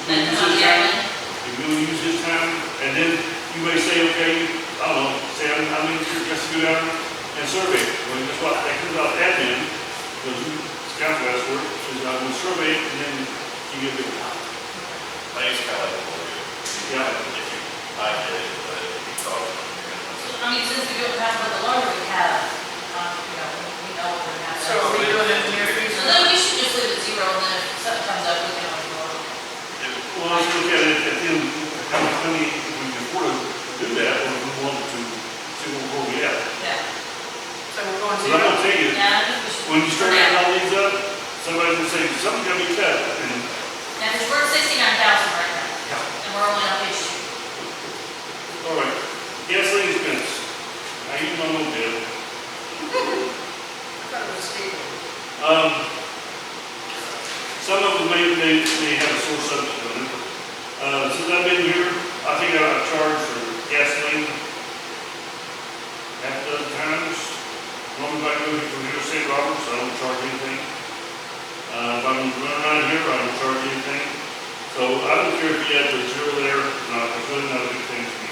And use come this out time. the If you will use this time, and then you may say, okay, I don't know, say, I need to just go down and survey. Well, guess what, that comes out admin, because you, scout guys work, is I'm gonna survey it, and then you get the. I think it's kind of like a lawyer. Yeah. If you, I get it, but if you talk, I mean, since we don't have what the longer we have, we know what we're having. So are we doing engineer fees? So then we should just leave it 0, and then if something comes up, we can always go on. Well, let's look at it at the end, how much money we can afford to do that, or if we want to see where we at. Yeah. So we're going So I'm gonna tell you, Yeah, I think we should. when you start adding all these up, somebody's gonna say, something's gonna be cut, and Yeah, because we're at 69,000 right now, and we're only on page 2. all right, gasoline expense. Now, you don't know, Bill. I thought it was Steve. Some of them may have a sore subject on it. Since I've been here, I think I've charged for gasoline half a dozen times. Normally, if I go from here to St. Roberts, I don't charge anything. If I'm running around here, I don't charge anything. So I don't care if you have the 0 there, no, it's really not a big thing to me.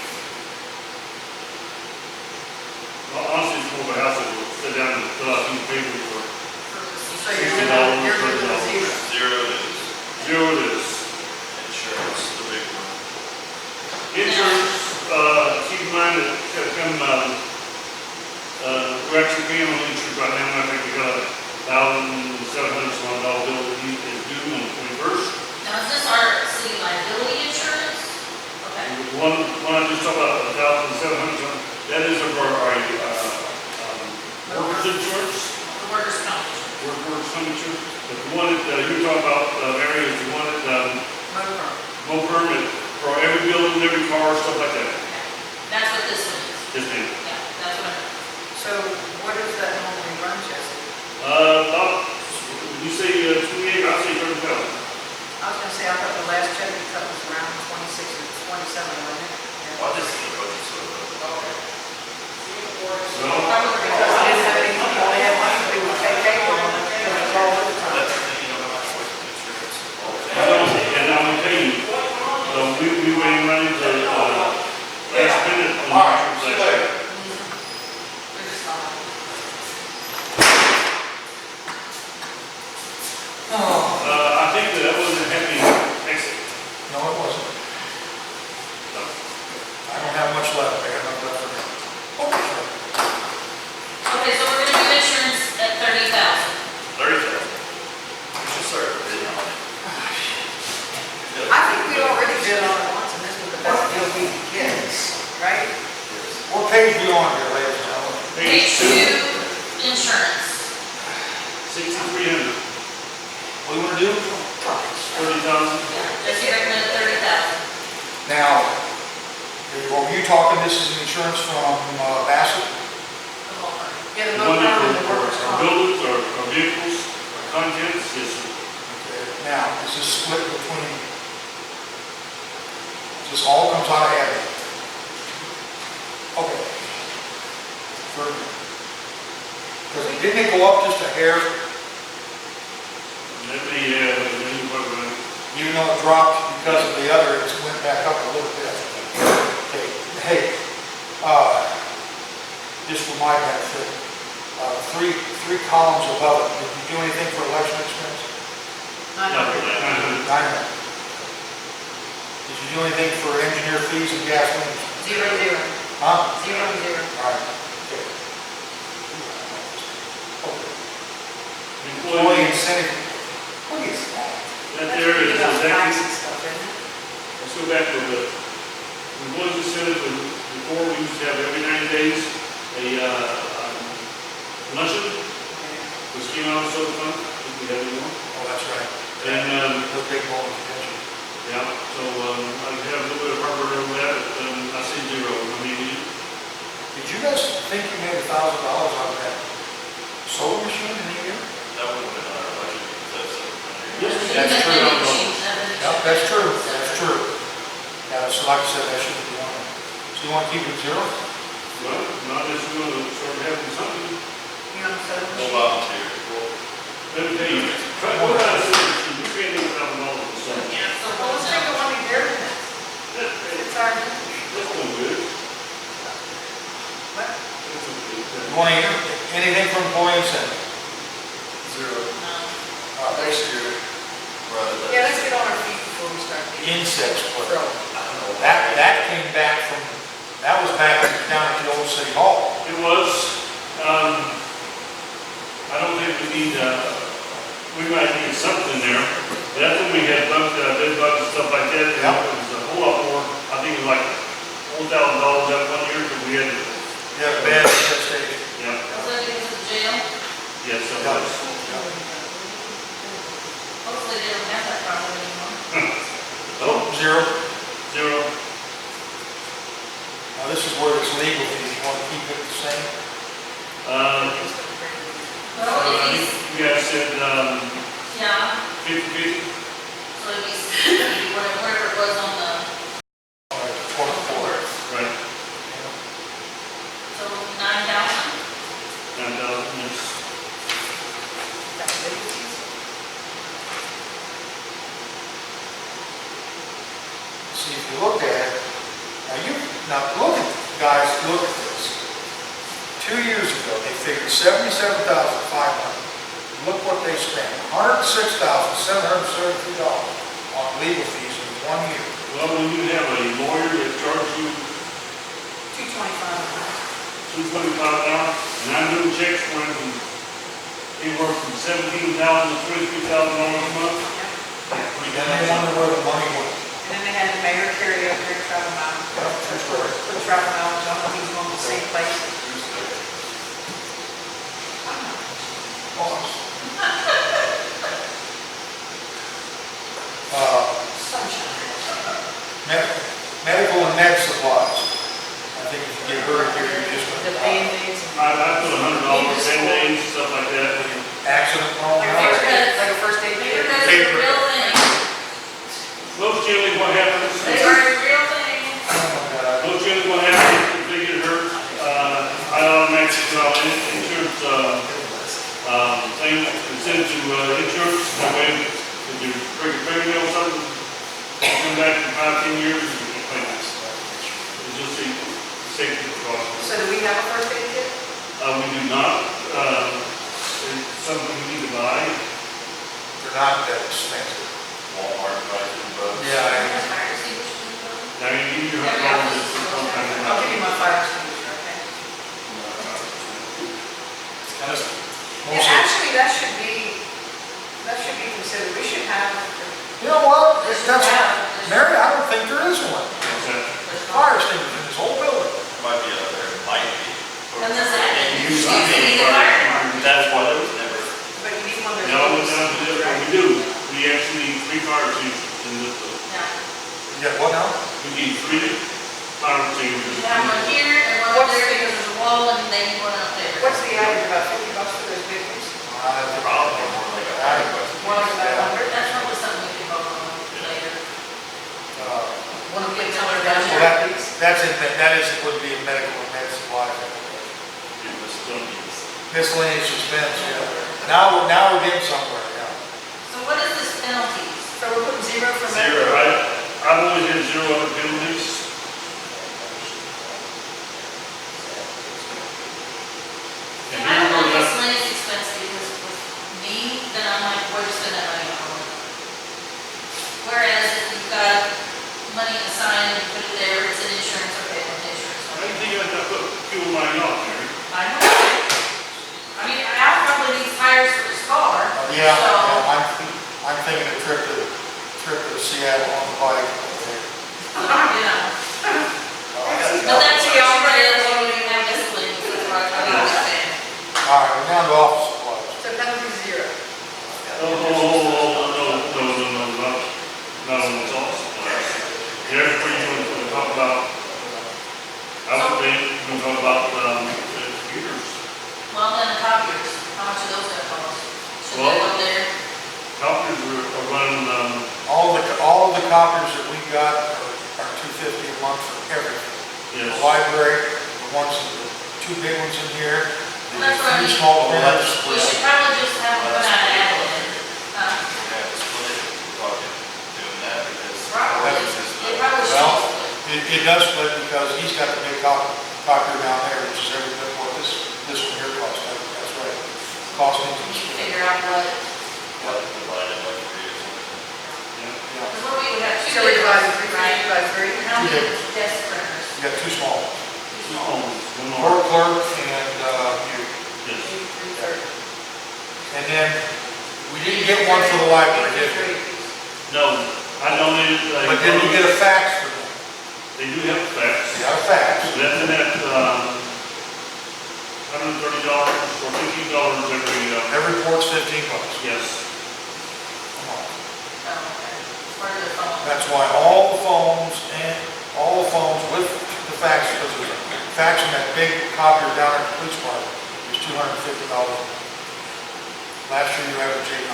Well, honestly, it's more of a house that will sit down and fill out these papers for So you're doing, you're doing a 0. zero is 0 it is. insurance, the big one. Insurance, keep in mind that we're actually paying on insurance right now, and I think we got $1,700 some dollar bill that is due on the 21st. Now, is this our city liability insurance? Okay. One I just talked about, $1,700, that is of our, workers' insurance, The workers' comp insurance. workers' comp insurance. But the one that you're talking about, Mary, is the one that, Motor. no permit for every building, every car, stuff like that. That's what this one is. Yes, ma'am. Yeah, that's what I'm. So what does that normally run, Jesse? About, when you say 28, I'd say 30,000. I was gonna say, I thought the last check we cut was around 26 or 27, wasn't it? Yeah. I'll just see the budget, so. So, Probably Because I didn't have any, you only had money to do with KK, because it's all overtime. That's the thing, you don't have a choice with insurance. and I'm gonna tell you, we were running to, last minute. All right, see you later. We're just not. I think that wasn't a happy exit. No, it wasn't. I don't have much left. I got enough left for now. Okay, sure. Okay, so we're gonna do insurance at 30,000. 30,000. We should start bidding on it. I think we already bid on it once, and this was the best deal we could get, right? What page are we on here, ladies and gentlemen? Page 2, insurance. 6,300, What do you want to do? 30,000. Jesse recommended 30,000. Now, were you talking, this is insurance from Bassett? The whole firm. Yeah, the The one motor that and the for workers' our comp. buildings, our vehicles, our contents, yes, sir. Now, is this split between, this all comes out of admin? Okay. Because didn't it go up just a hair, Let me, even though it dropped because of the other, it went back up a little bit? Okay, hey, just for my benefit, three columns above it, did you do anything for election expense? Not no, hundred. 900. Did you do anything for engineer fees and gasoline? 0, 0. Huh? 0, 0. All right. Okay. Employee employee, incentive. What is that? that there is exactly, Stuff, isn't it? let's go back to the, employees incentive, before we used to have every 90 days, a, luncheon, which came out of the social fund, if we have any more. Oh, that's right. And, Those big moments, attention. yeah, so, I have a little bit of heartburn over that, but, I see 0. I mean, Did you guys think you made $1,000 out of that solar machine in a year? That would have been on our budget, because that's. Yes, That's true. Yep, Yep, that's true, that's true. Yeah, so like I said, that shouldn't be on there. So you want to keep it 0? well, not unless you want to start having something. You know, so. No volunteer. Let me tell you, try to go down to the, you can't even have $1 or something. Yeah, so Well, let's take the one we did. It's our, That's no good. what? That's okay. You want anything from employee incentive? Zero. Next year. Yeah, let's get on our feet before we start. Insects, but Throw. that came back from, that was back down at the old city hall. It was, I don't think we need, we might need something there. But that's when we had bed bugs and stuff like that. Yeah. It was a whole lot more. I think it was like $1,000 that 1 year, because we had, Yeah, bad station. yeah, Was that because of the jail? yes, so Yeah. was. Hopefully they don't have that problem anymore. Oh, Zero. zero. Now, this is where it's legal, if you want to keep it the same. Well, I if think he's, you guys said, yeah, 50/50. so if he's, whatever it was on the 24. Right. so 9,000. And, yes. See, if you look at it, now look at, guys, look at this. 2 years ago, they figured $77,500. Look what they spent, $106,773 on legal fees in 1 year. Well, when you have a lawyer that charges you 225. $225 an hour, and I'm doing checks for him from anywhere from $17,000 to $23,000 a month. Then they wonder where the money went. And then they had the mayor carry up their travel mileage. Put travel mileage on, he's going to the same place. Sunshine. Medical and med supplies. I think if you get hurt here, you're just The going to Band-Aids. I put $100 Band-Aids, stuff like that. accident prone. Like a first aid, like a first aid Paper kit. cuts are a real thing. Most generally what happens, They are a real thing. most generally what happens if they get hurt, I automatically draw insurance, thing, and send it to, insurance, that way, if you break a fingernail or something, come back in 5, 10 years, and you can pay this. It's just a safety precaution. So do we have a first aid kit? We do not, it's something we need to buy. They're not that expensive. Walmart prices, but. Yeah, Fire extinguisher. Now, you need your $100 for some kind of. I'll give you my fire extinguisher, okay? and it's Yeah, mostly, actually, that should be considered, we should have. you know what, that's, Mary, I don't think there is one. What's that? Fire extinguisher in this whole building. Might be out there, might be. And does that, You you used to be need the fire department. That's why there was never. But you need one that's. Now, what time is it? What we do, we actually need 3 fire extinguishers in this building. Yeah. You got what now? We need 3 fire extinguishers. You have one here and one up there because there's a wall and then you want up there. What's the average, about $50 for those big ones? Probably more like $100. One is about 100? That's probably something we can vote on later. One of them gets Well, $100 Well, that, a piece. that's in, that is, would be a medical and med supplies. It was still needs. Miscellaneous expense, yeah. Now we're getting somewhere, yeah. So what is this penalties? So we're putting 0 for Zero, medical? I've always had 0 other penalties. And I don't we want were this left, money's expense because with me, then I'm like, we're just spending that money on it. Whereas if you've got money assigned and put it there, it's an insurance, okay, with insurance. I didn't think I'd put fuel money off there. I know. I mean, Al probably needs tires for his car. Yeah, So, I'm thinking a trip to Seattle on the bike. yeah. But that's the already, when we have this link, that's what I'm saying. All right, we're down to office supplies. So penalty 0. No, not on the top supplies. There's where you're going to talk about, I would think, you're going to talk about, the computers. Well, then the copiers, how much are those gonna cost? Should Well- they go there? Copiers are running, All of the copiers that we got are $250 a month for everything. yes. The library, the ones, the 2 big ones in here, That's what I Three mean. small Well, that's printers. We should probably just have them come out and add it. We're gonna have to split it, talking, doing that, because. Probably, this is it the- probably Well, should. it does split because he's got the big copier down there, which is every bit what this one here costs. That's right. Costing We to need to split. figure out what, Like, divide it by three or something. Yeah. because what we would have two So we divide different, three, right? by three? How many Two desk printers? You got two small ones. Two phones, one Court more. clerk and, you. Yes. 8330. And then, we didn't get one for the library, did we? 8330 No, I donated. But did we get a fax for them? They do have a fax. We got a fax. That's in at, $130 or $15 every, Every port's $15. yes. Come on. Oh, okay. Part of the phone. That's why all the phones with the fax, because there's a fax in that big copier down at the police department, is $250. Last year you averaged $800.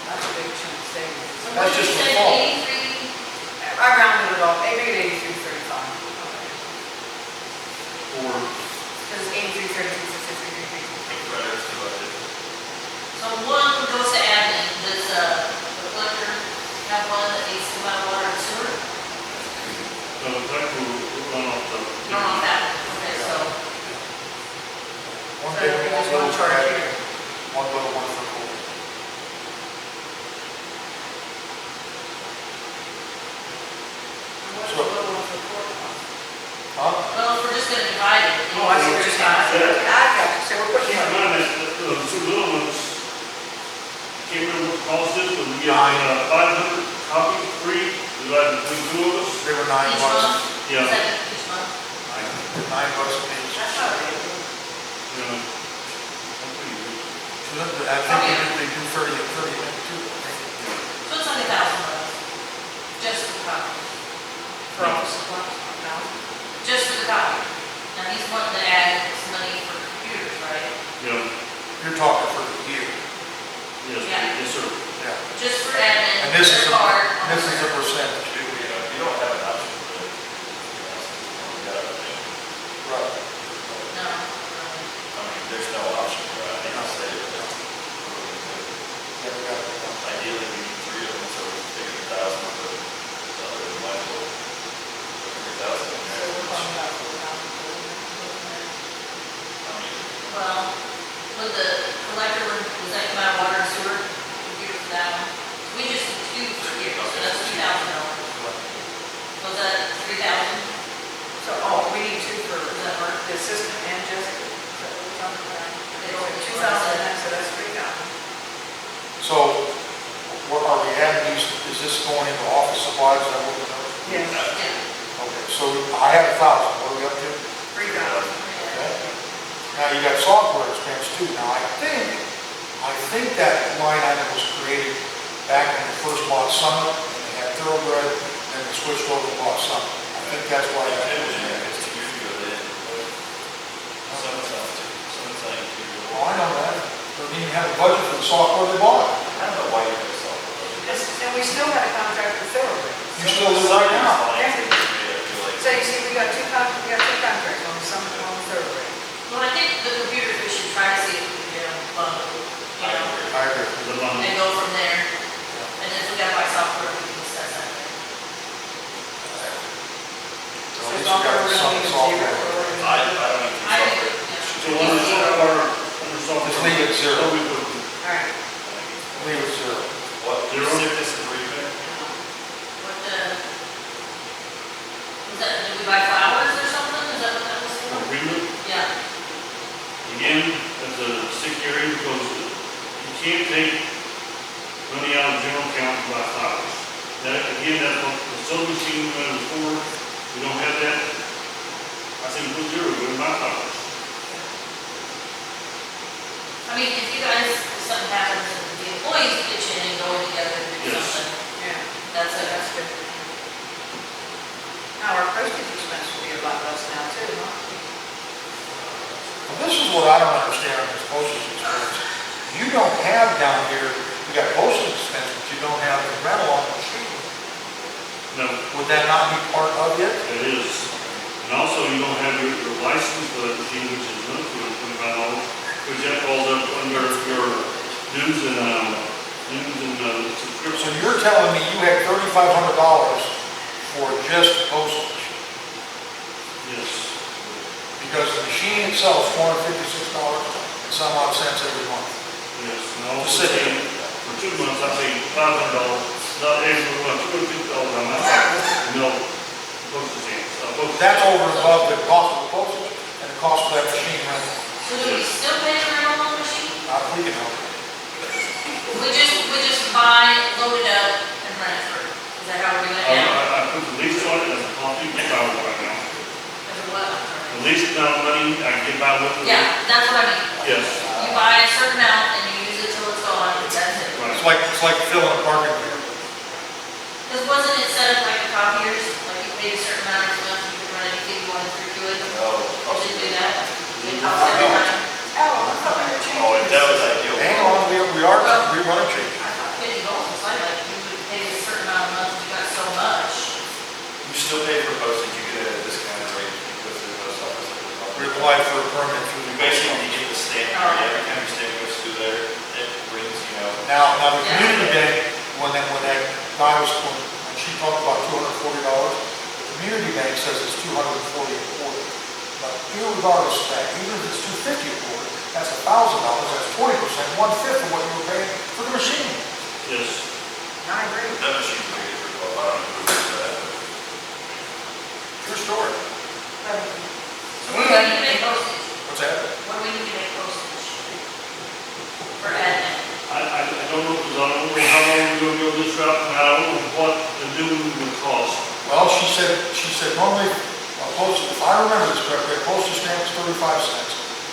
That's a big chunk of savings. So That's what you just for said, phone. 83, I rounded it off, maybe at 8335. Or, Because it's 8332 for 5333. Credits to budget. so one goes to admin, does, the collector have one that needs to come out of water and sewer? so that will run off the. Not on that, okay, so, One So day, there's one one for charge admin, here. one little one for court. What's the little one for court cost? Huh? well, if we're just gonna divide it. then Oh, I see we're what you're just saying. gonna- I got you, so we're putting Yeah, in. mine is, the two little ones, can't remember what the cost is, but we get, 500 copies free, divided between two of us. They were Each month? Yeah. Is that each month? $9 a piece. That's not bad. Yeah. That's pretty good. I think they do 30 and 30 minutes too. I think. So it's like $1,000, just for the copy, For office supplies, no? just for the copy. Now, he's wanting to add some money for computers, right? Yeah, You're talking for the year. yes, Yeah. yes, sir. Yeah. Just for admin, And this is their card. on this is there. a percentage. You don't have an option for it. You got it. Right. No. I mean, there's no option for it. I think I'll say it. Yeah, we got it. Ideally, we need three of them, so we can figure 1,000, but the other might as well. 3,000 in So there. we're talking about 4,000. I mean, Well, with the collector, was that come out of water and sewer, computer for that one? We just did two for here, so that's $2,000. Was that 3,000? So, we need two for Does that work? the assistant and Jessica. Is that what we're talking about? They both do 2,000, so that's 3,000. So, what are we adding these, is this going into office supplies? Is that what we're doing? Yes, Yeah. Okay, so I have 1,000, what are we up to? 3,000. Okay. Now, you got software expense too. Now, I think that line item was created back when they first bought Summit, and they had Thoroughbred, and they switched over to bought Summit. I think that's why that it was was, there. it's 2 years ago, they didn't. Someone's saying 2 years ago. Oh, I know that. They didn't even have a budget for the software they bought. I don't know why you have a software budget. And we still got a contract with Thoroughbred. You still do right now. I feel like. So you see, we got two contracts on the Summit and on the Thoroughbred. Well, I think the computers, we should try to see if we can get them bundled, you know, I agree. The money. and go from there. And if we gotta buy software, we can discuss that. So So at least we software, got we're some gonna leave it software. zero. or we're I gonna- don't need I software. think, yeah. So under software, Just leave it zero. what we put, All right. Leave it zero. What, Zero? sickness agreement? What the, was that, did we buy flowers or something? Is that what that was for? agreement, Yeah. again, that's a sick area because you can't take money out of general account to buy flowers. That, again, that's what the sewing machine was for, we don't have that. I think put zero, go and buy flowers. I mean, if you guys, if something happens, and the employees pitch in and go together and do Yes. something, Yeah, that's that's good. Now, our postage expense will be a lot less now too, huh? Well, this is what I don't understand on this postage expense. You don't have down here, you got postage expense, but you don't have the rental on the machine. No, Would that not be part of it? it is. And also, you don't have your license for that machine, which is another $225, which that falls up under your dues and So subscription. you're telling me you had $3,500 for just postage? Yes. Because the machine itself is $456 and some odd cents every month. Yes, and I Just also sit pay, there. for 2 months, I pay $500, not every month, $250 a month. No, postage stamps. That's over and above the cost of the postage and the cost of that machine rental. So do we still pay the rental on the machine? Not if we can help it. We just buy, load it up, and run it through. Is that how we're doing it now? I put the lease on it as a coffee, get by with it right now. As a what? The least amount of money I can get by with it. Yeah, that's what I mean. Yes, You buy a certain amount and you use it till it's gone, that's it. right. It's like filling a parking meter. Because wasn't it set up like the copiers, like you paid a certain amount of month, you could run anything you wanted through to it? Or did it do that? It cost every time? Oh, if that was ideal. Hang on, we are changing. I thought $50 was like you would pay a certain amount of month, you got so much. You still pay for postage, you get a discounted rate, you go through the post office. We apply for a permit through the. Basically, you get the stamp, every time your stamp goes through there, it brings, you know. Now the community bank, when that guy was, when she talked about $240, the community bank says it's $240 a quarter. But irregardless of that, even if it's $250 a quarter, that's $1,000, that's 20%, 1/5 of what you were paying for the machine. Yes. I agree. That machine's pretty good for a lot of that. True story. So what do we need to make postage? What's that? What do we need to make postage? For admin? I don't know, because I don't know how long we're gonna go this route, and I don't know what the new would cost. Well, she said normally, if I remember this correctly, a postage stamp is 35 cents.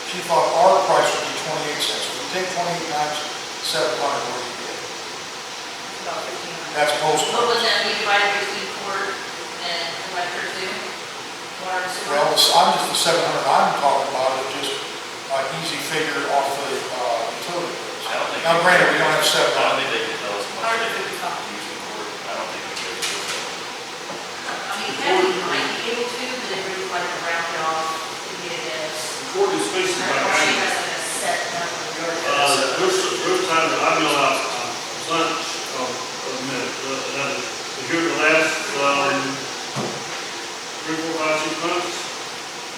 She thought our price would be 28 cents. So if you take 28 times 700, what do you get? About 1,500. That's postage. What was that, we divided between court and electric too? Water and sewer? Well, I'm just the 700 I'm talking about is just an easy figure off the utility bills. I don't think. Now granted, we don't have I don't 700. think they can tell us how much they can 155. use in court. I don't think we can do that. I mean, Kathy might be able to, but it really like to round it off to be a guess. According to spaces I like don't know if she that, has like a set number. there's times that I've been out lunch, a minute, here the last, 3, 4, 5, 6 months,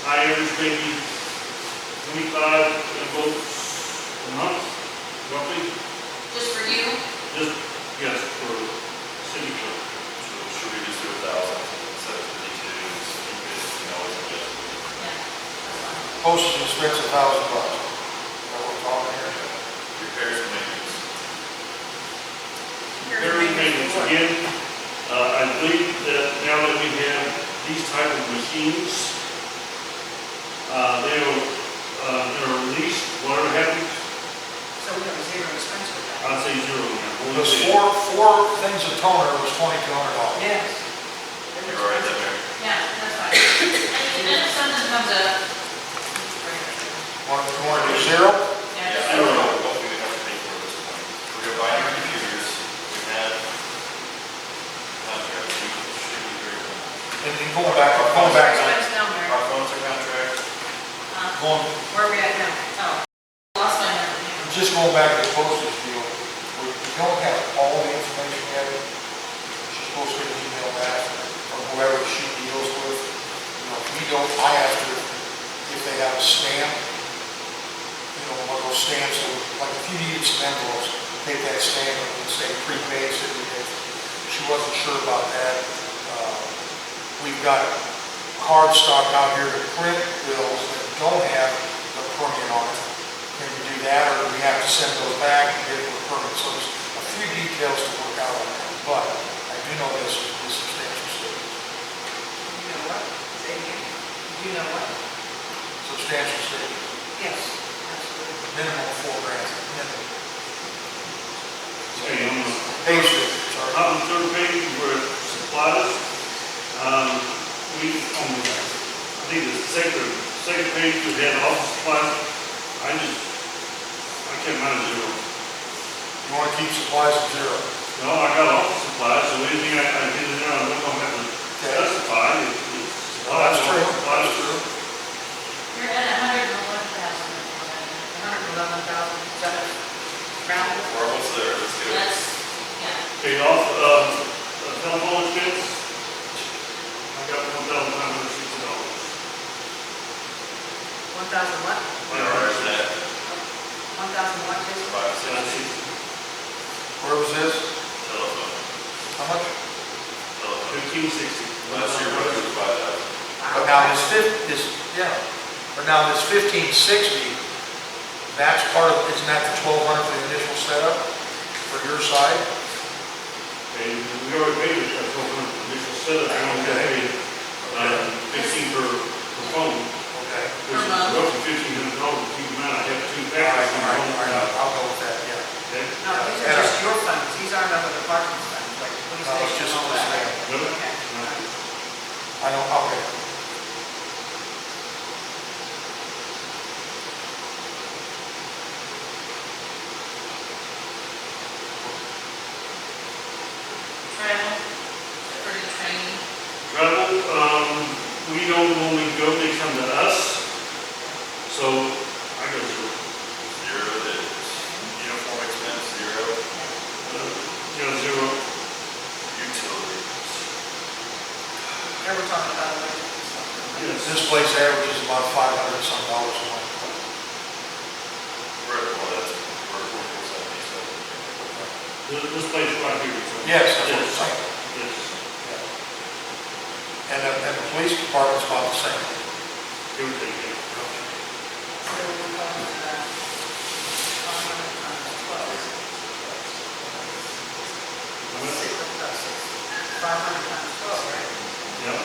I average maybe 25 votes a month, roughly, Just for you? just, yes, for city clerk. So should we just do 1,000 instead of 52? So you could, you know, it's just. Yeah. That's fine. Postage expense $1,000. Is that what we're talking here? Repairs and maintenance. Very maintenance, again, I believe that now that we have these type of machines, they're released, whatever happens, So we have zero expense with that. I'd say zero now. It was four things a toner was $2,200. Yes. You're all right there, Mary? Yeah, that's fine. And then if something comes up, You want to do zero? yeah, I don't know what we would have to pay for at this point. We're gonna buy new computers, we have contracts, we should be very. And going back, Expense down there. Our phones are contract, going, Where are we at now? oh, lost my number. just going back to the postage deal, we don't have all the information yet. She's supposed to get an email back from whoever she deals with. You know, we don't, I asked her if they have a stamp, you know, one of those stamps, that would- like if you needed some envelopes, take that stamp and say prepaid, City of Dixon. She wasn't sure about that. We've got card stock out here to print bills that don't have the permit on it. Can we do that, or do we have to send those back and get the permit? So there's a few details to work out on that, but I do know this is substantial savings. You know what? Say it again. You know what? Substantial savings, Yes, absolutely. minimum $4,000, minimum. Okay, on the Page 2, sorry. top and third page where it supplies, I think the second page would have office supplies. I kept mine at zero. You want to keep supplies at zero? No, I got office supplies, so anything I get in there, I'm not gonna have to specify. It's Well, that's true. supplies, 1560. Last year was 5,000. But now but now this 1560, that's part of, isn't that the 1,200 for the initial setup for your side? And we already paid it, that's what we're initial setup, and we got paid, 15 per phone. Okay. Which is roughly $1,500, keep in mind, I have two All right, packages. I'll go with that, yeah. Okay? No, these are just your funds, these aren't other departments' funds, like the police No, it's station just and all this that. thing. Really? Okay. I don't, okay. Travel, for the training. Travel, we don't normally go, they come to us, so I go through, Zero, that's uniform expense, zero, zero. utilities. Now we're talking about electric and stuff. Yes. This place averages about $500 some dollars a month. We're at, well, that's, we're 4477. This place right here. so- Yes, that's what I'm Yes, saying. yes. And the police department's about the same. Everything, yeah. So we're talking about 500 times 12. 500 times 12, right? Yeah.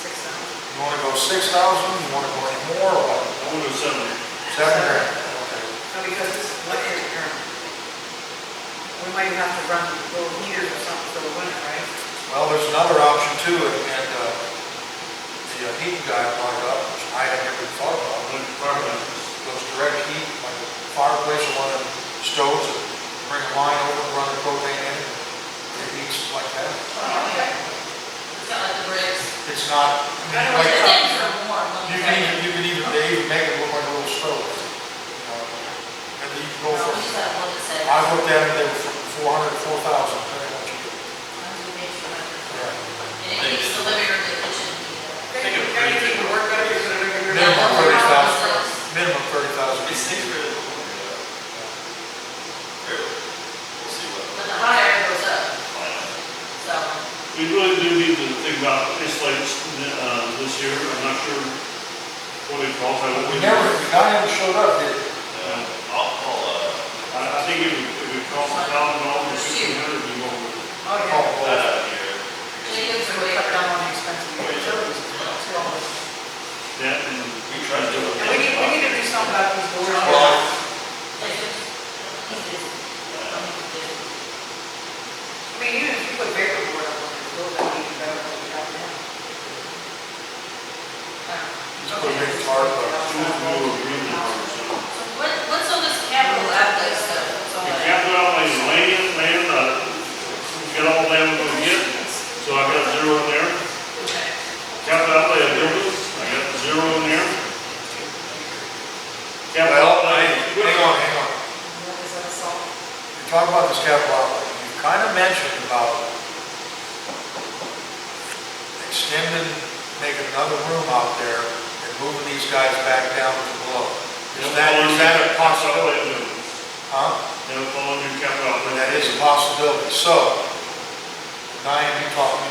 6,000. You wanna go 6,000, you wanna go any more, or what? I want to go 7. 7 grand? Okay. No, because this is what is your, we might have to run little heaters or something for the winter, right? Well, there's another option too, and the heat guy brought it up, which I had never thought about. Those direct heat, like a fireplace or one of the stoves, that bring a line over and run the propane in, and it heats like that. Oh, okay. It's got like the bricks. It's not, I mean, The like, things are warm. let you me can tell even, they even make it look like a little stove. And you can go No, for, we just have one that says. I looked at them, they were from 400 to 4,000, depending on what you get. And it keeps the living room, the kitchen. Anything to work better, is it a bigger? Minimum Yeah, that's 30,000, minimum 30,000. It's 6 for the, we'll see what. But the hot air goes up, so. We really do need to think about installations, this year, I'm not sure what it costs. We never, the guy never showed up, did he? I think if it costs $1,000 or $1,600, we won't. Oh, yeah. Jacob's So are we way cut down down. on the expensive utilities as well, too, all this. That and. We try to do it. And we need to do something about these doors. Well, Jacob's. He's busy. I mean, even if you put vapor board up on the door, that would be better than we got now. Just put a big tarp up. So what's all this capital outlay stuff? What's all The that? capital outlay is land, we got all that we're gonna get, so I got 0 in there. Okay. Capital outlay of buildings, I got 0 in there. Capital Well, outlay. hang on. What is that salt? You're talking about this capital outlay. You kind of mentioned about extending, making another room out there and moving these guys back down to below. Is that a possibility? Huh? They'll fall under capital outlay. That is a possibility. So, Diane, you talked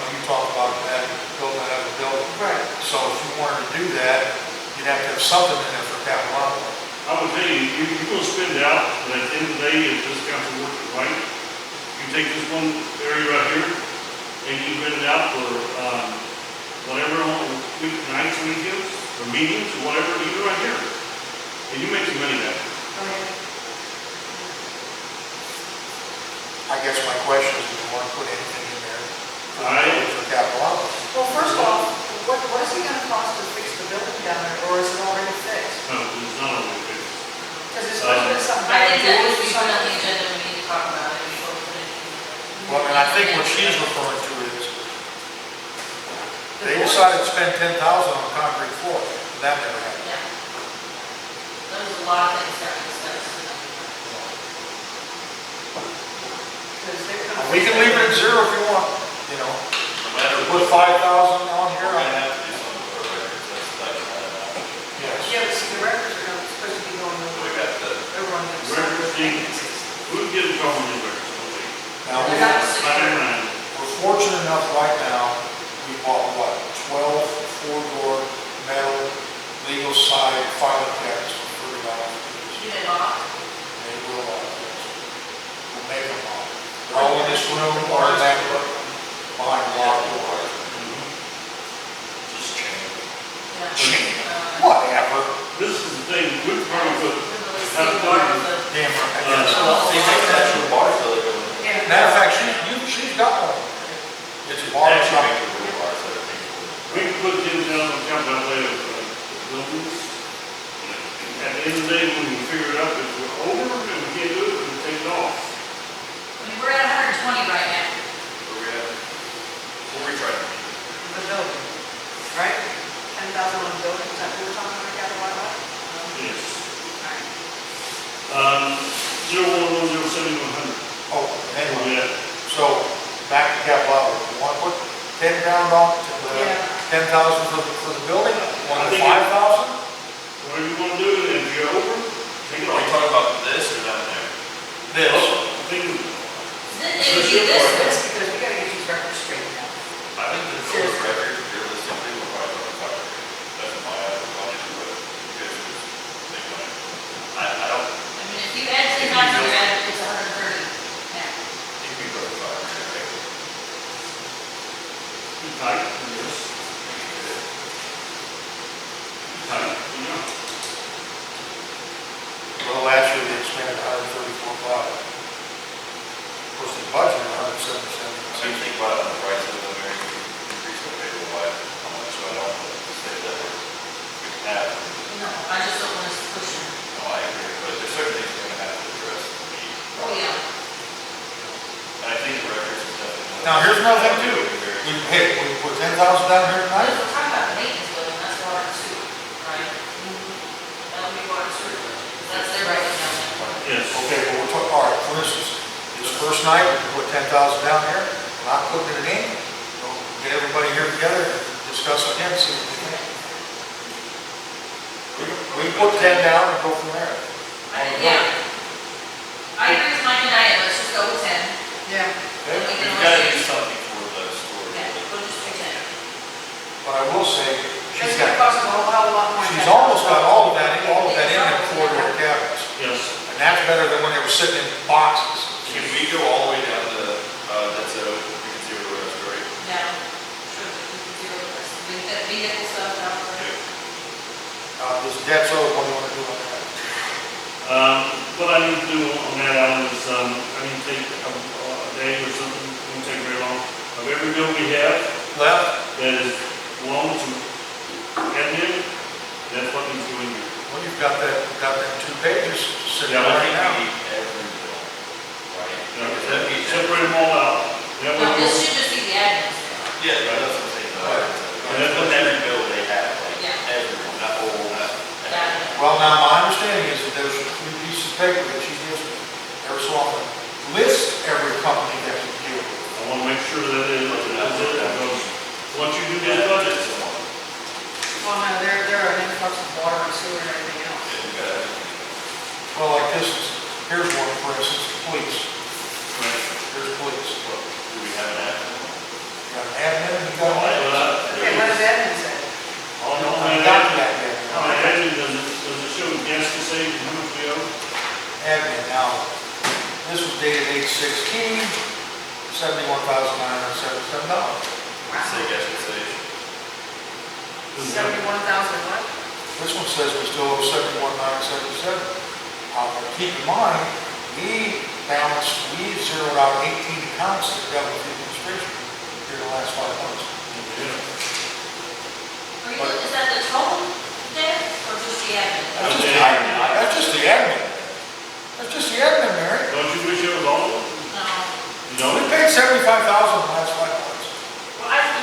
about that, building another building. Right. So if you wanted to do that, you'd have to have something in there for capital outlay. I would tell you, you're gonna spend out, but at the end of the day, if this council works it right, you take this one area right here, and you rent it out for, whatever, on nights, weekends, or meetings, or whatever, you do it right here. And you make some money back. I guess my question is, do you want to put anything in there for capital outlay? Well, first off, what is it gonna cost to fix the building down there, or is it already fixed? No, it's not only fixed. Because it's supposed to be something. I think that doors would or be put on something. the agenda, we need to talk about it before we put it. Well, and I think what she's referring to is, they decided to spend 10,000 on a concrete floor. That never happened. Yeah. There's a lot of things that we discussed. Because they're gonna We can leave it at 0 if you want, you know. No matter Put what, 5,000 on we're here. gonna have to do something with our records, that's that. Yes. Yeah, but see, the records are gonna, supposed to be going We over, got the, everyone. Records, we can get a couple of records. Now, They we- got Right in line. fortunate enough right now, we bought what, 12 four-door metal legal side filing cabinets for $30 You did lock? They will lock this. We'll make them lock. They're all in this room or in that room, behind locked doors. Just change. Yeah. Whatever. This is the thing, we've probably put, Really have see done, part of the. Damn right. So you make an actual bar so they go in. Yeah. Matter of fact, she's got one. It's a bar Actually shop. make the real bars that are people. we can put things down on count that way of buildings. At the end of the day, when we figure it out, if we're over and we can't do it, we take it off. I mean, we're at 120 right now. Where we at? We'll retry to. The building, right? 10,000 on the building, is that what we're talking about, Captain White? Yes. Alright. 01107-100. Oh, anyway, Yeah. so back to capital outlay. You want to put 10 grand on, Yeah. 10,000 for the building? Want I to think 5,000? Whatever you want to do, and if you're over, take it Are we off. talking about this or down there? This. I think It would be this one. This, because we gotta get these records straightened out. I think the total record, realistically, we're probably talking about. That's my opinion, but you guys just think like, I don't I mean, if you add 10,000, it's 130 now. think we go to 500, right? be tight, yes. Tight, yeah. Well, last year they expanded 134,000. Of course, the budget 177. So you think about it on the price of the very increase the payroll by how much, so I don't say that we have, No, I just don't want us to push them. no, I agree, but there's certain things we're gonna have to address the need. Oh, yeah. And I think the records is definitely. Now, here's another thing too. Hey, we put 10,000 down here We're tonight? talking about the maintenance building, that's water and sewer, right? That would be water and sewer, 'cause that's their right down there. Yes. Okay, well, we're talking, all right, for instance, this first night, we put 10,000 down here, we're not putting it in. We'll get everybody here together, and discuss again, see what we think. We can put 10 down and go from there. Yeah. I agree with Mike and Diane, let's just go with 10. Yeah. And we can We've gotta always do do, something for the store. yeah, we'll just do 10. But I will say, It's she's gonna got, cost a whole hell of a lot more. she's almost got all of that in them four-door cabinets. Yes. And that's better than when they were sitting in boxes. Can we go all the way down to, that's a, we can zero the rest, right? Now, sure, we can do this, we can get vehicle stuff out there. This debt service, what do you want to do on that? What I need to do on that, Alan, is, I need to take a day or something, it won't take very long, of every bill we have Left? that is belongs to admin, that's what needs to go in here. Well, you've got them 2 pages sitting Yeah, I right think now. we need every bill, right? You know, Does that mean? separate them all out. That No, way this we'll- should just be the admin. Yeah, right, that's what I'm saying. Right. And that's what every bill they have, like, Yeah. everyone, not whole, not. Got it. Well, now, my understanding is that there's 3 pieces of paper that she gives me every so often. List every company that we deal with. I want to make sure that it is, because once you do this budget, Well, no, they're an influx of water and sewer and everything else. Yeah, we got everything. Well, like this, here's one, for instance, police. Here's police. Do we have an app? You got an admin, and you got all an right, admin. Okay, what does admin say? on You that, got the admin. on that admin, does it show gas to save and how much we owe? Admin, now, this was dated 8/16, $71,977. Say gas and save. 71,000 what? This one says we still owe 71,977. Keep in mind, we zeroed out 18 accounts that dealt with the administration here in the last 5 months. Is that the total debt or just the admin? That's just the admin. That's just the admin. That's just the admin, Mary. Don't you wish it was all of it? No. You know, We paid 75,000 in the last 5 months. Well, I would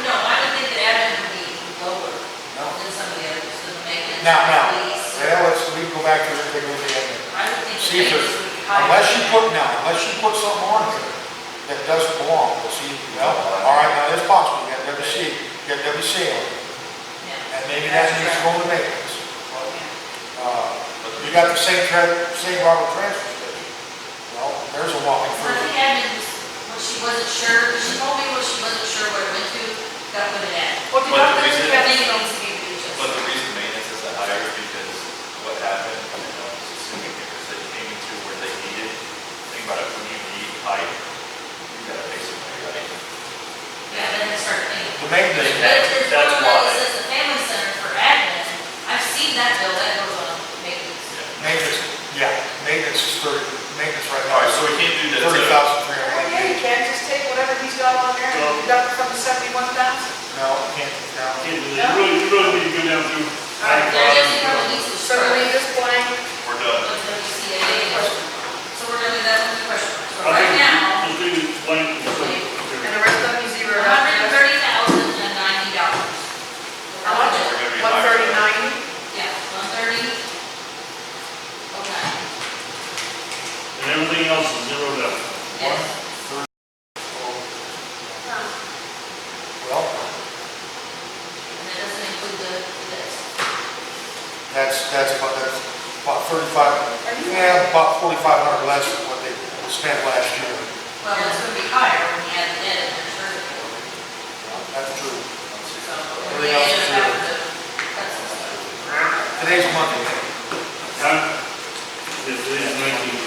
think that admin would be lower No. than some of the others, than the maintenance. Now, police. well, we can go back to the thing with the admin. I would think the See if maintenance there's, would be higher. unless you put something on here that doesn't belong, we'll see, well, all right, now it's possible, you got WC, you got WC on it, Yeah. and maybe that needs to go to maintenance. You got the St. Robert transfer station. Well, there's a walking So I through. think admin was, when she wasn't sure, she told me when she wasn't maintenance, But if there's That's one why. that says the family center for admin, I've seen that bill, that goes on maintenance. maintenance, yeah, maintenance is 30, maintenance right All now right, is so we can't do that. 30,300. Yeah, you can just take whatever he's got on there and deduct it from the 71,000. No, can't, no. Can't do that. You really need to go down through. There is a release of So we leave this blank. We're done. With WCAA. So we're gonna do that with the question mark. So I right think now, just do blank. And the rest of them you zero out. $130,090. How much? We're gonna be 130.90? Yeah, 130. Okay, And everything else is zeroed out. yes. Well, And it doesn't include this. that's about 35, yeah, about 4,500 less than what they spent last year. Well, it's gonna be higher when you add the debt and the reserve. That's true. So, Everything else is zero. cut some stuff. Today's Monday. Huh? Yes, it is 19.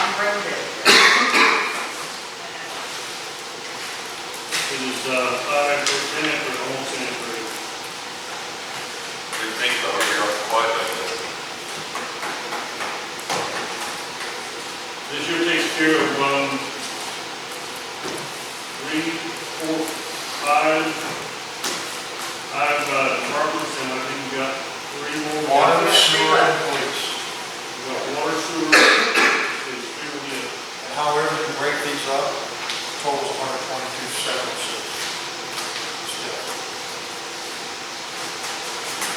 I'm bringing it. It is 5%, or almost in it. Didn't think about it, you're quite like that. This year takes care of 3, 4, 5 departments, and I think we got 3 more. Water, sewer, and police. We got water, sewer, is 3 more yet. And however you break these up, totals 122,706. Still,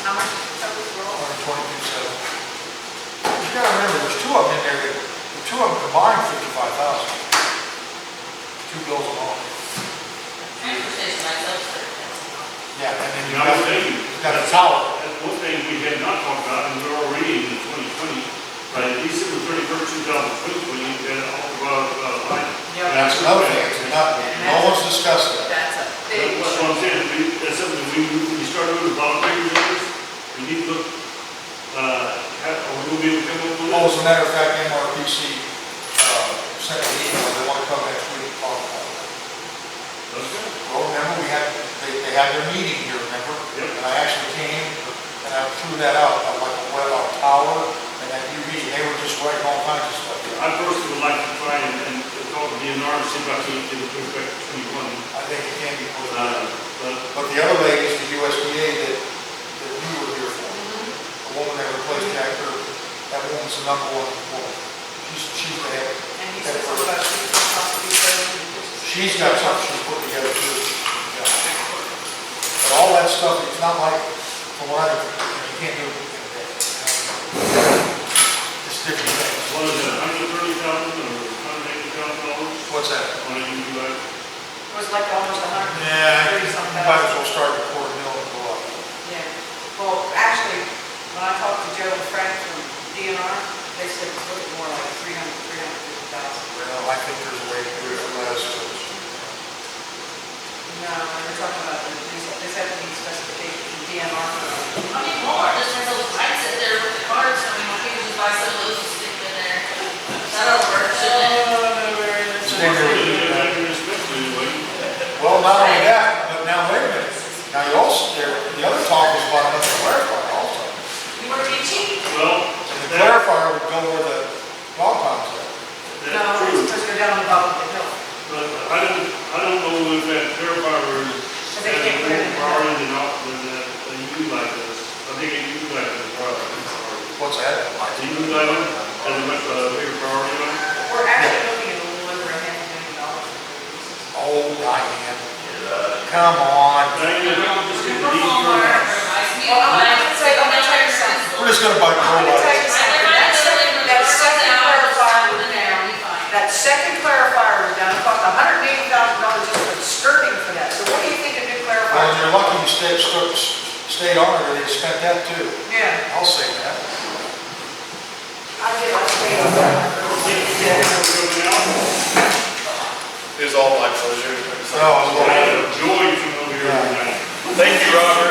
How much is that overall? 122,700. You gotta remember, there's 2 of them in there that, the 2 of them combined 55,000. 2 bills alone. Transfer station lights up, sir. Yeah, and then you Now, got, one thing, you got a tower. that's one thing we had not talked about, and we're already in 2020, by December 31st, 2020, we had all about light. Yeah. That's another thing, it's not, no one's discussed that. That's a big That's one. what I'm saying, that's something that we started with a lot of papers, we need to look, we'll be able to come up with Oh, this. as a matter of fact, MRPC, sent an email, they want to come next week and talk about it. Okay. Well, remember, they had their meeting here, remember? Yep. And I actually came, and I threw that out, like a web on tower, and that UV, they were just writing all kinds of stuff. I personally would like to try and talk to DNR and see if I can get it pushed back to 2020. I think it can be put But But the other lady is the USDA that we were here for. The woman that replaced Jack Kirby, that woman's the #1 woman. She's the head. And he says something about she's going to possibly go. She's got something she's put together too. Yeah. But all that stuff, it's not like, from what I, you can't do it in a day. It's different things. what is it, $130,000 or $180,000 What's that? on a UV light? It was like almost 130 Yeah, you something. might as well start at $250,000 and go up. Yeah. Well, actually, when I talked to Joe and Frank from DNR, they said it's looking more like 350,000. Well, I think there's a way to do it for less. No, they're talking about they said they need specifications from DNR. I mean, Walmart just has those lights in there with the cards, I mean, we can just buy some of those and stick them in there. That'll work, shouldn't it? Stay there with you. Anyway. Well, not only that, but now wait a minute. Now you also, the other talk was about another clarifier also. You wanna be cheap? Well, And the clarifier would go where the dog pound's at. that's No, true. it's supposed to go down the bottom of the hill. But I don't know if that clarifier is They can't put it in the power than that UV light does. I think a UV light is probably. What's that? The UV light has a much bigger priority on it. We're actually looking at a little over $500,000 for Oh, Diane. Come on. Now, you know, just get the From deed Walmart, for everybody's Well, I'm gonna tell you something. We're just gonna buy I'm grow gonna tell lights. you something. That second clarifier was down. That second clarifier was down. It cost $180,000 just for skirting for that. So what do you think a new Well, clarifier? you're lucky you stayed on it, or they spent that too. Yeah. I'll say that. I did, I stayed on that. It was all my pleasure. No, I had a joy from over here tonight. Thank you, Robert.